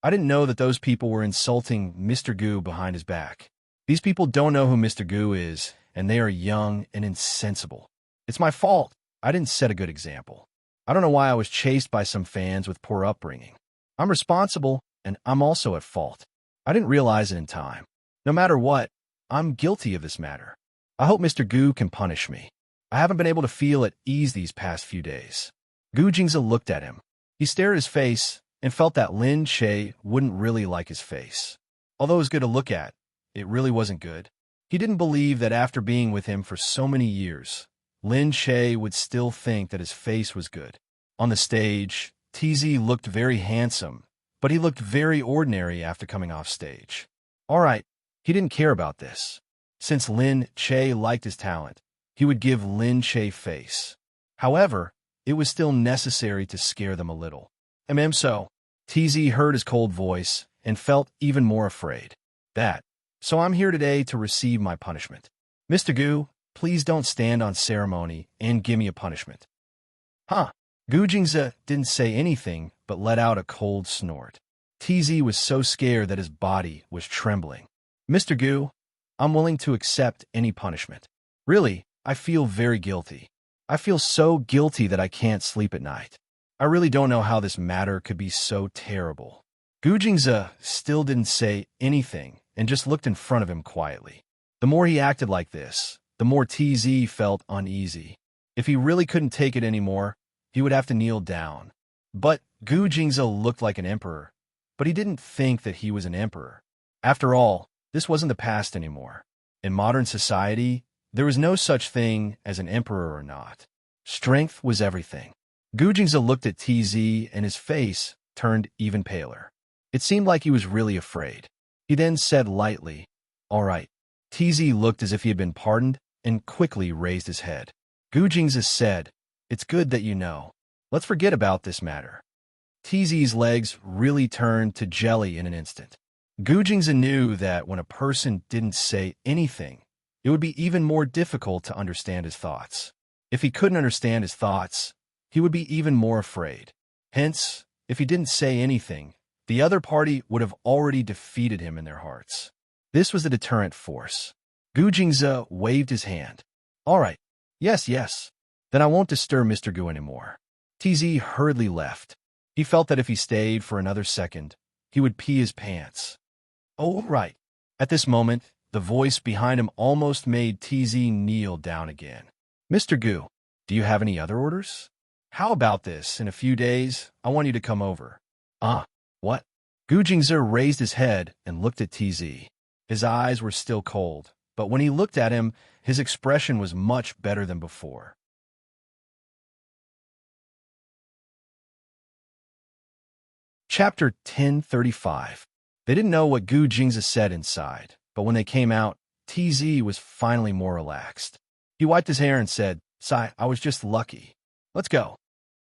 Speaker 1: I didn't know that those people were insulting Mr. Gu behind his back. These people don't know who Mr. Gu is, and they are young and insensible. It's my fault. I didn't set a good example. I don't know why I was chased by some fans with poor upbringing. I'm responsible, and I'm also at fault. I didn't realize it in time. No matter what, I'm guilty of this matter. I hope Mr. Gu can punish me. I haven't been able to feel at ease these past few days. Gu Jingze looked at him. He stared at his face and felt that Lin Che wouldn't really like his face. Although it was good to look at, it really wasn't good. He didn't believe that after being with him for so many years, Lin Che would still think that his face was good. On the stage, TZ looked very handsome, but he looked very ordinary after coming off stage. All right, he didn't care about this. Since Lin Che liked his talent, he would give Lin Che face. However, it was still necessary to scare them a little. So, TZ heard his cold voice and felt even more afraid. So I'm here today to receive my punishment. Mr. Gu, please don't stand on ceremony and give me a punishment. Huh? Gu Jingze didn't say anything but let out a cold snort. TZ was so scared that his body was trembling. Mr. Gu, I'm willing to accept any punishment. Really, I feel very guilty. I feel so guilty that I can't sleep at night. I really don't know how this matter could be so terrible. Gu Jingze still didn't say anything and just looked in front of him quietly. The more he acted like this, the more TZ felt uneasy. If he really couldn't take it anymore, he would have to kneel down. But Gu Jingze looked like an emperor, but he didn't think that he was an emperor. After all, this wasn't the past anymore. In modern society, there was no such thing as an emperor or not. Strength was everything. Gu Jingze looked at TZ and his face turned even paler. It seemed like he was really afraid. He then said lightly, "All right." TZ looked as if he had been pardoned and quickly raised his head. Gu Jingze said, "It's good that you know. Let's forget about this matter." TZ's legs really turned to jelly in an instant. Gu Jingze knew that when a person didn't say anything, it would be even more difficult to understand his thoughts. If he couldn't understand his thoughts, he would be even more afraid. Hence, if he didn't say anything, the other party would have already defeated him in their hearts. This was the deterrent force. Gu Jingze waved his hand. "All right. Yes. Then I won't disturb Mr. Gu anymore." TZ hurriedly left. He felt that if he stayed for another second, he would pee his pants. "Oh, right." At this moment, the voice behind him almost made TZ kneel down again. "Mr. Gu, do you have any other orders? How about this? In a few days, I want you to come over." What? Gu Jingze raised his head and looked at TZ. His eyes were still cold, but when he looked at him, his expression was much better than before. Chapter 1035. They didn't know what Gu Jingze said inside, but when they came out, TZ was finally more relaxed. He wiped his hair and said, "Sai, I was just lucky. Let's go."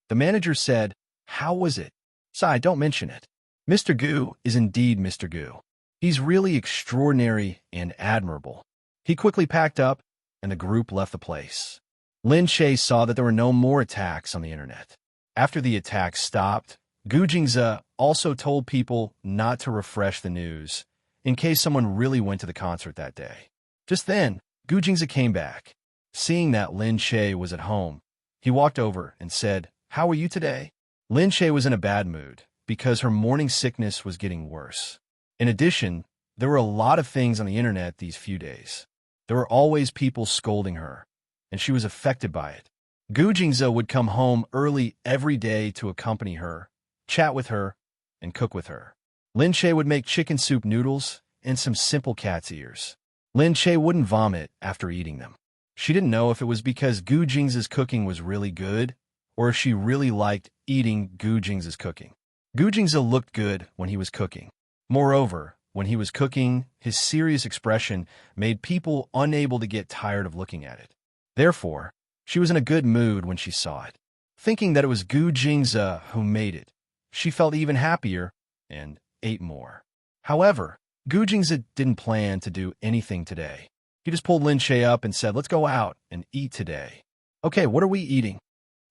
Speaker 1: The manager said, "How was it?" "Sai, don't mention it. Mr. Gu is indeed Mr. Gu. He's really extraordinary and admirable." He quickly packed up, and the group left the place. Lin Shay saw that there were no more attacks on the internet. After the attacks stopped, Gu Jingze also told people not to refresh the news, in case someone really went to the concert that day. Just then, Gu Jingze came back. Seeing that Lin Shay was at home, he walked over and said, "How are you today?" Lin Shay was in a bad mood, because her morning sickness was getting worse. In addition, there were a lot of things on the internet these few days. There were always people scolding her, and she was affected by it. Gu Jingze would come home early every day to accompany her, chat with her, and cook with her. Lin Shay would make chicken soup noodles and some simple cat's ears. Lin Shay wouldn't vomit after eating them. She didn't know if it was because Gu Jingze's cooking was really good, or if she really liked eating Gu Jingze's cooking. Gu Jingze looked good when he was cooking. Moreover, when he was cooking, his serious expression made people unable to get tired of looking at it. Therefore, she was in a good mood when she saw it. Thinking that it was Gu Jingze who made it, she felt even happier and ate more. However, Gu Jingze didn't plan to do anything today. He just pulled Lin Shay up and said, "Let's go out and eat today." "Okay, what are we eating?"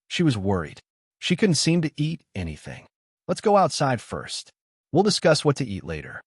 Speaker 1: She was worried. She couldn't seem to eat anything. "Let's go outside first. We'll discuss what to eat later."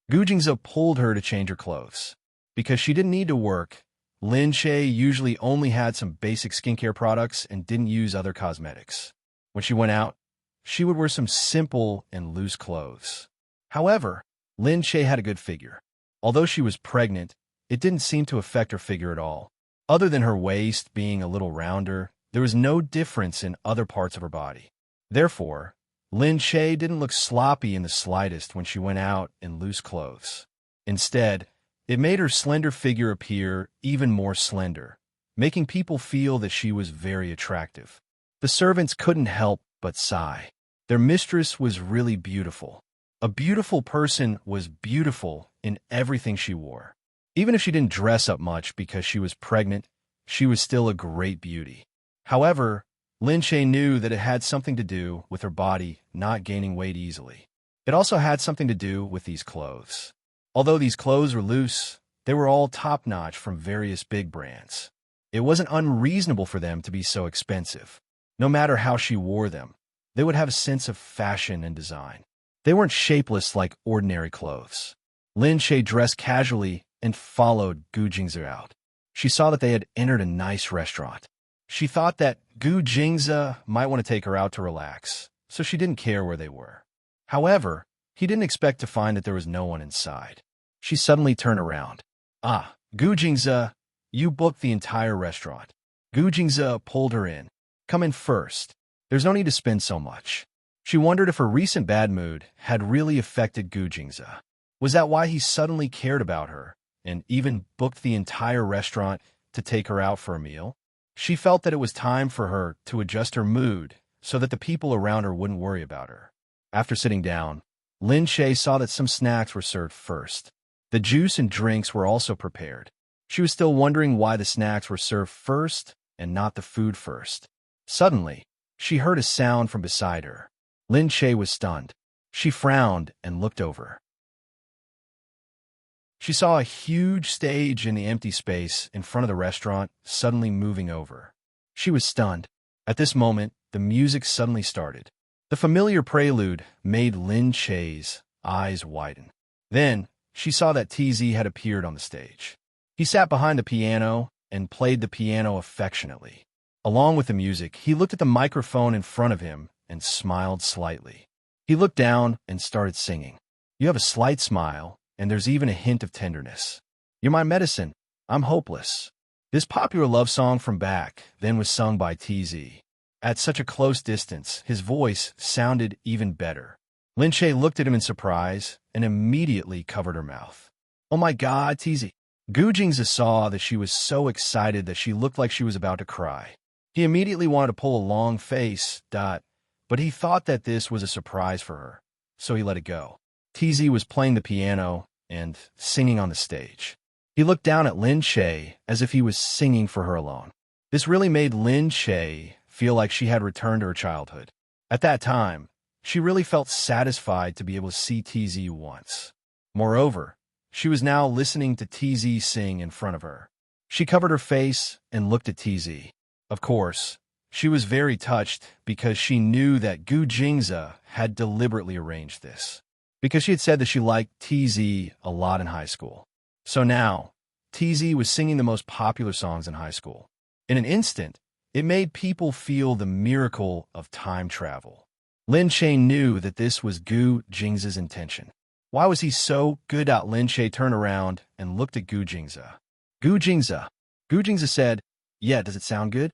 Speaker 1: Gu Jingze pulled her to change her clothes. Because she didn't need to work, Lin Shay usually only had some basic skincare products and didn't use other cosmetics. When she went out, she would wear some simple and loose clothes. However, Lin Shay had a good figure. Although she was pregnant, it didn't seem to affect her figure at all. Other than her waist being a little rounder, there was no difference in other parts of her body. Therefore, Lin Shay didn't look sloppy in the slightest when she went out in loose clothes. Instead, it made her slender figure appear even more slender, making people feel that she was very attractive. The servants couldn't help but sigh. Their mistress was really beautiful. A beautiful person was beautiful in everything she wore. Even if she didn't dress up much because she was pregnant, she was still a great beauty. However, Lin Shaye knew that it had something to do with her body not gaining weight easily. It also had something to do with these clothes. Although these clothes were loose, they were all top-notch from various big brands. It wasn't unreasonable for them to be so expensive. No matter how she wore them, they would have a sense of fashion and design. They weren't shapeless like ordinary clothes. Lin Shaye dressed casually and followed Gu Jingzi out. She saw that they had entered a nice restaurant. She thought that Gu Jingzi might want to take her out to relax, so she didn't care where they were. However, he didn't expect to find that there was no one inside. She suddenly turned around. "Ah, Gu Jingzi, you booked the entire restaurant." Gu Jingzi pulled her in. "Come in first. There's no need to spend so much." She wondered if her recent bad mood had really affected Gu Jingzi. Was that why he suddenly cared about her and even booked the entire restaurant to take her out for a meal? She felt that it was time for her to adjust her mood so that the people around her wouldn't worry about her. After sitting down, Lin Shaye saw that some snacks were served first. The juice and drinks were also prepared. She was still wondering why the snacks were served first and not the food first. Suddenly, she heard a sound from beside her. Lin Shaye was stunned. She frowned and looked over. She saw a huge stage in the empty space in front of the restaurant suddenly moving over. She was stunned. At this moment, the music suddenly started. The familiar prelude made Lin Shaye's eyes widen. Then, she saw that TZ had appeared on the stage. He sat behind the piano and played the piano affectionately. Along with the music, he looked at the microphone in front of him and smiled slightly. He looked down and started singing. "You have a slight smile, and there's even a hint of tenderness. You're my medicine. I'm hopeless." This popular love song from back then was sung by TZ. At such a close distance, his voice sounded even better. Lin Shaye looked at him in surprise and immediately covered her mouth. "Oh my God, TZ." Gu Jingzi saw that she was so excited that she looked like she was about to cry. He immediately wanted to pull a long face, but he thought that this was a surprise for her, so he let it go. TZ was playing the piano and singing on the stage. He looked down at Lin Shaye as if he was singing for her alone. This really made Lin Shaye feel like she had returned to her childhood. At that time, she really felt satisfied to be able to see TZ once. Moreover, she was now listening to TZ sing in front of her. She covered her face and looked at TZ. Of course, she was very touched because she knew that Gu Jingzi had deliberately arranged this, because she had said that she liked TZ a lot in high school. So now, TZ was singing the most popular songs in high school. In an instant, it made people feel the miracle of time travel. Lin Shaye knew that this was Gu Jingzi's intention. Why was he so good at? Lin Shaye turned around and looked at Gu Jingzi. "Gu Jingzi." Gu Jingzi said, "Yeah, does it sound good?"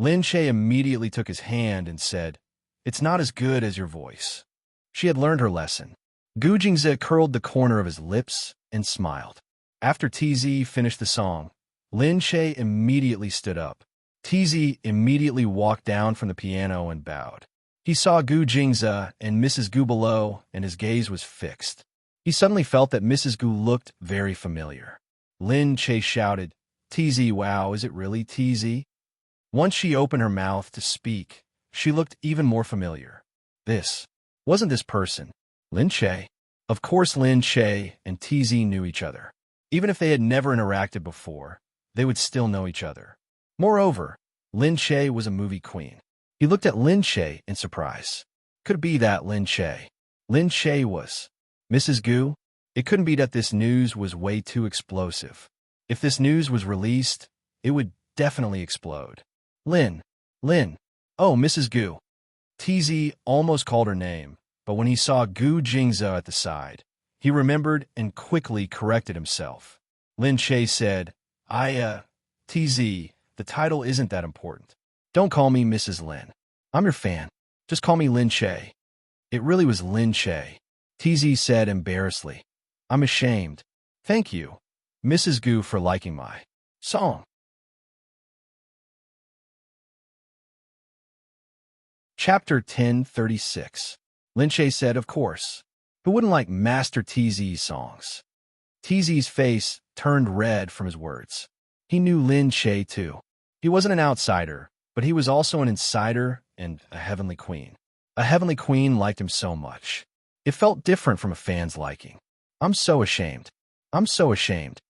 Speaker 1: Lin Shaye immediately took his hand and said, "It's not as good as your voice." She had learned her lesson. Gu Jingzi curled the corner of his lips and smiled. After TZ finished the song, Lin Shaye immediately stood up. TZ immediately walked down from the piano and bowed. He saw Gu Jingzi and Mrs. Gu below, and his gaze was fixed. He suddenly felt that Mrs. Gu looked very familiar. Lin Shaye shouted, "TZ, wow, is it really TZ?" Once she opened her mouth to speak, she looked even more familiar. Wasn't this person Lin Shaye? Of course Lin Shaye and TZ knew each other. Even if they had never interacted before, they would still know each other. Moreover, Lin Shaye was a movie queen. He looked at Lin Shaye in surprise. Could it be that Lin Shaye was Mrs. Gu? It couldn't be that this news was way too explosive. If this news was released, it would definitely explode. Lin. Oh, Mrs. Gu. TZ almost called her name, but when he saw Gu Jingzi at the side, he remembered and quickly corrected himself. Lin Shaye said, TZ, the title isn't that important. Don't call me Mrs. Lin. I'm your fan. Just call me Lin Shaye." It really was Lin Shaye. TZ said embarrassedly, "I'm ashamed. Thank you, Mrs. Gu, for liking my song." Chapter 1036. Lin Shaye said, "Of course. Who wouldn't like Master TZ's songs?" TZ's face turned red from his words. He knew Lin Shaye too. He wasn't an outsider, but he was also an insider and a heavenly queen. A heavenly queen liked him so much. It felt different from a fan's liking. I'm so ashamed. I'm so ashamed.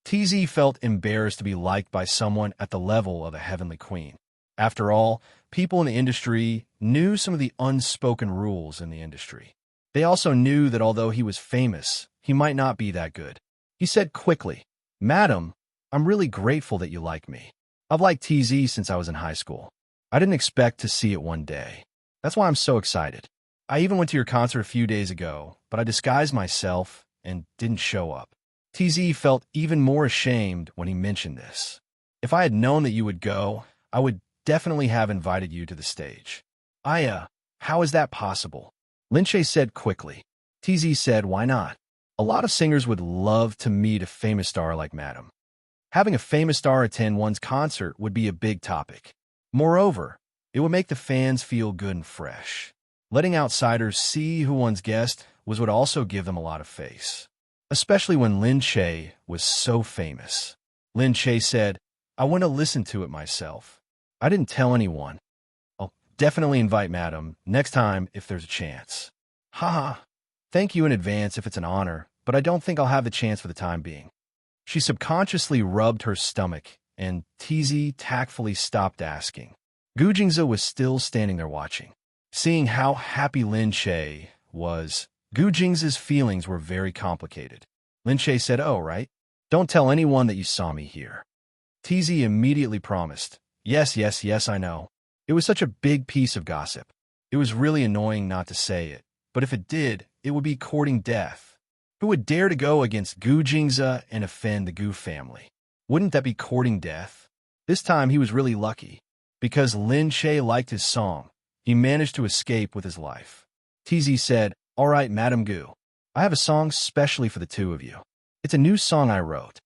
Speaker 1: TZ felt embarrassed to be liked by someone at the level of a heavenly queen. After all, people in the industry knew some of the unspoken rules in the industry. They also knew that although he was famous, he might not be that good. He said quickly, "Madam, I'm really grateful that you like me. I've liked TZ since I was in high school. I didn't expect to see it one day. That's why I'm so excited. I even went to your concert a few days ago, but I disguised myself and didn't show up." TZ felt even more ashamed when he mentioned this. "If I had known that you would go, I would definitely have invited you to the stage." How is that possible?" Lin Shaye said quickly. TZ said, "Why not? A lot of singers would love to meet a famous star like Madam. Having a famous star attend one's concert would be a big topic. Moreover, it would make the fans feel good and fresh. Letting outsiders see who one's guest was would also give them a lot of face. Especially when Lin Shaye was so famous." Lin Shaye said, "I want to listen to it myself. I didn't tell anyone. I'll definitely invite Madam next time if there's a chance." "Haha. Thank you in advance if it's an honor, but I don't think I'll have the chance for the time being." She subconsciously rubbed her stomach, and TZ tactfully stopped asking. Gu Jingze was still standing there watching. Seeing how happy Lin Shaye was, Gu Jingze's feelings were very complicated. Lin Shaye said, "Oh, right. Don't tell anyone that you saw me here." TZ immediately promised, Yes, I know. It was such a big piece of gossip. It was really annoying not to say it, but if it did, it would be courting death. Who would dare to go against Gu Jingze and offend the Gu family? Wouldn't that be courting death? This time he was really lucky. Because Lin Shaye liked his song, he managed to escape with his life. TZ said, "All right, Madam Gu, I have a song specially for the two of you. It's a new song I wrote."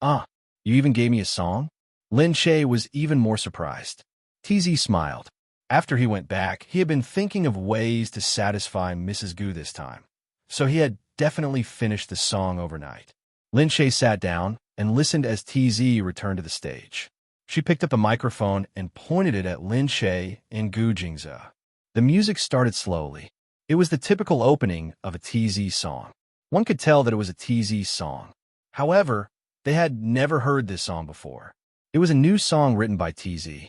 Speaker 1: "Ah, you even gave me a song?" Lin Shaye was even more surprised. TZ smiled. After he went back, he had been thinking of ways to satisfy Mrs. Gu this time, so he had definitely finished the song overnight. Lin Shaye sat down and listened as TZ returned to the stage. She picked up the microphone and pointed it at Lin Shaye and Gu Jingze. The music started slowly. It was the typical opening of a TZ song. One could tell that it was a TZ song. However, they had never heard this song before. It was a new song written by TZ.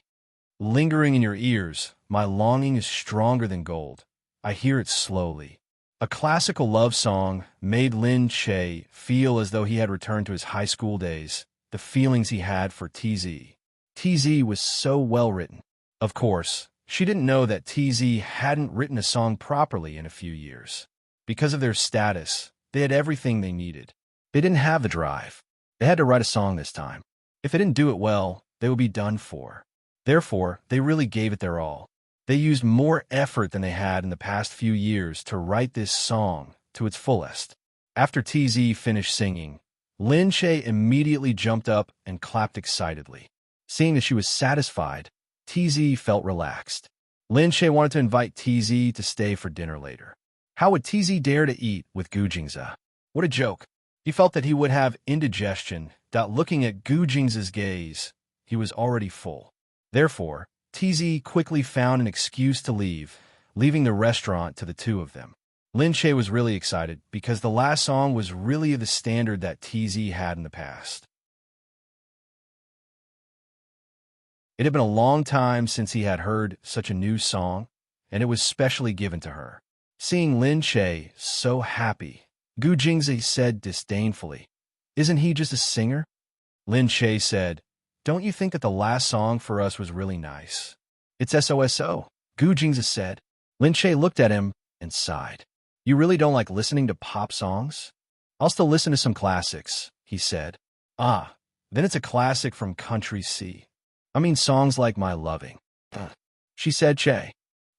Speaker 1: "Lingering in your ears, my longing is stronger than gold. I hear it slowly." A classical love song made Lin Shaye feel as though he had returned to his high school days, the feelings he had for TZ. TZ was so well written. Of course, she didn't know that TZ hadn't written a song properly in a few years. Because of their status, they had everything they needed. They didn't have the drive. They had to write a song this time. If they didn't do it well, they would be done for. Therefore, they really gave it their all. They used more effort than they had in the past few years to write this song to its fullest. After TZ finished singing, Lin Shaye immediately jumped up and clapped excitedly. Seeing that she was satisfied, TZ felt relaxed. Lin Shaye wanted to invite TZ to stay for dinner later. How would TZ dare to eat with Gu Jingze? What a joke. He felt that he would have indigestion, that looking at Gu Jingze's gaze, he was already full. Therefore, TZ quickly found an excuse to leave, leaving the restaurant to the two of them. Lin Shaye was really excited because the last song was really of the standard that TZ had in the past. It had been a long time since he had heard such a new song, and it was specially given to her. Seeing Lin Shaye so happy, Gu Jingze said disdainfully, "Isn't he just a singer?" Lin Shaye said, "Don't you think that the last song for us was really nice?" "It's SOSO," Gu Jingze said. Lin Shaye looked at him and sighed. "You really don't like listening to pop songs?" "I'll still listen to some classics," he said. "Ah, then it's a classic from Country C. I mean songs like My Loving," she said.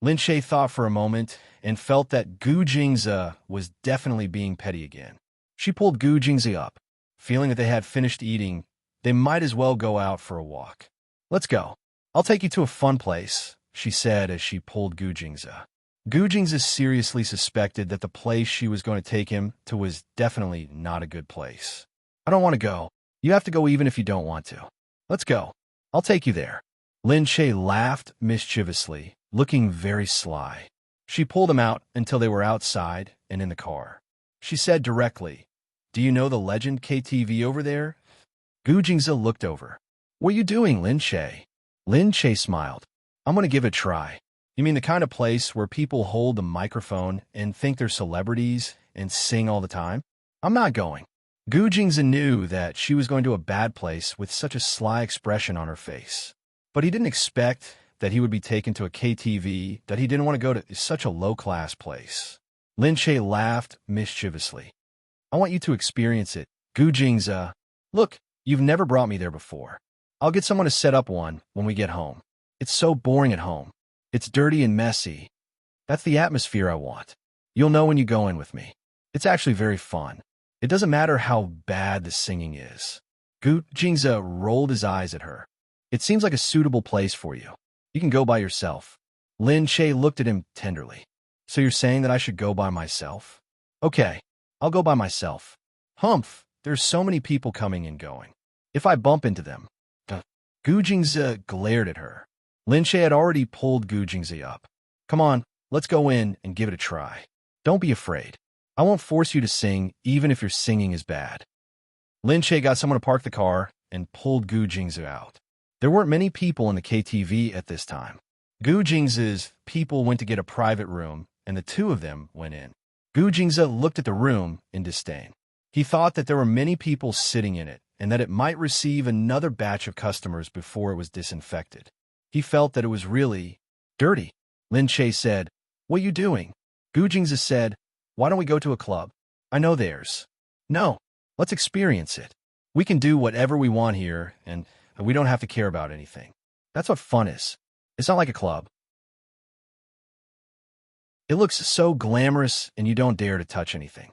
Speaker 1: Lin Shaye thought for a moment and felt that Gu Jingze was definitely being petty again. She pulled Gu Jingze up. Feeling that they had finished eating, they might as well go out for a walk. "Let's go. I'll take you to a fun place," she said as she pulled Gu Jingze. Gu Jingze seriously suspected that the place she was going to take him to was definitely not a good place. "I don't want to go. You have to go even if you don't want to. Let's go. I'll take you there." Lin Che laughed mischievously, looking very sly. She pulled him out until they were outside and in the car. She said directly, "Do you know the legend KTV over there?" Gu Jingze looked over. "What are you doing, Lin Che?" Lin Che smiled. "I'm going to give it a try." "You mean the kind of place where people hold the microphone and think they're celebrities and sing all the time?" "I'm not going." Gu Jingze knew that she was going to a bad place with such a sly expression on her face. But he didn't expect that he would be taken to a KTV, that he didn't want to go to such a low-class place. Lin Che laughed mischievously. "I want you to experience it, Gu Jingze. Look, you've never brought me there before. I'll get someone to set up one when we get home. It's so boring at home. It's dirty and messy. That's the atmosphere I want. You'll know when you go in with me. It's actually very fun. It doesn't matter how bad the singing is." Gu Jingze rolled his eyes at her. "It seems like a suitable place for you. You can go by yourself." Lin Che looked at him tenderly. "So you're saying that I should go by myself?" "Okay, I'll go by myself." "Humph, there's so many people coming and going. If I bump into them..." Gu Jingze glared at her. Lin Che had already pulled Gu Jingze up. "Come on, let's go in and give it a try. Don't be afraid. I won't force you to sing, even if your singing is bad." Lin Che got someone to park the car and pulled Gu Jingze out. There weren't many people in the KTV at this time. Gu Jingze's people went to get a private room, and the two of them went in. Gu Jingze looked at the room in disdain. He thought that there were many people sitting in it, and that it might receive another batch of customers before it was disinfected. He felt that it was really dirty. Lin Che said, "What are you doing?" Gu Jingze said, "Why don't we go to a club? I know theirs." "No, let's experience it. We can do whatever we want here, and we don't have to care about anything. That's what fun is. It's not like a club. It looks so glamorous, and you don't dare to touch anything."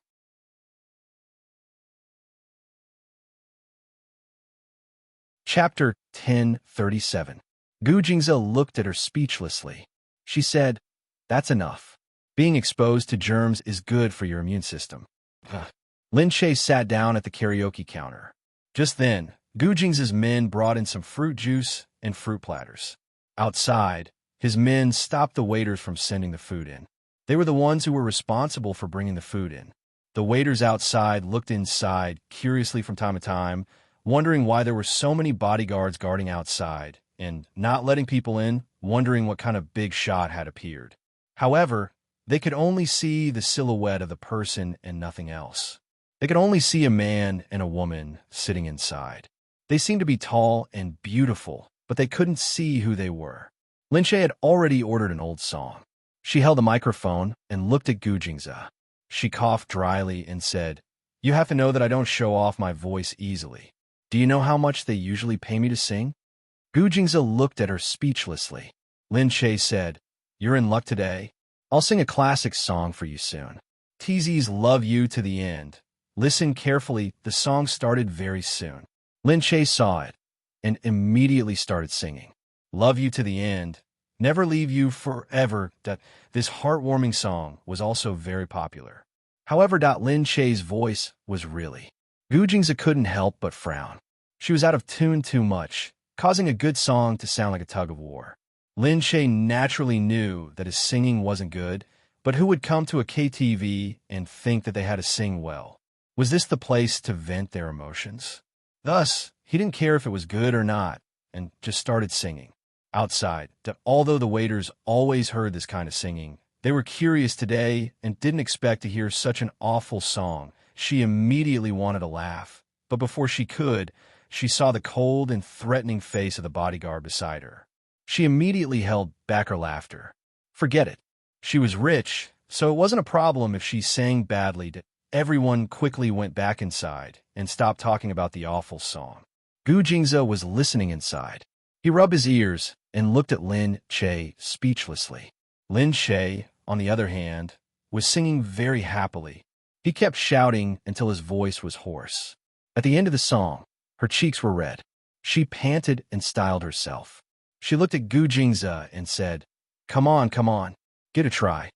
Speaker 1: Chapter 1037. Gu Jingze looked at her speechlessly. She said, "That's enough. Being exposed to germs is good for your immune system." Lin Che sat down at the karaoke counter. Just then, Gu Jingze's men brought in some fruit juice and fruit platters. Outside, his men stopped the waiters from sending the food in. They were the ones who were responsible for bringing the food in. The waiters outside looked inside curiously from time to time, wondering why there were so many bodyguards guarding outside, and not letting people in, wondering what kind of big shot had appeared. However, they could only see the silhouette of the person and nothing else. They could only see a man and a woman sitting inside. They seemed to be tall and beautiful, but they couldn't see who they were. Lin Che had already ordered an old song. She held the microphone and looked at Gu Jingze. She coughed dryly and said, "You have to know that I don't show off my voice easily. Do you know how much they usually pay me to sing?" Gu Jingze looked at her speechlessly. Lin Che said, "You're in luck today. I'll sing a classic song for you soon. TZ's Love You to the End. Listen carefully, the song started very soon." Lin Che saw it and immediately started singing. "Love You to the End, Never Leave You Forever." This heartwarming song was also very popular. However, Lin Che's voice was really... Gu Jingze couldn't help but frown. She was out of tune too much, causing a good song to sound like a tug-of-war. Lin Che naturally knew that his singing wasn't good, but who would come to a KTV and think that they had to sing well? Was this the place to vent their emotions? Thus, he didn't care if it was good or not, and just started singing. Outside, although the waiters always heard this kind of singing, they were curious today and didn't expect to hear such an awful song. She immediately wanted to laugh, but before she could, she saw the cold and threatening face of the bodyguard beside her. She immediately held back her laughter. Forget it. She was rich, so it wasn't a problem if she sang badly. Everyone quickly went back inside and stopped talking about the awful song. Gu Jingze was listening inside. He rubbed his ears and looked at Lin Che speechlessly. Lin Che, on the other hand, was singing very happily. He kept shouting until his voice was hoarse. At the end of the song, her cheeks were red. She panted and styled herself. She looked at Gu Jingze and said, come on, get a try."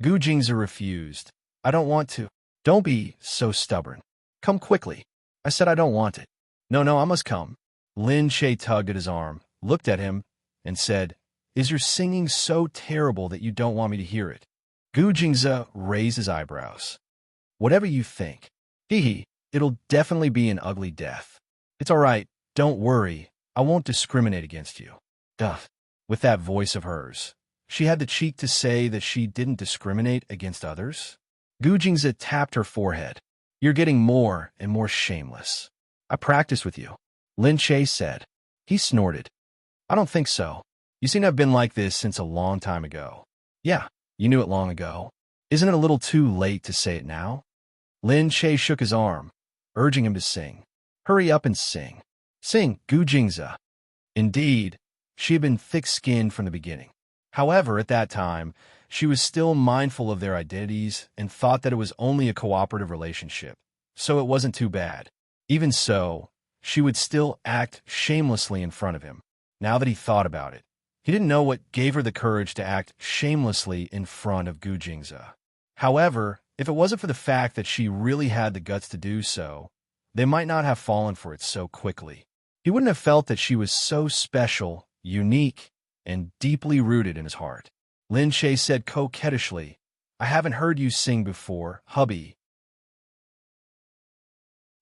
Speaker 1: Gu Jingze refused. "I don't want to." "Don't be so stubborn. Come quickly." "I said I don't want it." No, I must come." Lin Che tugged at his arm, looked at him, and said, "Is your singing so terrible that you don't want me to hear it?" Gu Jingze raised his eyebrows. "Whatever you think. Hee, it'll definitely be an ugly death. It's all right, don't worry, I won't discriminate against you." Duh. With that voice of hers, she had the cheek to say that she didn't discriminate against others? Gu Jingze tapped her forehead. "You're getting more and more shameless. I practiced with you," Lin Che said. He snorted. "I don't think so. You seem to have been like this since a long time ago." "Yeah, you knew it long ago. Isn't it a little too late to say it now?" Lin Che shook his arm, urging him to sing. "Hurry up and sing. Sing, Gu Jingze." Indeed, she had been thick-skinned from the beginning. However, at that time, she was still mindful of their identities and thought that it was only a cooperative relationship, so it wasn't too bad. Even so, she would still act shamelessly in front of him. Now that he thought about it, he didn't know what gave her the courage to act shamelessly in front of Gu Jingze. However, if it wasn't for the fact that she really had the guts to do so, they might not have fallen for it so quickly. He wouldn't have felt that she was so special, unique, and deeply rooted in his heart. Lin Che said coquettishly, "I haven't heard you sing before, hubby."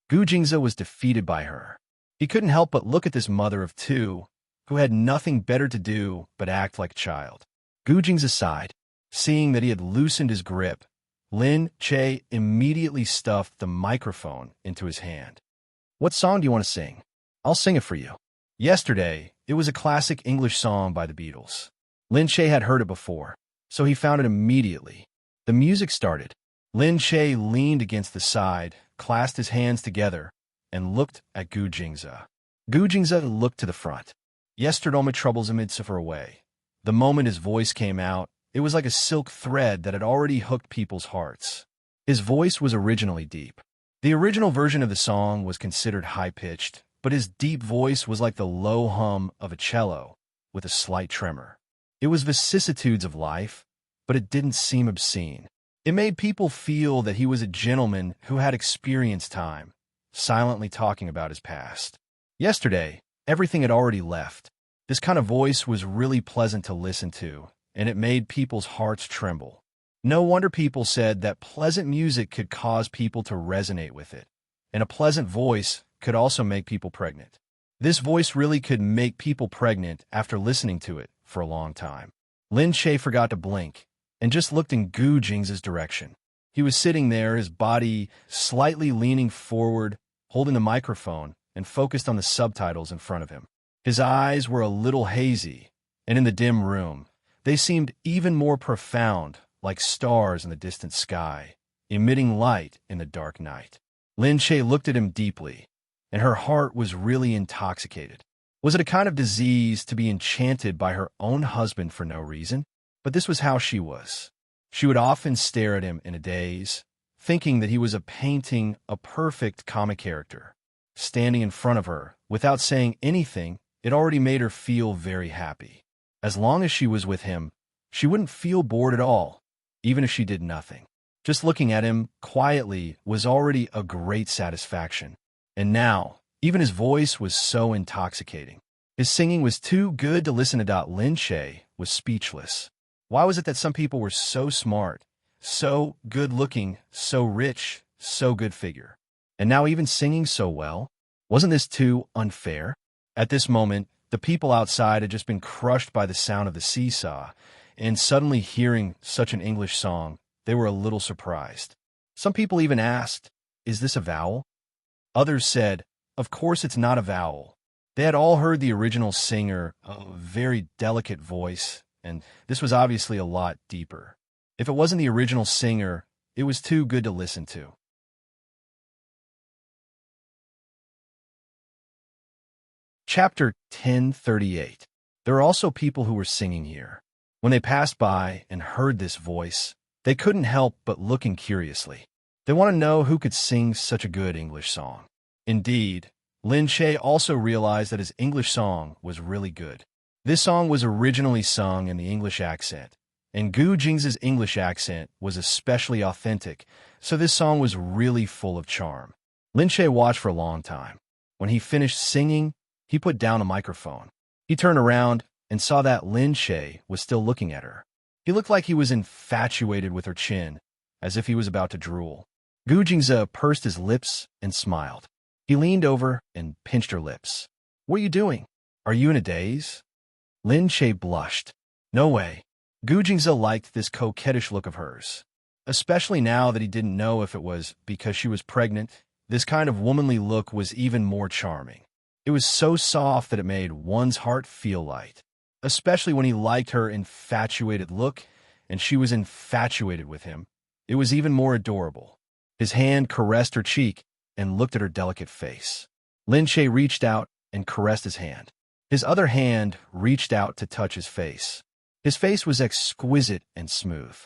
Speaker 1: Gu Jingze was defeated by her. He couldn't help but look at this mother of two, who had nothing better to do but act like a child. Gu Jingze sighed. Seeing that he had loosened his grip, Lin Che immediately stuffed the microphone into his hand. "What song do you want to sing? I'll sing it for you." Yesterday, it was a classic English song by the Beatles. Lin Che had heard it before, so he found it immediately. The music started. Lin Che leaned against the side, clasped his hands together, and looked at Gu Jingze. Gu Jingze looked to the front. Yesterday, all my troubles amid suffer away. The moment his voice came out, it was like a silk thread that had already hooked people's hearts. His voice was originally deep. The original version of the song was considered high-pitched, but his deep voice was like the low hum of a cello, with a slight tremor. It was vicissitudes of life, but it didn't seem obscene. It made people feel that he was a gentleman who had experienced time, silently talking about his past. Yesterday, everything had already left. This kind of voice was really pleasant to listen to, and it made people's hearts tremble. No wonder people said that pleasant music could cause people to resonate with it, and a pleasant voice could also make people pregnant. This voice really could make people pregnant after listening to it for a long time. Lin Che forgot to blink and just looked in Gu Jingze's direction. He was sitting there, his body slightly leaning forward, holding the microphone, and focused on the subtitles in front of him. His eyes were a little hazy, and in the dim room, they seemed even more profound, like stars in the distant sky, emitting light in the dark night. Lin Che looked at him deeply, and her heart was really intoxicated. Was it a kind of disease to be enchanted by her own husband for no reason? But this was how she was. She would often stare at him in a daze, thinking that he was a painting, a perfect comic character. Standing in front of her, without saying anything, it already made her feel very happy. As long as she was with him, she wouldn't feel bored at all, even if she did nothing. Just looking at him quietly was already a great satisfaction. And now, even his voice was so intoxicating. His singing was too good to listen to. Lin Che was speechless. Why was it that some people were so smart, so good-looking, so rich, so good figure, and now even singing so well? Wasn't this too unfair? At this moment, the people outside had just been crushed by the sound of the seesaw, and suddenly hearing such an English song, they were a little surprised. Some people even asked, "Is this a vowel?" Others said, "Of course it's not a vowel." They had all heard the original singer, a very delicate voice, and this was obviously a lot deeper. If it wasn't the original singer, it was too good to listen to. Chapter 1038. There are also people who were singing here. When they passed by and heard this voice, they couldn't help but looking curiously. They want to know who could sing such a good English song. Indeed, Lin Che also realized that his English song was really good. This song was originally sung in the English accent, and Gu Jingze's English accent was especially authentic, so this song was really full of charm. Lin Che watched for a long time. When he finished singing, he put down the microphone. He turned around and saw that Lin Che was still looking at her. He looked like he was infatuated with her chin, as if he was about to drool. Gu Jingze pursed his lips and smiled. He leaned over and pinched her lips. "What are you doing? Are you in a daze?" Lin Che blushed. No way. Gu Jingze liked this coquettish look of hers, especially now that he didn't know if it was because she was pregnant. This kind of womanly look was even more charming. It was so soft that it made one's heart feel light, especially when he liked her infatuated look and she was infatuated with him. It was even more adorable. His hand caressed her cheek and looked at her delicate face. Lin Che reached out and caressed his hand. His other hand reached out to touch his face. His face was exquisite and smooth.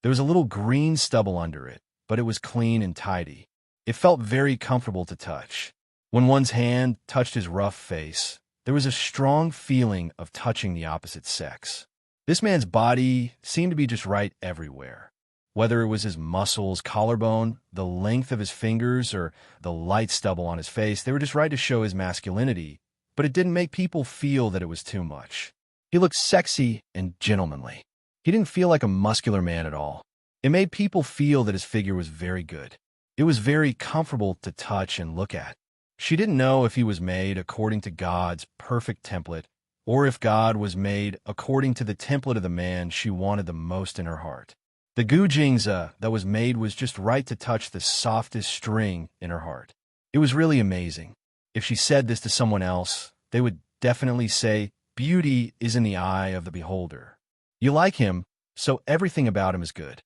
Speaker 1: There was a little green stubble under it, but it was clean and tidy. It felt very comfortable to touch. When one's hand touched his rough face, there was a strong feeling of touching the opposite sex. This man's body seemed to be just right everywhere. Whether it was his muscles, collarbone, the length of his fingers, or the light stubble on his face, they were just right to show his masculinity, but it didn't make people feel that it was too much. He looked sexy and gentlemanly. He didn't feel like a muscular man at all. It made people feel that his figure was very good. It was very comfortable to touch and look at. She didn't know if he was made according to God's perfect template, or if God was made according to the template of the man she wanted the most in her heart. The Gu Jingze that was made was just right to touch the softest string in her heart. It was really amazing. If she said this to someone else, they would definitely say, "Beauty is in the eye of the beholder." You like him, so everything about him is good.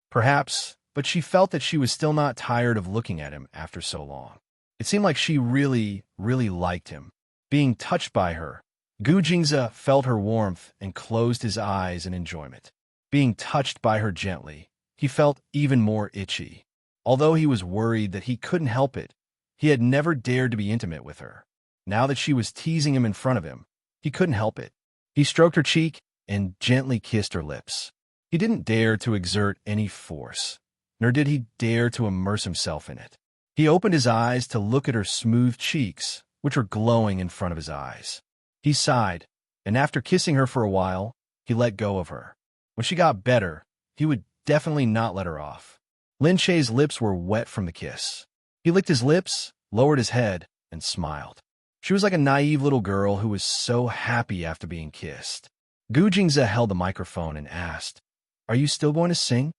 Speaker 1: Perhaps, but she felt that she was still not tired of looking at him after so long. It seemed like she really, really liked him. Being touched by her, Gu Jingze felt her warmth and closed his eyes in enjoyment. Being touched by her gently, he felt even more itchy. Although he was worried that he couldn't help it, he had never dared to be intimate with her. Now that she was teasing him in front of him, he couldn't help it. He stroked her cheek and gently kissed her lips. He didn't dare to exert any force, nor did he dare to immerse himself in it. He opened his eyes to look at her smooth cheeks, which were glowing in front of his eyes. He sighed, and after kissing her for a while, he let go of her. When she got better, he would definitely not let her off. Lin Che's lips were wet from the kiss. He licked his lips, lowered his head, and smiled. She was like a naive little girl who was so happy after being kissed. Gu Jingze held the microphone and asked, "Are you still going to sing?"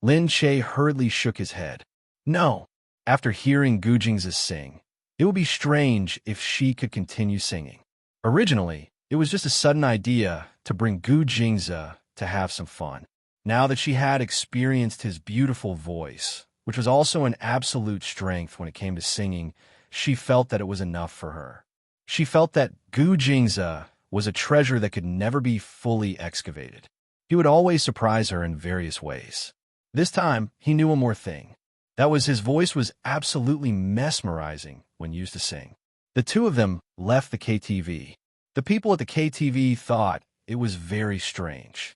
Speaker 1: Lin Che hurriedly shook his head. No. After hearing Gu Jingze sing, it would be strange if she could continue singing. Originally, it was just a sudden idea to bring Gu Jingze to have some fun. Now that she had experienced his beautiful voice, which was also an absolute strength when it came to singing, she felt that it was enough for her. She felt that Gu Jingze was a treasure that could never be fully excavated. He would always surprise her in various ways. This time, he knew one more thing. That was his voice was absolutely mesmerizing when used to sing. The two of them left the KTV. The people at the KTV thought it was very strange.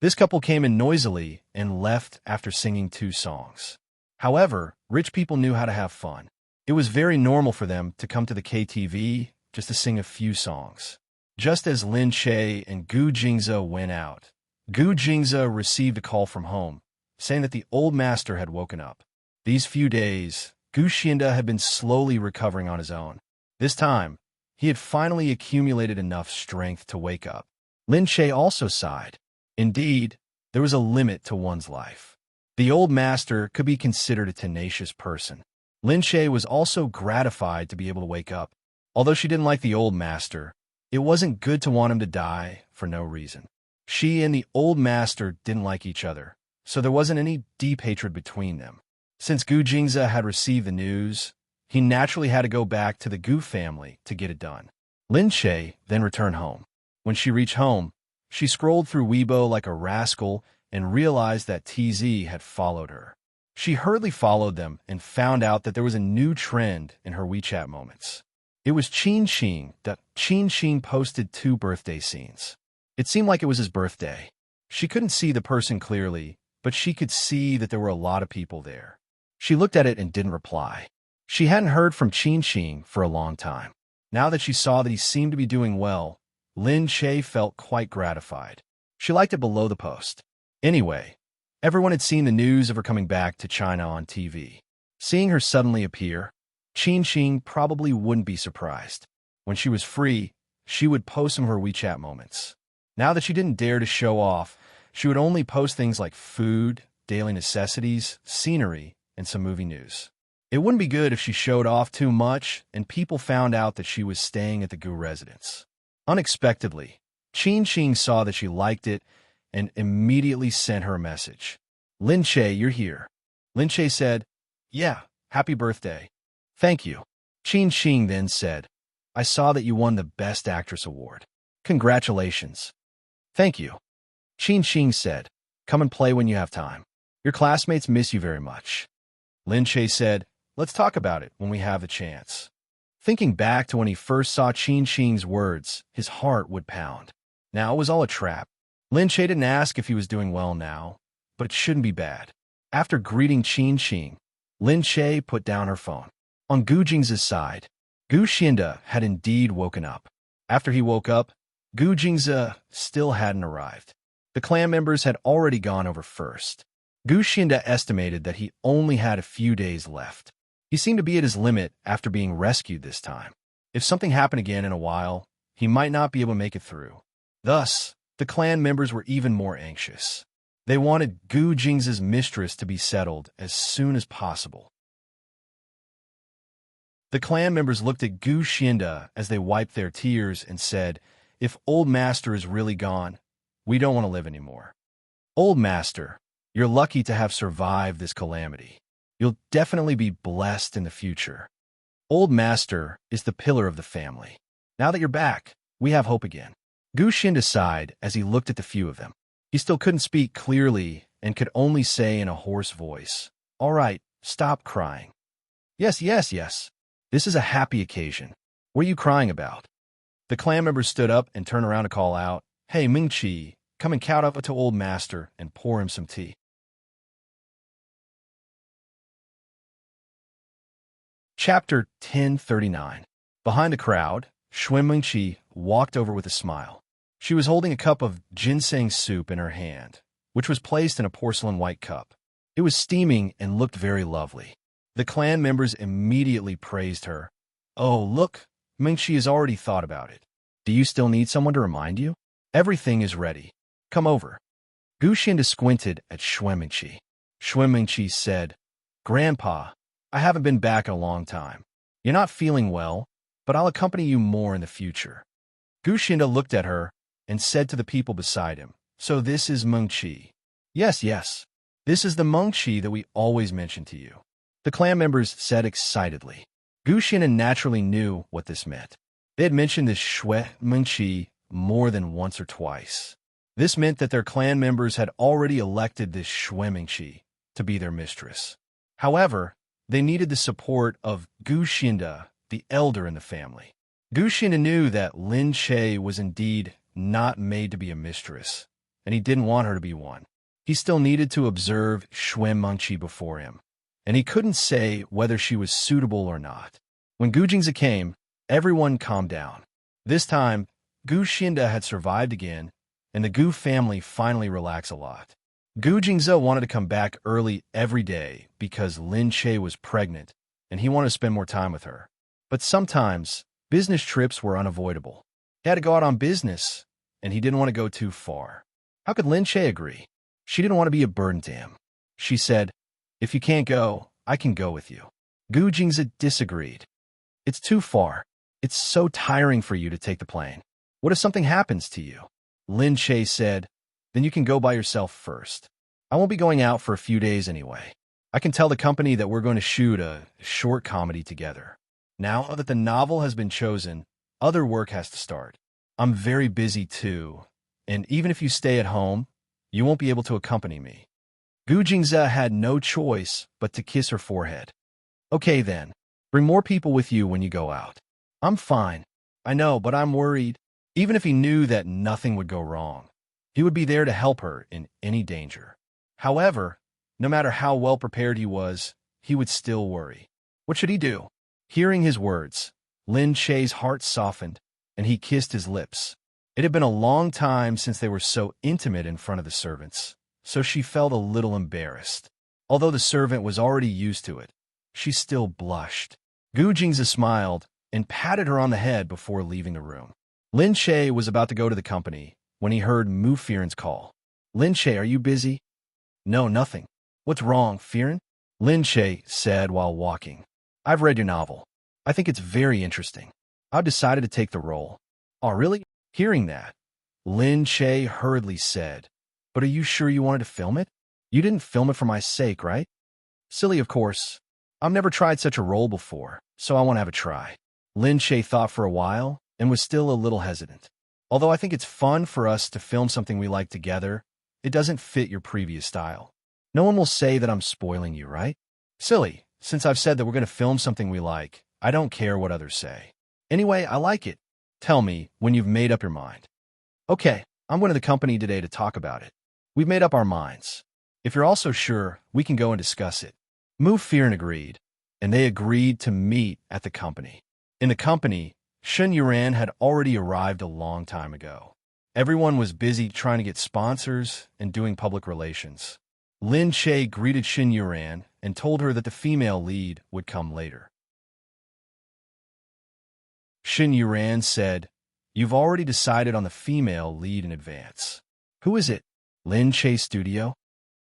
Speaker 1: This couple came in noisily and left after singing 2 songs. However, rich people knew how to have fun. It was very normal for them to come to the KTV just to sing a few songs. Just as Lin Che and Gu Jingze went out, Gu Jingze received a call from home, saying that the old master had woken up. These few days, Gu Xianda had been slowly recovering on his own. This time, he had finally accumulated enough strength to wake up. Lin Che also sighed. Indeed, there was a limit to one's life. The old master could be considered a tenacious person. Lin Che was also gratified to be able to wake up. Although she didn't like the old master, it wasn't good to want him to die for no reason. She and the old master didn't like each other, so there wasn't any deep hatred between them. Since Gu Jingze had received the news, he naturally had to go back to the Gu family to get it done. Lin Che then returned home. When she reached home, she scrolled through Weibo like a rascal and realized that TZ had followed her. She hurriedly followed them and found out that there was a new trend in her WeChat moments. It was Qin Xing that Qin Xing posted 2 birthday scenes. It seemed like it was his birthday. She couldn't see the person clearly, but she could see that there were a lot of people there. She looked at it and didn't reply. She hadn't heard from Qin Xing for a long time. Now that she saw that he seemed to be doing well, Lin Che felt quite gratified. She liked it below the post. Anyway, everyone had seen the news of her coming back to China on TV. Seeing her suddenly appear, Qin Xing probably wouldn't be surprised. When she was free, she would post some of her WeChat moments. Now that she didn't dare to show off, she would only post things like food, daily necessities, scenery, and some movie news. It wouldn't be good if she showed off too much and people found out that she was staying at the Gu residence. Unexpectedly, Qin Xing saw that she liked it and immediately sent her a message. Lin Che, you're here. Lin Che said, yeah, happy birthday. Thank you. Qin Xing then said, I saw that you won the Best Actress award. Congratulations. Thank you. Qin Xing said, come and play when you have time. Your classmates miss you very much. Lin Che said, let's talk about it when we have the chance. Thinking back to when he first saw Qin Xing's words, his heart would pound. Now it was all a trap. Lin Che didn't ask if he was doing well now, but it shouldn't be bad. After greeting Qin Xing, Lin Che put down her phone. On Gu Jing's side, Gu Xinda had indeed woken up. After he woke up, Gu Jingze still hadn't arrived. The clan members had already gone over first. Gu Xinda estimated that he only had a few days left. He seemed to be at his limit after being rescued this time. If something happened again in a while, he might not be able to make it through. Thus, the clan members were even more anxious. They wanted Gu Jing's mistress to be settled as soon as possible. The clan members looked at Gu Xinda as they wiped their tears and said, if Old Master is really gone, we don't want to live anymore. Old Master, you're lucky to have survived this calamity. You'll definitely be blessed in the future. Old Master is the pillar of the family. Now that you're back, we have hope again. Gu Xinda sighed as he looked at the few of them. He still couldn't speak clearly and could only say in a hoarse voice, all right, stop crying. Yes. This is a happy occasion. What are you crying about? The clan members stood up and turned around to call out, hey, Ming-Chi, come and count up to Old Master and pour him some tea. Chapter 1039. Behind the crowd, Xue Ming-Chi walked over with a smile. She was holding a cup of ginseng soup in her hand, which was placed in a porcelain white cup. It was steaming and looked very lovely. The clan members immediately praised her. Oh, look, Ming-Chi has already thought about it. Do you still need someone to remind you? Everything is ready. Come over. Gu Xinda squinted at Xue Ming-Chi. Xue Ming-Chi said, Grandpa, I haven't been back in a long time. You're not feeling well, but I'll accompany you more in the future. Gu Xinda looked at her and said to the people beside him, so this is Ming-Chi. Yes. This is the Ming-Chi that we always mention to you. The clan members said excitedly. Gu Xinda naturally knew what this meant. They had mentioned this Xue Ming-Chi more than once or twice. This meant that their clan members had already elected this Xue Ming-Chi to be their mistress. However, they needed the support of Gu Xinda, the elder in the family. Gu Xinda knew that Lin Che was indeed not made to be a mistress, and he didn't want her to be one. He still needed to observe Xue Ming-Chi before him, and he couldn't say whether she was suitable or not. When Gu Jingze came, everyone calmed down. This time, Gu Xinda had survived again, and the Gu family finally relaxed a lot. Gu Jingze wanted to come back early every day because Lin Che was pregnant, and he wanted to spend more time with her. But sometimes, business trips were unavoidable. He had to go out on business, and he didn't want to go too far. How could Lin Che agree? She didn't want to be a burden to him. She said, if you can't go, I can go with you. Gu Jingze disagreed. It's too far. It's so tiring for you to take the plane. What if something happens to you? Lin Che said, then you can go by yourself first. I won't be going out for a few days anyway. I can tell the company that we're going to shoot a short comedy together. Now that the novel has been chosen, other work has to start. I'm very busy too, and even if you stay at home, you won't be able to accompany me. Gu Jingze had no choice but to kiss her forehead. Okay then, bring more people with you when you go out. I'm fine. I know, but I'm worried. Even if he knew that nothing would go wrong, he would be there to help her in any danger. However, no matter how well prepared he was, he would still worry. What should he do? Hearing his words, Lin Che's heart softened, and he kissed his lips. It had been a long time since they were so intimate in front of the servants, so she felt a little embarrassed. Although the servant was already used to it, she still blushed. Gu Jingzi smiled and patted her on the head before leaving the room. Lin Che was about to go to the company when he heard Mu Firen's call. Lin Che, are you busy? No, nothing. What's wrong, Firen? Lin Che said while walking. I've read your novel. I think it's very interesting. I've decided to take the role. Oh, really? Hearing that, Lin Che hurriedly said, but are you sure you wanted to film it? You didn't film it for my sake, right? Silly, of course. I've never tried such a role before, so I want to have a try. Lin Che thought for a while and was still a little hesitant. Although I think it's fun for us to film something we like together, it doesn't fit your previous style. No one will say that I'm spoiling you, right? Silly, since I've said that we're going to film something we like, I don't care what others say. Anyway, I like it. Tell me when you've made up your mind. Okay, I'm going to the company today to talk about it. We've made up our minds. If you're also sure, we can go and discuss it. Mu Firen agreed, and they agreed to meet at the company. In the company, Shen Yuran had already arrived a long time ago. Everyone was busy trying to get sponsors and doing public relations. Lin Che greeted Shen Yuran and told her that the female lead would come later. Shen Yuran said, "You've already decided on the female lead in advance. Who is it? Lin Che's studio?"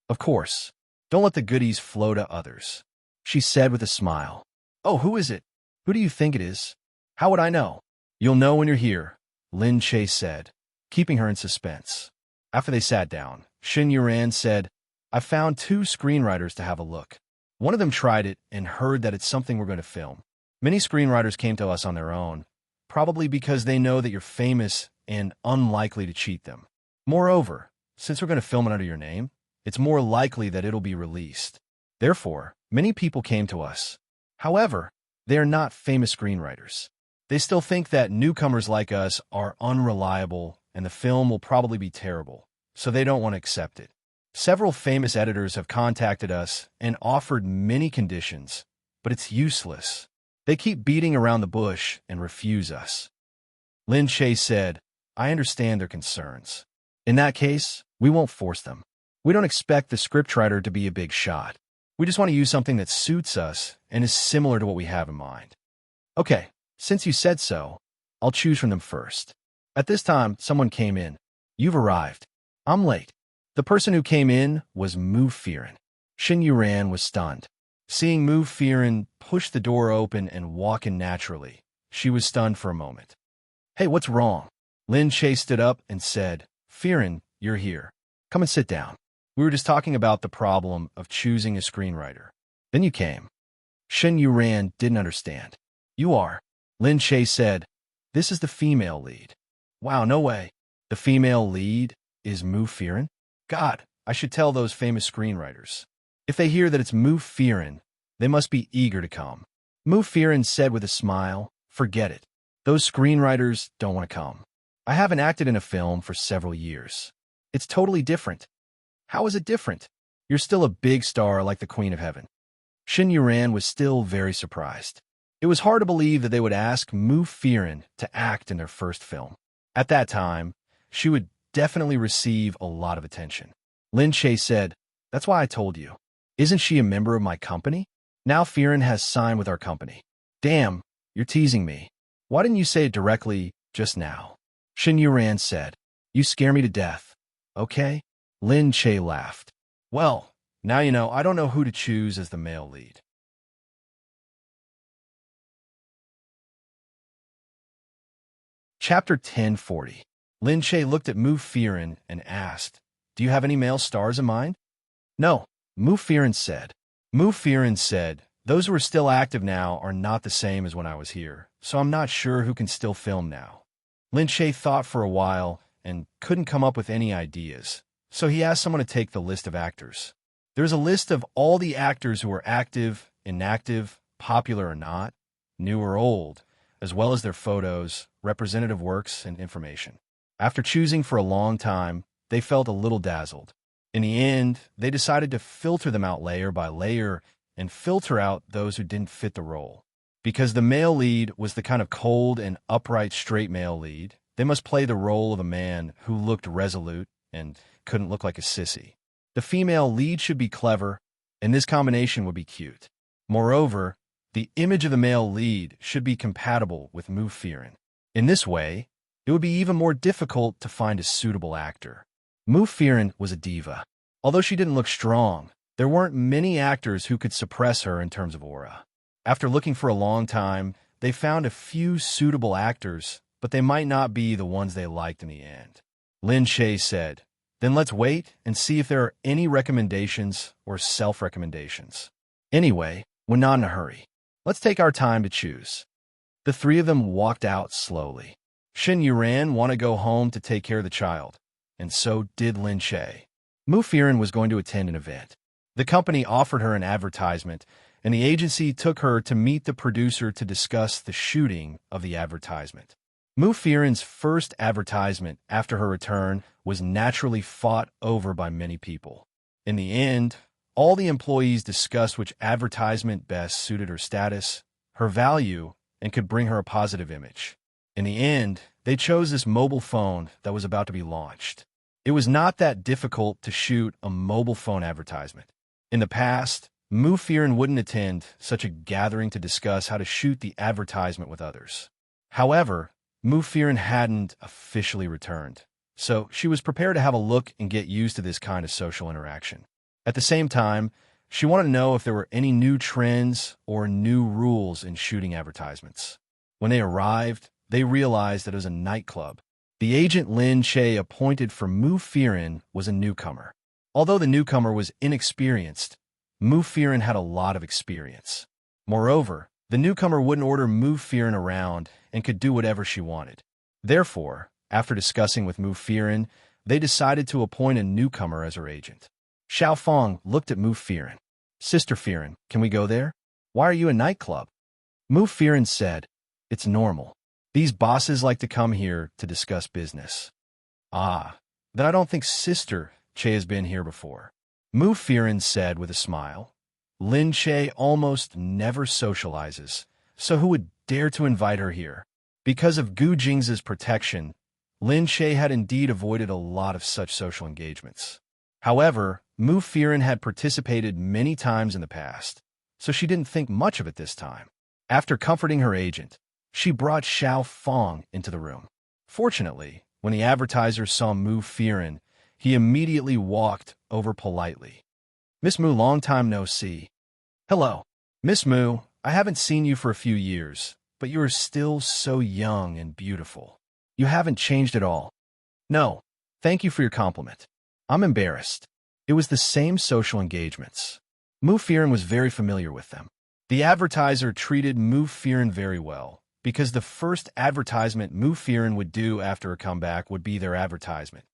Speaker 1: "Of course. Don't let the goodies flow to others," she said with a smile. "Oh, who is it? Who do you think it is?" "How would I know?" "You'll know when you're here," Lin Che said, keeping her in suspense. After they sat down, Shen Yuran said, "I found 2 screenwriters to have a look. One of them tried it and heard that it's something we're going to film. Many screenwriters came to us on their own, probably because they know that you're famous and unlikely to cheat them. Moreover, since we're going to film it under your name, it's more likely that it'll be released. Therefore, many people came to us. However, they are not famous screenwriters. They still think that newcomers like us are unreliable and the film will probably be terrible, so they don't want to accept it. Several famous editors have contacted us and offered many conditions, but it's useless. They keep beating around the bush and refuse us." Lin Che said, "I understand their concerns. In that case, we won't force them. We don't expect the scriptwriter to be a big shot. We just want to use something that suits us and is similar to what we have in mind." "Okay, since you said so, I'll choose from them first." At this time, someone came in. "You've arrived. I'm late." The person who came in was Mu Firen. Shen Yuran was stunned. Seeing Mu Firen push the door open and walk in naturally, she was stunned for a moment. "Hey, what's wrong?" Lin Che stood up and said, "Firen, you're here. Come and sit down. We were just talking about the problem of choosing a screenwriter. Then you came." Shen Yuran didn't understand. "You are?" Lin Che said, "This is the female lead." "Wow, no way. The female lead is Mu Firen? God, I should tell those famous screenwriters. If they hear that it's Mu Firen, they must be eager to come." Mu Firen said with a smile, "Forget it. Those screenwriters don't want to come. I haven't acted in a film for several years. It's totally different." "How is it different? You're still a big star like the Queen of Heaven." Shen Yuran was still very surprised. It was hard to believe that they would ask Mu Firen to act in their first film. At that time, she would definitely receive a lot of attention. Lin Che said, "That's why I told you. Isn't she a member of my company? Now Firen has signed with our company." "Damn, you're teasing me. Why didn't you say it directly just now?" Shen Yuran said, "You scare me to death." "Okay." Lin Che laughed. "Well, now you know I don't know who to choose as the male lead." Chapter 1040. Lin Che looked at Mu Firen and asked, "Do you have any male stars in mind?" "No," Mu Firen said. Mu Firen said, "Those who are still active now are not the same as when I was here, so I'm not sure who can still film now." Lin Che thought for a while and couldn't come up with any ideas, so he asked someone to take the list of actors. There's a list of all the actors who are active, inactive, popular or not, new or old, as well as their photos, representative works, and information. After choosing for a long time, they felt a little dazzled. In the end, they decided to filter them out layer by layer and filter out those who didn't fit the role. Because the male lead was the kind of cold and upright straight male lead, they must play the role of a man who looked resolute and couldn't look like a sissy. The female lead should be clever, and this combination would be cute. Moreover, the image of the male lead should be compatible with unwavering. In this way, it would be even more difficult to find a suitable actor. Unwavering was a diva. Although she didn't look strong, there weren't many actors who could suppress her in terms of aura. After looking for a long time, they found a few suitable actors, but they might not be the ones they liked in the end. Lin Shaye said, "Then let's wait and see if there are any recommendations or self-recommendations. Anyway, we're not in a hurry. Let's take our time to choose." The three of them walked out slowly. Shin Yuran wanted to go home to take care of the child, and so did Lin Shaye. Unwavering was going to attend an event. The company offered her an advertisement, and the agency took her to meet the producer to discuss the shooting of the advertisement. Unwavering's first advertisement after her return was naturally fought over by many people. In the end, all the employees discussed which advertisement best suited her status, her value, and could bring her a positive image. In the end, they chose this mobile phone that was about to be launched. It was not that difficult to shoot a mobile phone advertisement. In the past, Unwavering wouldn't attend such a gathering to discuss how to shoot the advertisement with others. However, Unwavering hadn't officially returned, so she was prepared to have a look and get used to this kind of social interaction. At the same time, she wanted to know if there were any new trends or new rules in shooting advertisements. When they arrived, they realized that it was a nightclub. The agent Lin Shaye appointed for Unwavering was a newcomer. Although the newcomer was inexperienced, Unwavering had a lot of experience. Moreover, the newcomer wouldn't order Unwavering around and could do whatever she wanted. Therefore, after discussing with Unwavering, they decided to appoint a newcomer as her agent. Xiao Fong looked at Unwavering. "Sister Fearin, can we go there? Why are you a nightclub?" Unwavering said, "It's normal. These bosses like to come here to discuss business." "Ah, then I don't think Sister Che has been here before." Unwavering said with a smile. Lin Shaye almost never socializes, so who would dare to invite her here? Because of Gu Jing's protection, Lin Shaye had indeed avoided a lot of such social engagements. However, Unwavering had participated many times in the past, so she didn't think much of it this time. After comforting her agent, she brought Xiao Fong into the room. Fortunately, when the advertiser saw Unwavering, he immediately walked over politely. "Miss Mu, long time no see." "Hello. Miss Mu, I haven't seen you for a few years, but you are still so young and beautiful. You haven't changed at all." "No, thank you for your compliment. I'm embarrassed." It was the same social engagements. Unwavering was very familiar with them. The advertiser treated Unwavering very well, because the first advertisement Unwavering would do after a comeback would be their advertisement.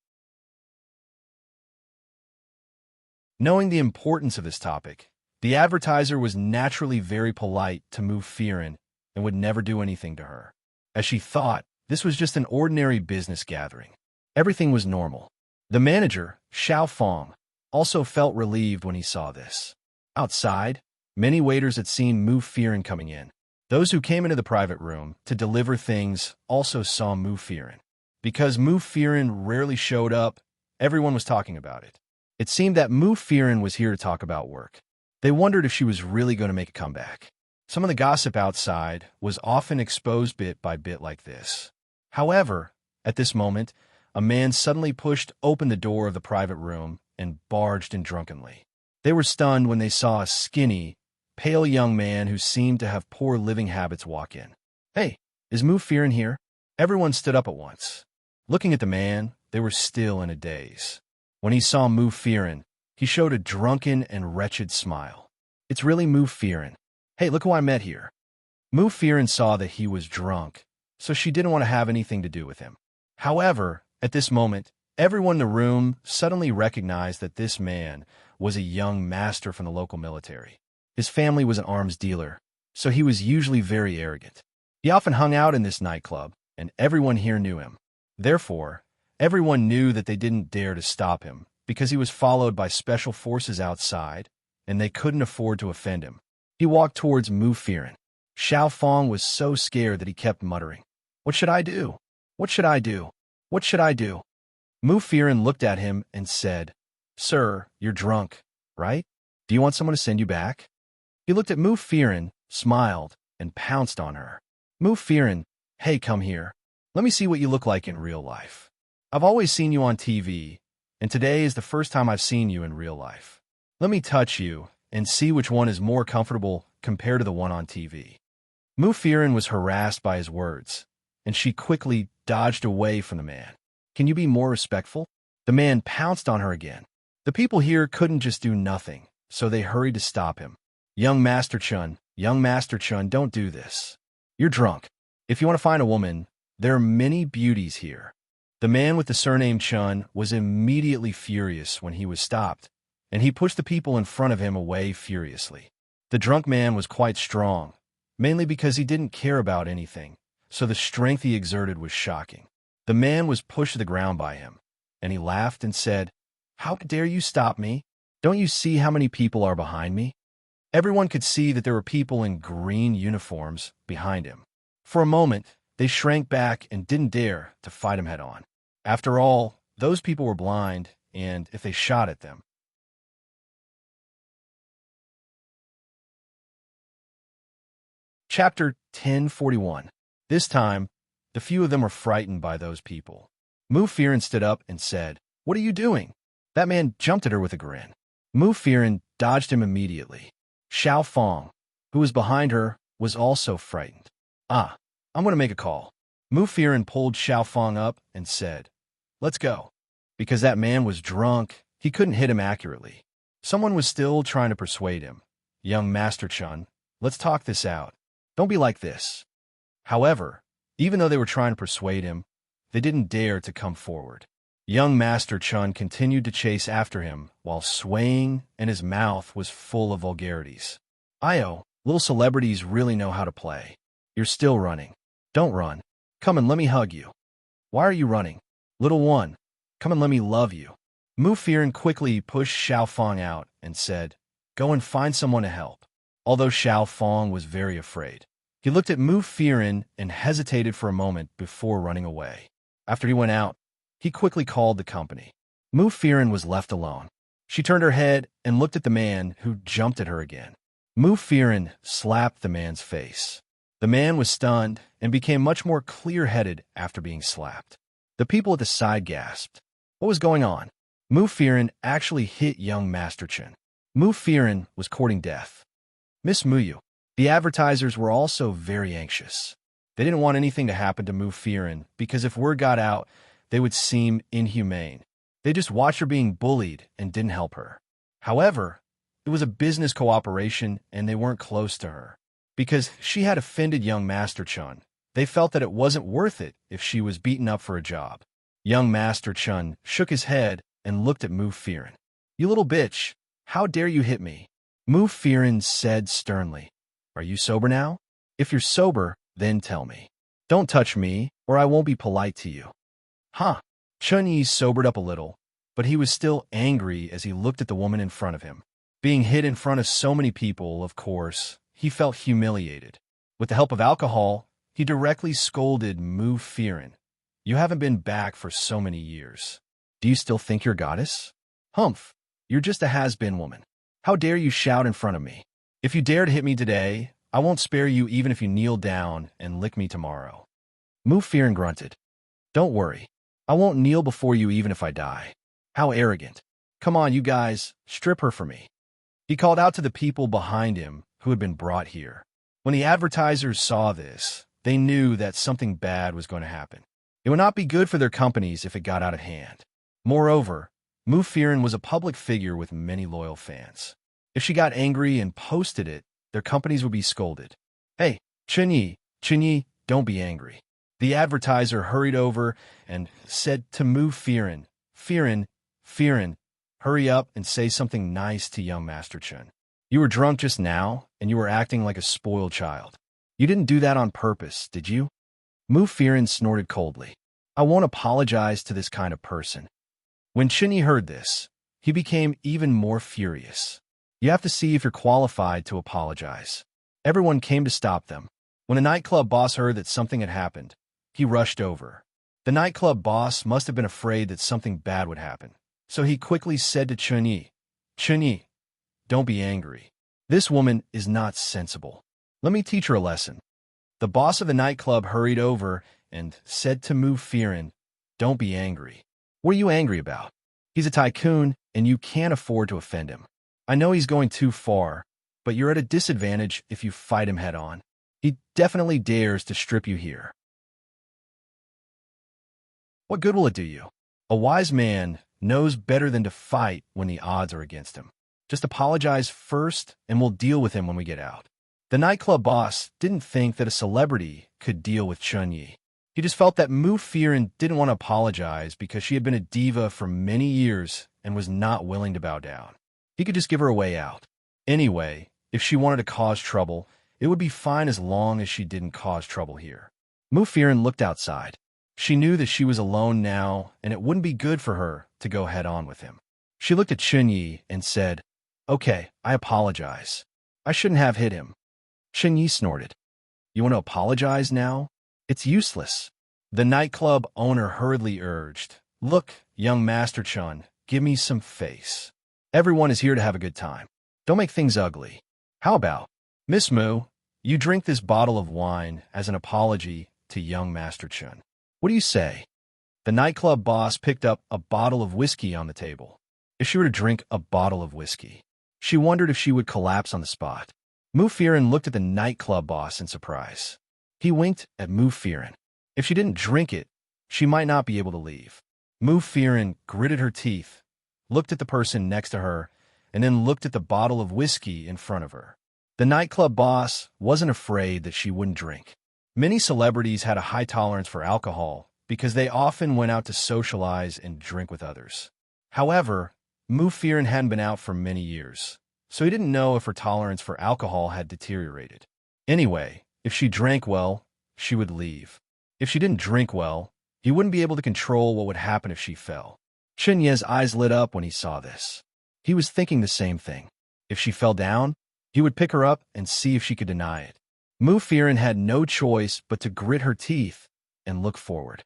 Speaker 1: Knowing the importance of this topic, the advertiser was naturally very polite to Unwavering and would never do anything to her. As she thought, this was just an ordinary business gathering. Everything was normal. The manager, Xiao Fong, also felt relieved when he saw this. Outside, many waiters had seen Unwavering coming in. Those who came into the private room to deliver things also saw Unwavering. Because Unwavering rarely showed up, everyone was talking about it. It seemed that Unwavering was here to talk about work. They wondered if she was really going to make a comeback. Some of the gossip outside was often exposed bit by bit like this. However, at this moment, a man suddenly pushed open the door of the private room and barged in drunkenly. They were stunned when they saw a skinny, pale young man who seemed to have poor living habits walk in. "Hey, is Unwavering here?" Everyone stood up at once. Looking at the man, they were still in a daze. When he saw Unwavering, he showed a drunken and wretched smile. "It's really Unwavering. Hey, look who I met here." Unwavering saw that he was drunk, so she didn't want to have anything to do with him. However, at this moment, everyone in the room suddenly recognized that this man was a young master from the local military. His family was an arms dealer, so he was usually very arrogant. He often hung out in this nightclub, and everyone here knew him. Therefore, everyone knew that they didn't dare to stop him, because he was followed by special forces outside, and they couldn't afford to offend him. He walked towards Mu Firen. Xiao Fong was so scared that he kept muttering, "What should I do? What should I do? What should I do?" Mu Firen looked at him and said, "Sir, you're drunk, right? Do you want someone to send you back?" He looked at Mu Firen, smiled, and pounced on her. Mu Firen, "Hey, come here. Let me see what you look like in real life. I've always seen you on TV, and today is the first time I've seen you in real life. Let me touch you and see which one is more comfortable compared to the one on TV." Mu Firen was harassed by his words, and she quickly dodged away from the man. "Can you be more respectful?" The man pounced on her again. The people here couldn't just do nothing, so they hurried to stop him. Young Master Chun, don't do this. You're drunk. If you want to find a woman, there are many beauties here." The man with the surname Chun was immediately furious when he was stopped, and he pushed the people in front of him away furiously. The drunk man was quite strong, mainly because he didn't care about anything, so the strength he exerted was shocking. The man was pushed to the ground by him, and he laughed and said, "How dare you stop me? Don't you see how many people are behind me?" Everyone could see that there were people in green uniforms behind him. For a moment, they shrank back and didn't dare to fight him head-on. After all, those people were blind, and if they shot at them... Chapter 1041. This time, the few of them were frightened by those people. Mu Firen stood up and said, "What are you doing?" That man jumped at her with a grin. Mu Firen dodged him immediately. Xiao Fong, who was behind her, was also frightened. "I'm going to make a call." Mu Firen pulled Xiao Fong up and said, "Let's go." Because that man was drunk, he couldn't hit him accurately. Someone was still trying to persuade him. "Young Master Chun, let's talk this out. Don't be like this." However, even though they were trying to persuade him, they didn't dare to come forward. Young Master Chun continued to chase after him while swaying, and his mouth was full of vulgarities. "Io, little celebrities really know how to play. You're still running. Don't run. Come and let me hug you." "Why are you running? Little one, come and let me love you." Mu Firen quickly pushed Xiao Fong out and said, "Go and find someone to help." Although Xiao Fong was very afraid, he looked at Mu Firen and hesitated for a moment before running away. After he went out, he quickly called the company. Mu Firen was left alone. She turned her head and looked at the man, who jumped at her again. Mu Firen slapped the man's face. The man was stunned and became much more clear-headed after being slapped. The people at the side gasped. What was going on? Mu Firen actually hit young Master Chun. Mu Firen was courting death. Miss Muyu. The advertisers were also very anxious. They didn't want anything to happen to Mu Firen because if word got out, they would seem inhumane. They just watched her being bullied and didn't help her. However, it was a business cooperation and they weren't close to her. Because she had offended young Master Chun, they felt that it wasn't worth it if she was beaten up for a job. Young Master Chun shook his head and looked at Mu Firen. "You little bitch, how dare you hit me?" Mu Firen said sternly, "Are you sober now? If you're sober, then tell me. Don't touch me, or I won't be polite to you." Huh. Chun Yi sobered up a little, but he was still angry as he looked at the woman in front of him. Being hit in front of so many people, of course, he felt humiliated. With the help of alcohol, he directly scolded Mu Firen. "You haven't been back for so many years. Do you still think you're goddess? Humph, you're just a has-been woman. How dare you shout in front of me? If you dare to hit me today, I won't spare you even if you kneel down and lick me tomorrow." Mu Firen grunted. "Don't worry. I won't kneel before you even if I die." How arrogant. "Come on, you guys, strip her for me." He called out to the people behind him who had been brought here. When the advertisers saw this, they knew that something bad was going to happen. It would not be good for their companies if it got out of hand. Moreover, Mu Firen was a public figure with many loyal fans. If she got angry and posted it, their companies would be scolded. "Hey, Chun Yi, don't be angry." The advertiser hurried over and said to Mu Firen, Firen, hurry up and say something nice to young Master Chun. You were drunk just now, and you were acting like a spoiled child. You didn't do that on purpose, did you?" Mu Firen snorted coldly. "I won't apologize to this kind of person." When Chun Yi heard this, he became even more furious. You have to see if you're qualified to apologize. Everyone came to stop them. When the nightclub boss heard that something had happened, he rushed over. The nightclub boss must have been afraid that something bad would happen, so he quickly said to Chun-Yi, don't be angry. This woman is not sensible. Let me teach her a lesson. The boss of the nightclub hurried over and said to Mu-Firen, don't be angry. What are you angry about? He's a tycoon, and you can't afford to offend him. I know he's going too far, but you're at a disadvantage if you fight him head-on. He definitely dares to strip you here. What good will it do you? A wise man knows better than to fight when the odds are against him. Just apologize first, and we'll deal with him when we get out. The nightclub boss didn't think that a celebrity could deal with Chun-Yi. He just felt that Mu-Firen didn't want to apologize because she had been a diva for many years and was not willing to bow down. He could just give her a way out. Anyway, if she wanted to cause trouble, it would be fine as long as she didn't cause trouble here. Mu-Firen looked outside. She knew that she was alone now, and it wouldn't be good for her to go head-on with him. She looked at Chun-Yi and said, okay, I apologize. I shouldn't have hit him. Chun-Yi snorted. You want to apologize now? It's useless. The nightclub owner hurriedly urged, look, young Master Chun, give me some face. Everyone is here to have a good time. Don't make things ugly. How about, Miss Mu, you drink this bottle of wine as an apology to young Master Chun. What do you say? The nightclub boss picked up a bottle of whiskey on the table. If she were to drink a bottle of whiskey, she wondered if she would collapse on the spot. Mu-Firen looked at the nightclub boss in surprise. He winked at Mu-Firen. If she didn't drink it, she might not be able to leave. Mu-Firen gritted her teeth, looked at the person next to her, and then looked at the bottle of whiskey in front of her. The nightclub boss wasn't afraid that she wouldn't drink. Many celebrities had a high tolerance for alcohol because they often went out to socialize and drink with others. However, Mu-Firen hadn't been out for many years, so he didn't know if her tolerance for alcohol had deteriorated. Anyway, if she drank well, she would leave. If she didn't drink well, he wouldn't be able to control what would happen if she fell. Chun-Yi's eyes lit up when he saw this. He was thinking the same thing. If she fell down, he would pick her up and see if she could deny it. Mu-Firen had no choice but to grit her teeth and look forward.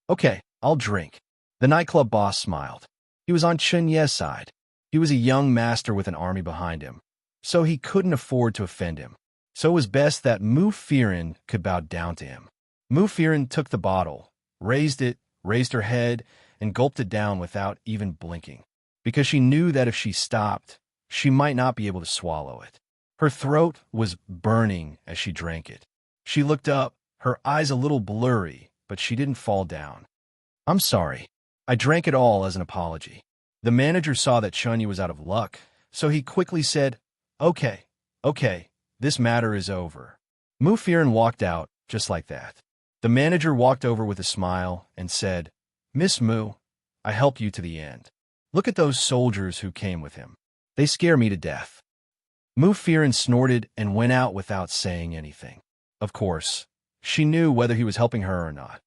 Speaker 1: Okay, I'll drink. The nightclub boss smiled. He was on Chun-Yi's side. He was a young master with an army behind him, so he couldn't afford to offend him. So it was best that Mu-Firen could bow down to him. Mu-Firen took the bottle, raised her head, and gulped it down without even blinking, because she knew that if she stopped, she might not be able to swallow it. Her throat was burning as she drank it. She looked up, her eyes a little blurry, but she didn't fall down. I'm sorry. I drank it all as an apology. The manager saw that Chun-Yi was out of luck, so he quickly said, Okay, this matter is over. Mu-Firen walked out just like that. The manager walked over with a smile and said, Miss Mu, I helped you to the end. Look at those soldiers who came with him. They scare me to death. Mu-Firen snorted and went out without saying anything. Of course, she knew whether he was helping her or not.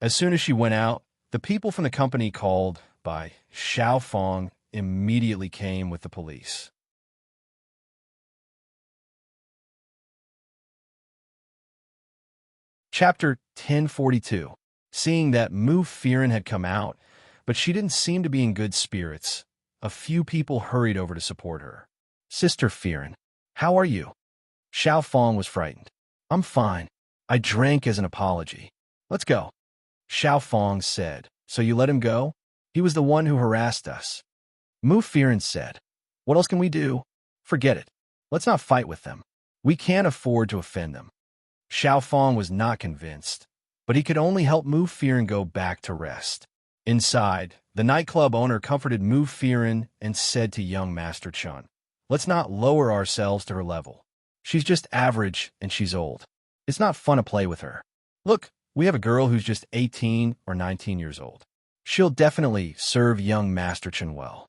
Speaker 1: As soon as she went out, the people from the company called by Xiao Fong immediately came with the police. Chapter 1042. Seeing that Mu-Firen had come out, but she didn't seem to be in good spirits, a few people hurried over to support her. Sister Firen, how are you? Xiao Fong was frightened. I'm fine. I drank as an apology. Let's go. Xiao Fong said, So you let him go? He was the one who harassed us. Mu-Firen said, What else can we do? Forget it. Let's not fight with them. We can't afford to offend them. Xiao Fong was not convinced, but he could only help Mu-Firen go back to rest. Inside, the nightclub owner comforted Mu-Firen and said to young Master Chun, Let's not lower ourselves to her level. She's just average and she's old. It's not fun to play with her. Look, we have a girl who's just 18 or 19 years old. She'll definitely serve young Master Chun well.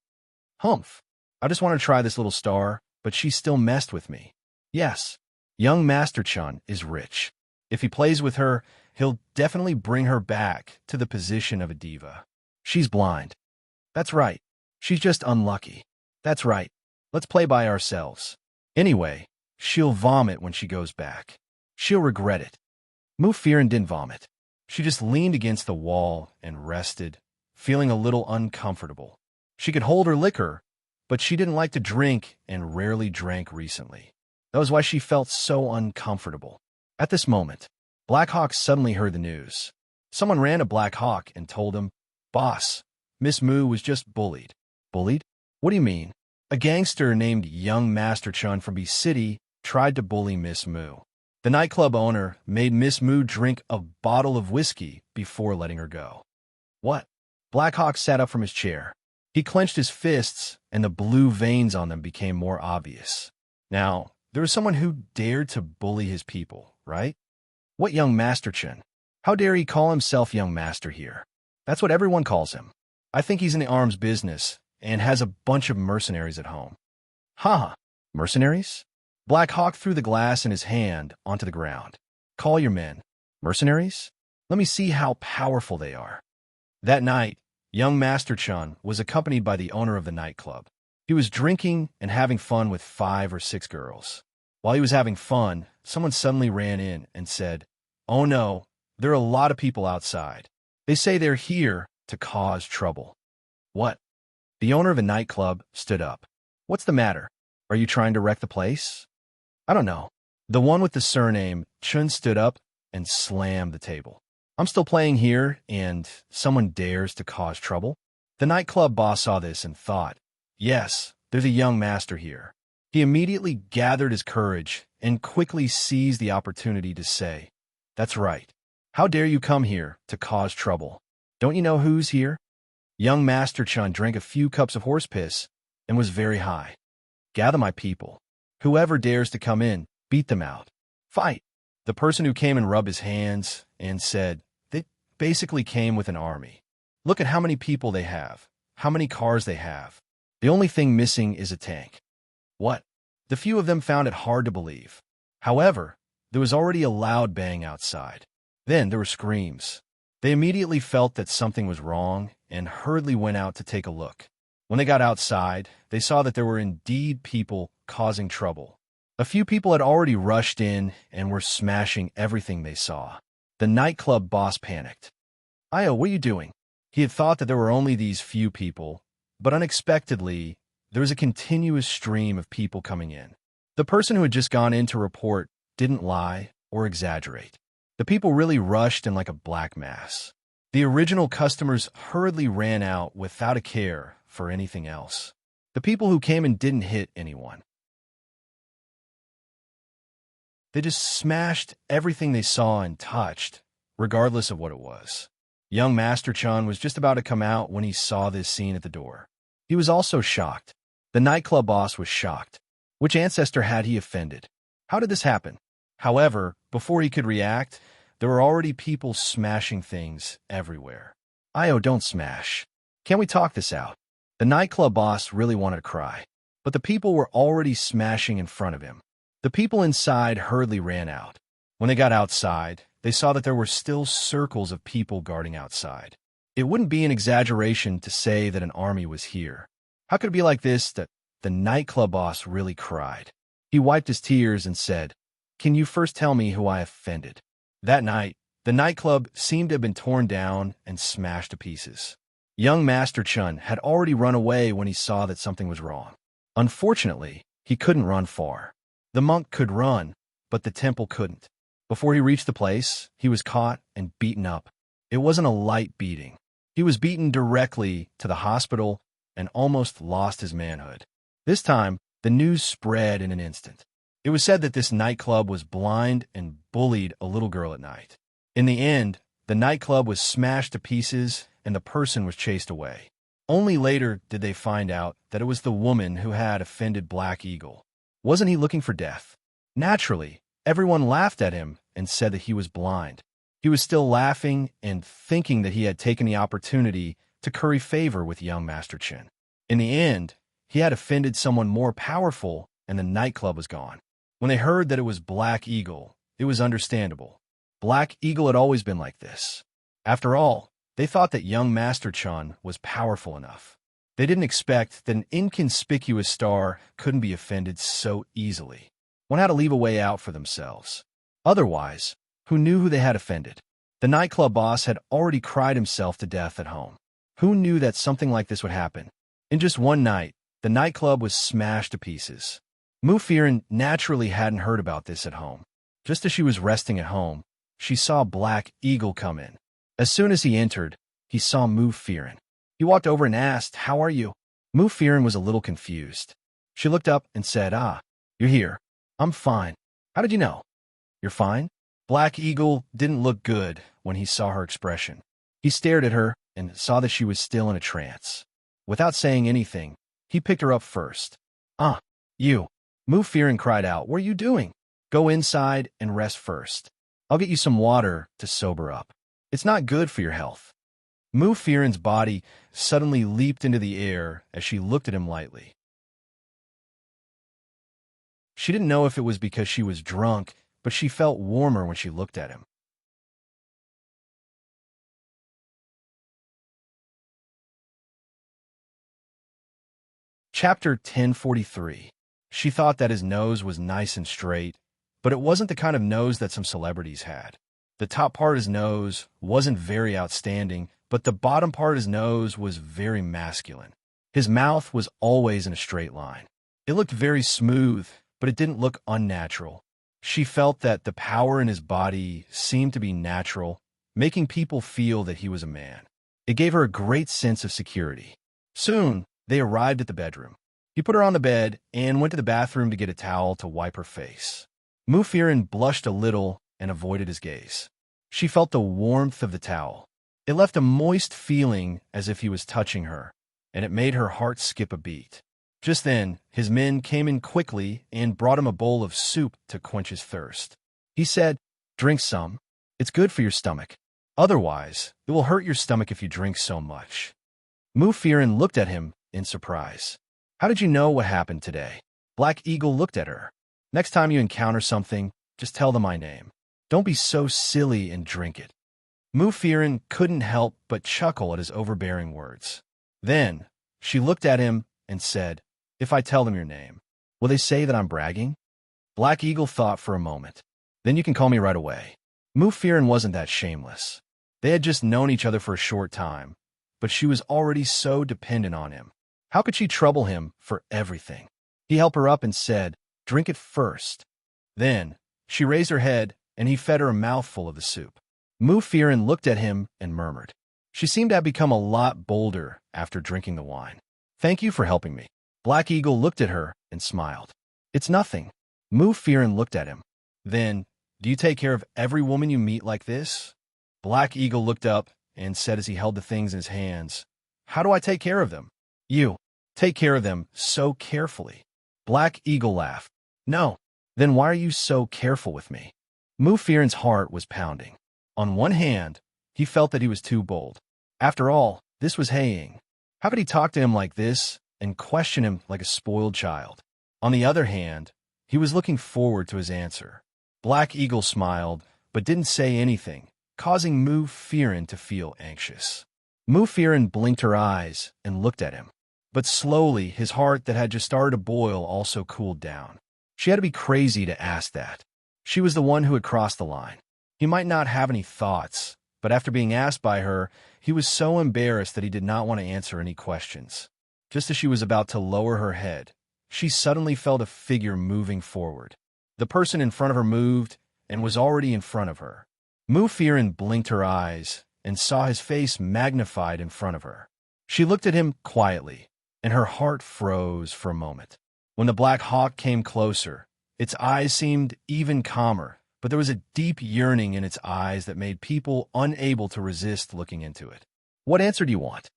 Speaker 1: Humph. I just want to try this little star, but she still messed with me. Yes, young Master Chun is rich. If he plays with her, he'll definitely bring her back to the position of a diva. She's blind. That's right. She's just unlucky. That's right. Let's play by ourselves. Anyway, she'll vomit when she goes back. She'll regret it. Fearin didn't vomit. She just leaned against the wall and rested, feeling a little uncomfortable. She could hold her liquor, but she didn't like to drink and rarely drank recently. That was why she felt so uncomfortable. At this moment, Black Hawk suddenly heard the news. Someone ran to Black Hawk and told him, "Boss, Miss Moo was just bullied." Bullied? What do you mean? A gangster named Young Master Chun from B City tried to bully Miss Moo. The nightclub owner made Miss Moo drink a bottle of whiskey before letting her go. What? Black Hawk sat up from his chair. He clenched his fists, and the blue veins on them became more obvious. Now, there was someone who dared to bully his people, right? What Young Master Chun? How dare he call himself Young Master here? That's what everyone calls him. I think he's in the arms business and has a bunch of mercenaries at home. Haha, mercenaries? Black Hawk threw the glass in his hand onto the ground. Call your men. Mercenaries? Let me see how powerful they are. That night, Young Master Chun was accompanied by the owner of the nightclub. He was drinking and having fun with 5 or 6 girls. While he was having fun, someone suddenly ran in and said, "Oh no, there are a lot of people outside. They say they're here to cause trouble." What? The owner of the nightclub stood up. What's the matter? Are you trying to wreck the place? I don't know. The one with the surname Chun stood up and slammed the table. I'm still playing here, and someone dares to cause trouble? The nightclub boss saw this and thought, yes, there's a young master here. He immediately gathered his courage and quickly seized the opportunity to say, "That's right. How dare you come here to cause trouble? Don't you know who's here?" Young Master Chun drank a few cups of horse piss and was very high. "Gather my people. Whoever dares to come in, beat them out. Fight." The person who came and rubbed his hands and said, they basically came with an army. Look at how many people they have, how many cars they have. The only thing missing is a tank. What? The few of them found it hard to believe. However, there was already a loud bang outside. Then there were screams. They immediately felt that something was wrong and hurriedly went out to take a look. When they got outside, they saw that there were indeed people causing trouble. A few people had already rushed in and were smashing everything they saw. The nightclub boss panicked. "Io, what are you doing?" He had thought that there were only these few people, but unexpectedly, there was a continuous stream of people coming in. The person who had just gone in to report didn't lie or exaggerate. The people really rushed in like a black mass. The original customers hurriedly ran out without a care for anything else. The people who came in didn't hit anyone. They just smashed everything they saw and touched, regardless of what it was. Young Master Chun was just about to come out when he saw this scene at the door. He was also shocked. The nightclub boss was shocked. Which ancestor had he offended? How did this happen? However, before he could react, there were already people smashing things everywhere. Io, don't smash. Can't we talk this out? The nightclub boss really wanted to cry, but the people were already smashing in front of him. The people inside hurriedly ran out. When they got outside, they saw that there were still circles of people guarding outside. It wouldn't be an exaggeration to say that an army was here. How could it be like this that the nightclub boss really cried? He wiped his tears and said, "Can you first tell me who I offended?" That night, the nightclub seemed to have been torn down and smashed to pieces. Young Master Chun had already run away when he saw that something was wrong. Unfortunately, he couldn't run far. The monk could run, but the temple couldn't. Before he reached the place, he was caught and beaten up. It wasn't a light beating. He was beaten directly to the hospital and almost lost his manhood. This time, the news spread in an instant. It was said that this nightclub was blind and bullied a little girl at night. In the end, the nightclub was smashed to pieces and the person was chased away. Only later did they find out that it was the woman who had offended Black Eagle. Wasn't he looking for death? Naturally, everyone laughed at him and said that he was blind. He was still laughing and thinking that he had taken the opportunity to curry favor with young Master Chun. In the end, he had offended someone more powerful and the nightclub was gone. When they heard that it was Black Eagle, it was understandable. Black Eagle had always been like this. After all, they thought that young Master Chun was powerful enough. They didn't expect that an inconspicuous star couldn't be offended so easily. One had to leave a way out for themselves. Otherwise, who knew who they had offended? The nightclub boss had already cried himself to death at home. Who knew that something like this would happen? In just one night, the nightclub was smashed to pieces. Mufirin naturally hadn't heard about this at home. Just as she was resting at home, she saw Black Eagle come in. As soon as he entered, he saw Mufirin. He walked over and asked, "How are you?" Mufirin was a little confused. She looked up and said, "Ah, you're here. I'm fine. How did you know?" "You're fine?" Black Eagle didn't look good when he saw her expression. He stared at her and saw that she was still in a trance. Without saying anything, he picked her up first. "Ah, you." Mufirin cried out, "What are you doing? Go inside and rest first. I'll get you some water to sober up. It's not good for your health." Mufirin's body suddenly leaped into the air as she looked at him lightly. She didn't know if it was because she was drunk, but she felt warmer when she looked at him. Chapter 1043. She thought that his nose was nice and straight, but it wasn't the kind of nose that some celebrities had. The top part of his nose wasn't very outstanding, but the bottom part of his nose was very masculine. His mouth was always in a straight line. It looked very smooth, but it didn't look unnatural. She felt that the power in his body seemed to be natural, making people feel that he was a man. It gave her a great sense of security. Soon, they arrived at the bedroom. He put her on the bed and went to the bathroom to get a towel to wipe her face. Mufirin blushed a little and avoided his gaze. She felt the warmth of the towel. It left a moist feeling as if he was touching her, and it made her heart skip a beat. Just then, his men came in quickly and brought him a bowl of soup to quench his thirst. He said, "Drink some. It's good for your stomach. Otherwise, it will hurt your stomach if you drink so much." Mufirin looked at him in surprise. "How did you know what happened today?" Black Eagle looked at her. "Next time you encounter something, just tell them my name. Don't be so silly and drink it." Mufirin couldn't help but chuckle at his overbearing words. Then, she looked at him and said, "If I tell them your name, will they say that I'm bragging?" Black Eagle thought for a moment. "Then you can call me right away." Mufirin wasn't that shameless. They had just known each other for a short time, but she was already so dependent on him. How could she trouble him for everything? He helped her up and said, "Drink it first." Then, she raised her head and he fed her a mouthful of the soup. Mufirin looked at him and murmured. She seemed to have become a lot bolder after drinking the wine. "Thank you for helping me." Black Eagle looked at her and smiled. "It's nothing." Mufirin looked at him. "Then, do you take care of every woman you meet like this?" Black Eagle looked up and said as he held the things in his hands, "How do I take care of them?" "You take care of them so carefully." Black Eagle laughed. "No. Then why are you so careful with me?" Mufirin's heart was pounding. On one hand, he felt that he was too bold. After all, this was Haiying. How could he talk to him like this and question him like a spoiled child? On the other hand, he was looking forward to his answer. Black Eagle smiled, but didn't say anything, causing Mufirin to feel anxious. Mufirin blinked her eyes and looked at him. But slowly, his heart that had just started to boil also cooled down. She had to be crazy to ask that. She was the one who had crossed the line. He might not have any thoughts, but after being asked by her, he was so embarrassed that he did not want to answer any questions. Just as she was about to lower her head, she suddenly felt a figure moving forward. The person in front of her moved and was already in front of her. Mufirin blinked her eyes and saw his face magnified in front of her. She looked at him quietly, and her heart froze for a moment. When the Black Hawk came closer, its eyes seemed even calmer, but there was a deep yearning in its eyes that made people unable to resist looking into it. "What answer do you want?"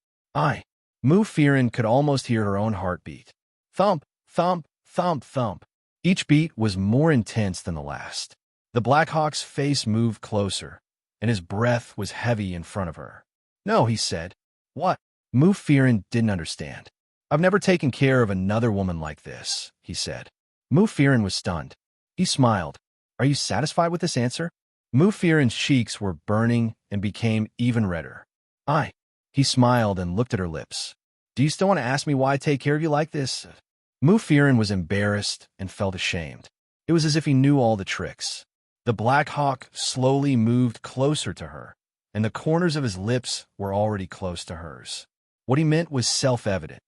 Speaker 1: Mufirin could almost hear her own heartbeat. Thump, thump, thump, thump. Each beat was more intense than the last. The Black Hawk's face moved closer, and his breath was heavy in front of her. "No," he said. "What?" Mufirin didn't understand. "I've never taken care of another woman like this," he said. Mufirin was stunned. He smiled. "Are you satisfied with this answer?" Mufirin's cheeks were burning and became even redder. "Aye." He smiled and looked at her lips. Do you still want to ask me why I take care of you like this? Mufirin was embarrassed and felt ashamed. It was as if he knew all the tricks. The Black Hawk slowly moved closer to her, and the corners of his lips were already close to hers. What he meant was self-evident.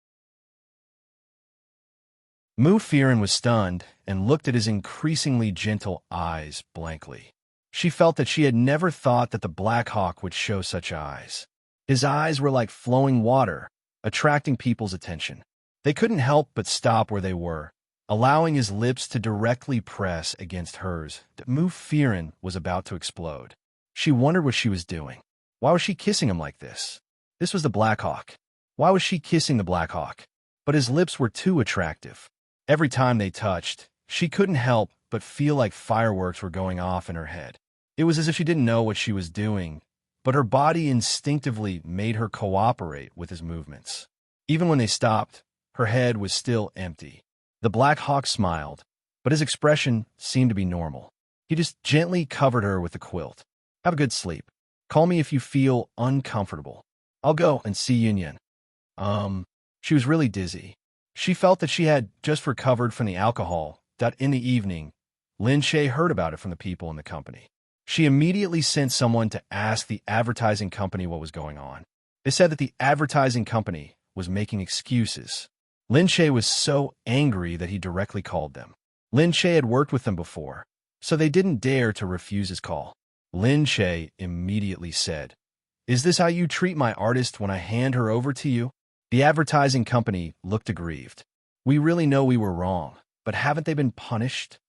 Speaker 1: Mufirin was stunned and looked at his increasingly gentle eyes blankly. She felt that she had never thought that the Black Hawk would show such eyes. His eyes were like flowing water, attracting people's attention. They couldn't help but stop where they were, allowing his lips to directly press against hers. Mufirin was about to explode. She wondered what she was doing. Why was she kissing him like this? This was the Black Hawk. Why was she kissing the Black Hawk? But his lips were too attractive. Every time they touched, she couldn't help but feel like fireworks were going off in her head. It was as if she didn't know what she was doing, but her body instinctively made her cooperate with his movements. Even when they stopped, her head was still empty. The Black Hawk smiled, but his expression seemed to be normal. He just gently covered her with the quilt. Have a good sleep. Call me if you feel uncomfortable. I'll go and see Yunyan. She was really dizzy. She felt that she had just recovered from the alcohol. In the evening, Lin Shay heard about it from the people in the company. She immediately sent someone to ask the advertising company what was going on. They said that the advertising company was making excuses. Lin Shay was so angry that he directly called them. Lin Shay had worked with them before, so they didn't dare to refuse his call. Lin Shay immediately said, "Is this how you treat my artist when I hand her over to you?" The advertising company looked aggrieved. "We really know we were wrong, but haven't they been punished?"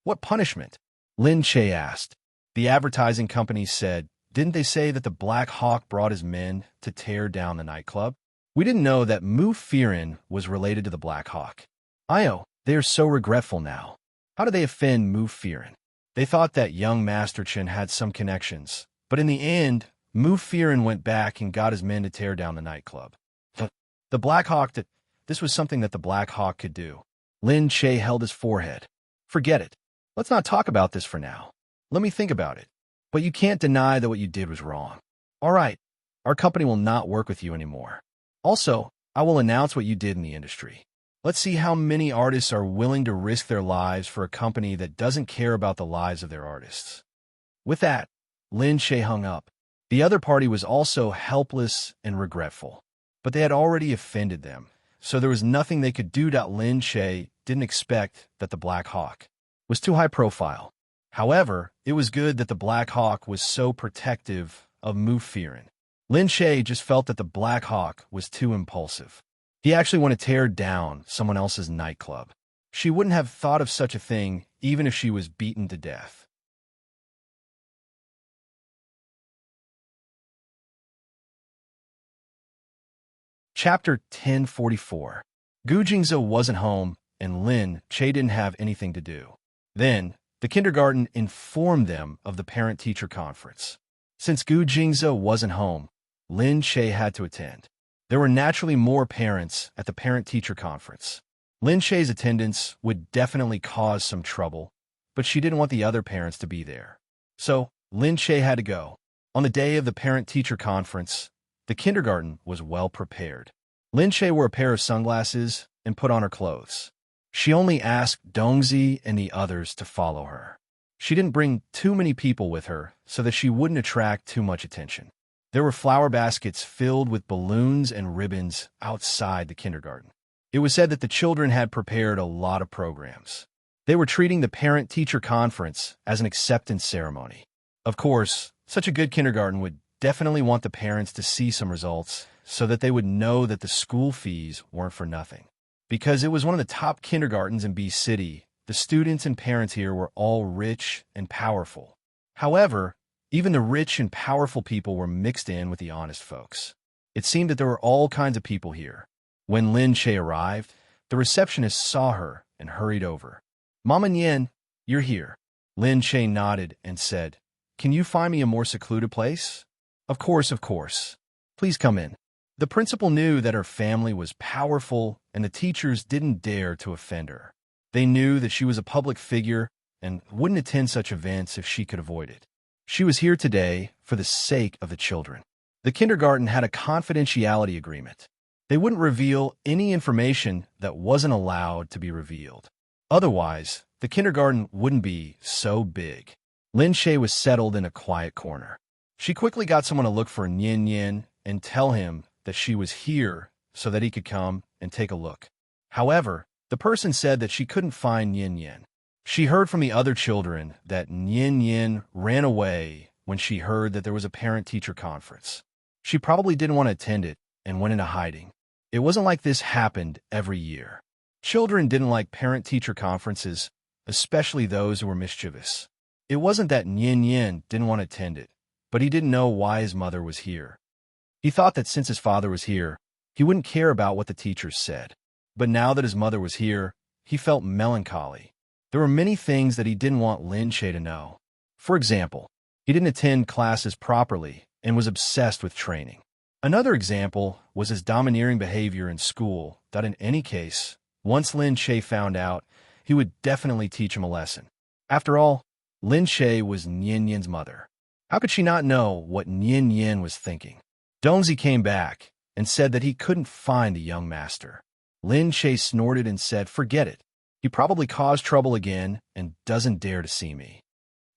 Speaker 1: "What punishment?" Lin Shay asked. The advertising company said, "Didn't they say that the Black Hawk brought his men to tear down the nightclub? We didn't know that Mufirin was related to the Black Hawk." "Io, they are so regretful now. How did they offend Mufirin? They thought that young Masterchin had some connections, but in the end, Mufirin went back and got his men to tear down the nightclub. The Black Hawk, this was something that the Black Hawk could do." Lin Shay held his forehead. "Forget it. Let's not talk about this for now. Let me think about it. But you can't deny that what you did was wrong. All right, our company will not work with you anymore. Also, I will announce what you did in the industry. Let's see how many artists are willing to risk their lives for a company that doesn't care about the lives of their artists." With that, Lin Shay hung up. The other party was also helpless and regretful, but they had already offended them, so there was nothing they could do. Lin Shay didn't expect that the Black Hawk was too high profile. However, it was good that the Black Hawk was so protective of Mufirin. Lin Shay just felt that the Black Hawk was too impulsive. He actually wanted to tear down someone else's nightclub. She wouldn't have thought of such a thing even if she was beaten to death. Chapter 1044. Gu Jingzhou wasn't home, and Lin Shay didn't have anything to do. Then, the kindergarten informed them of the parent-teacher conference. Since Gu Jingzhou wasn't home, Lin Shay had to attend. There were naturally more parents at the parent-teacher conference. Lin Shay's attendance would definitely cause some trouble, but she didn't want the other parents to be there. So, Lin Shay had to go. On the day of the parent-teacher conference, the kindergarten was well prepared. Lin Shay wore a pair of sunglasses and put on her clothes. She only asked Dongzi and the others to follow her. She didn't bring too many people with her so that she wouldn't attract too much attention. There were flower baskets filled with balloons and ribbons outside the kindergarten. It was said that the children had prepared a lot of programs. They were treating the parent-teacher conference as an acceptance ceremony. Of course, such a good kindergarten would definitely want the parents to see some results so that they would know that the school fees weren't for nothing. Because it was one of the top kindergartens in B City, the students and parents here were all rich and powerful. However, even the rich and powerful people were mixed in with the honest folks. It seemed that there were all kinds of people here. When Lin Shay arrived, the receptionist saw her and hurried over. "Mama Nian, you're here." Lin Shay nodded and said, "Can you find me a more secluded place?" Of course. Please come in." The principal knew that her family was powerful and the teachers didn't dare to offend her. They knew that she was a public figure and wouldn't attend such events if she could avoid it. She was here today for the sake of the children. The kindergarten had a confidentiality agreement. They wouldn't reveal any information that wasn't allowed to be revealed. Otherwise, the kindergarten wouldn't be so big. Lin Shay was settled in a quiet corner. She quickly got someone to look for Nian Yin and tell him that she was here so that he could come and take a look. However, the person said that she couldn't find Nian Yin. She heard from the other children that Nian Yin ran away when she heard that there was a parent-teacher conference. She probably didn't want to attend it and went into hiding. It wasn't like this happened every year. Children didn't like parent-teacher conferences, especially those who were mischievous. It wasn't that Nian Yin didn't want to attend it, but he didn't know why his mother was here. He thought that since his father was here, he wouldn't care about what the teachers said. But now that his mother was here, he felt melancholy. There were many things that he didn't want Lin Shay to know. For example, he didn't attend classes properly and was obsessed with training. Another example was his domineering behavior in school that in any case, once Lin Shay found out, he would definitely teach him a lesson. After all, Lin Shay was Nian Yin's mother. How could she not know what Nian Yin was thinking? Dongzi came back and said that he couldn't find the young master. Lin Shay snorted and said, "Forget it. He probably caused trouble again and doesn't dare to see me."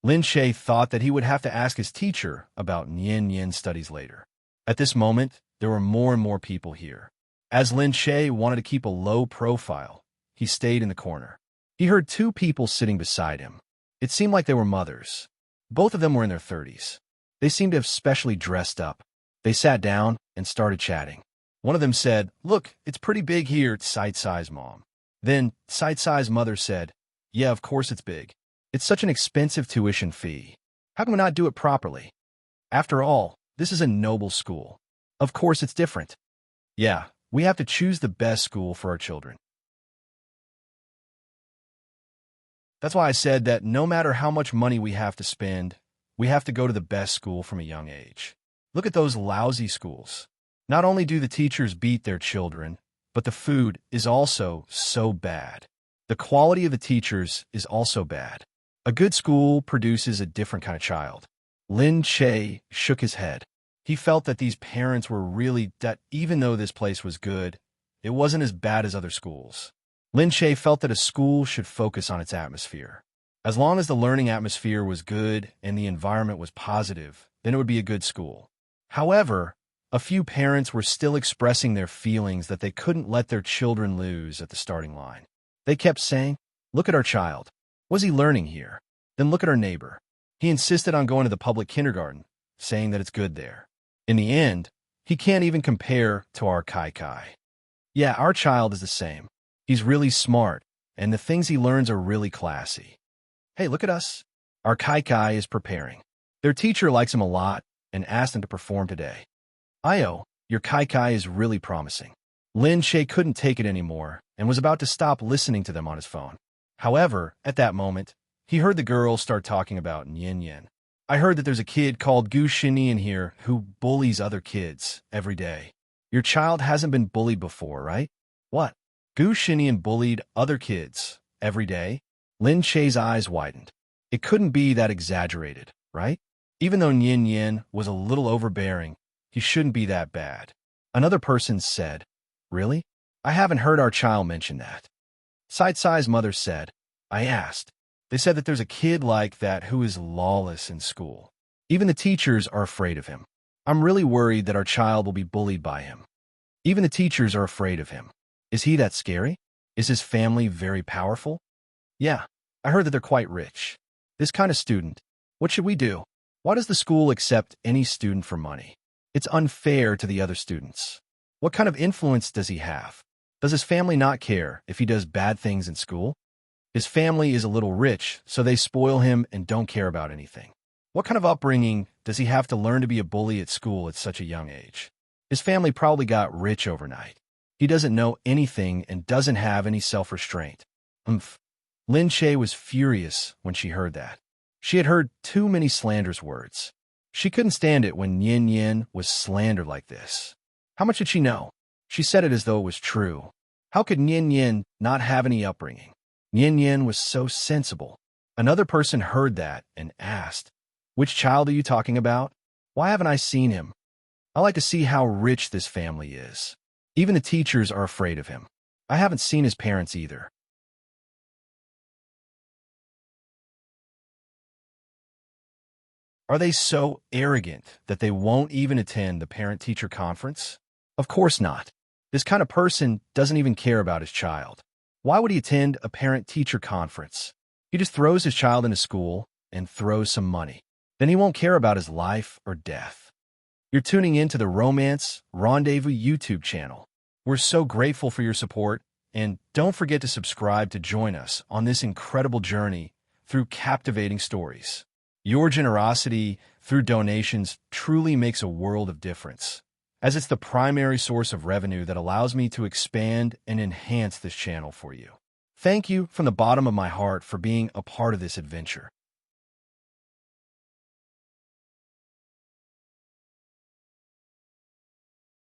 Speaker 1: Lin Shay thought that he would have to ask his teacher about Nian Yin's studies later. At this moment, there were more and more people here. As Lin Shay wanted to keep a low profile, he stayed in the corner. He heard two people sitting beside him. It seemed like they were mothers. Both of them were in their 30s. They seemed to have specially dressed up. They sat down and started chatting. One of them said, "Look, it's pretty big here, Sai-Sai's mom." Then Sai-Sai's mother said, "Yeah, of course it's big. It's such an expensive tuition fee. How can we not do it properly? After all, this is a noble school. Of course it's different. Yeah, we have to choose the best school for our children." That's why I said that no matter how much money we have to spend, we have to go to the best school from a young age. Look at those lousy schools. Not only do the teachers beat their children, but the food is also so bad. The quality of the teachers is also bad. A good school produces a different kind of child. Lin Shay shook his head. He felt that these parents were really that even though this place was good, it wasn't as bad as other schools. Lin Shay felt that a school should focus on its atmosphere. As long as the learning atmosphere was good and the environment was positive, then it would be a good school. However, a few parents were still expressing their feelings that they couldn't let their children lose at the starting line. They kept saying, "Look at our child. Was he learning here? Then look at our neighbor. He insisted on going to the public kindergarten, saying that it's good there. In the end, he can't even compare to our Kai Kai. Yeah, our child is the same. He's really smart, and the things he learns are really classy. Hey, look at us. Our Kai Kai is preparing. Their teacher likes him a lot and asked him to perform today. Io, your Kai Kai is really promising." Lin Shay couldn't take it anymore and was about to stop listening to them on his phone. However, at that moment, he heard the girl start talking about Nian Yin. "I heard that there's a kid called Gu Shinian here who bullies other kids every day. Your child hasn't been bullied before, right?" "What? Gu Shinian bullied other kids every day?" Lin Shay's eyes widened. It couldn't be that exaggerated, right? Even though Nian Yin was a little overbearing, he shouldn't be that bad. Another person said, "Really? I haven't heard our child mention that." Sai-Sai's mother said, "I asked. They said that there's a kid like that who is lawless in school. Even the teachers are afraid of him. I'm really worried that our child will be bullied by him. Even the teachers are afraid of him. Is he that scary? Is his family very powerful?" "Yeah, I heard that they're quite rich. This kind of student, what should we do? Why does the school accept any student for money? It's unfair to the other students. What kind of influence does he have? Does his family not care if he does bad things in school? His family is a little rich, so they spoil him and don't care about anything. What kind of upbringing does he have to learn to be a bully at school at such a young age? His family probably got rich overnight. He doesn't know anything and doesn't have any self-restraint." Lin Shay was furious when she heard that. She had heard too many slanderous words. She couldn't stand it when Nian Yin was slandered like this. How much did she know? She said it as though it was true. How could Nian Yin not have any upbringing? Nian Yin was so sensible. Another person heard that and asked, "Which child are you talking about? Why haven't I seen him? I like to see how rich this family is." Even the teachers are afraid of him. I haven't seen his parents either. Are they so arrogant that they won't even attend the parent-teacher conference? Of course not. This kind of person doesn't even care about his child. Why would he attend a parent-teacher conference? He just throws his child into school and throws some money. Then he won't care about his life or death. You're tuning in to the Romance Rendezvous YouTube channel. We're so grateful for your support, and don't forget to subscribe to join us on this incredible journey through captivating stories. Your generosity through donations truly makes a world of difference, as it's the primary source of revenue that allows me to expand and enhance this channel for you. Thank you from the bottom of my heart for being a part of this adventure.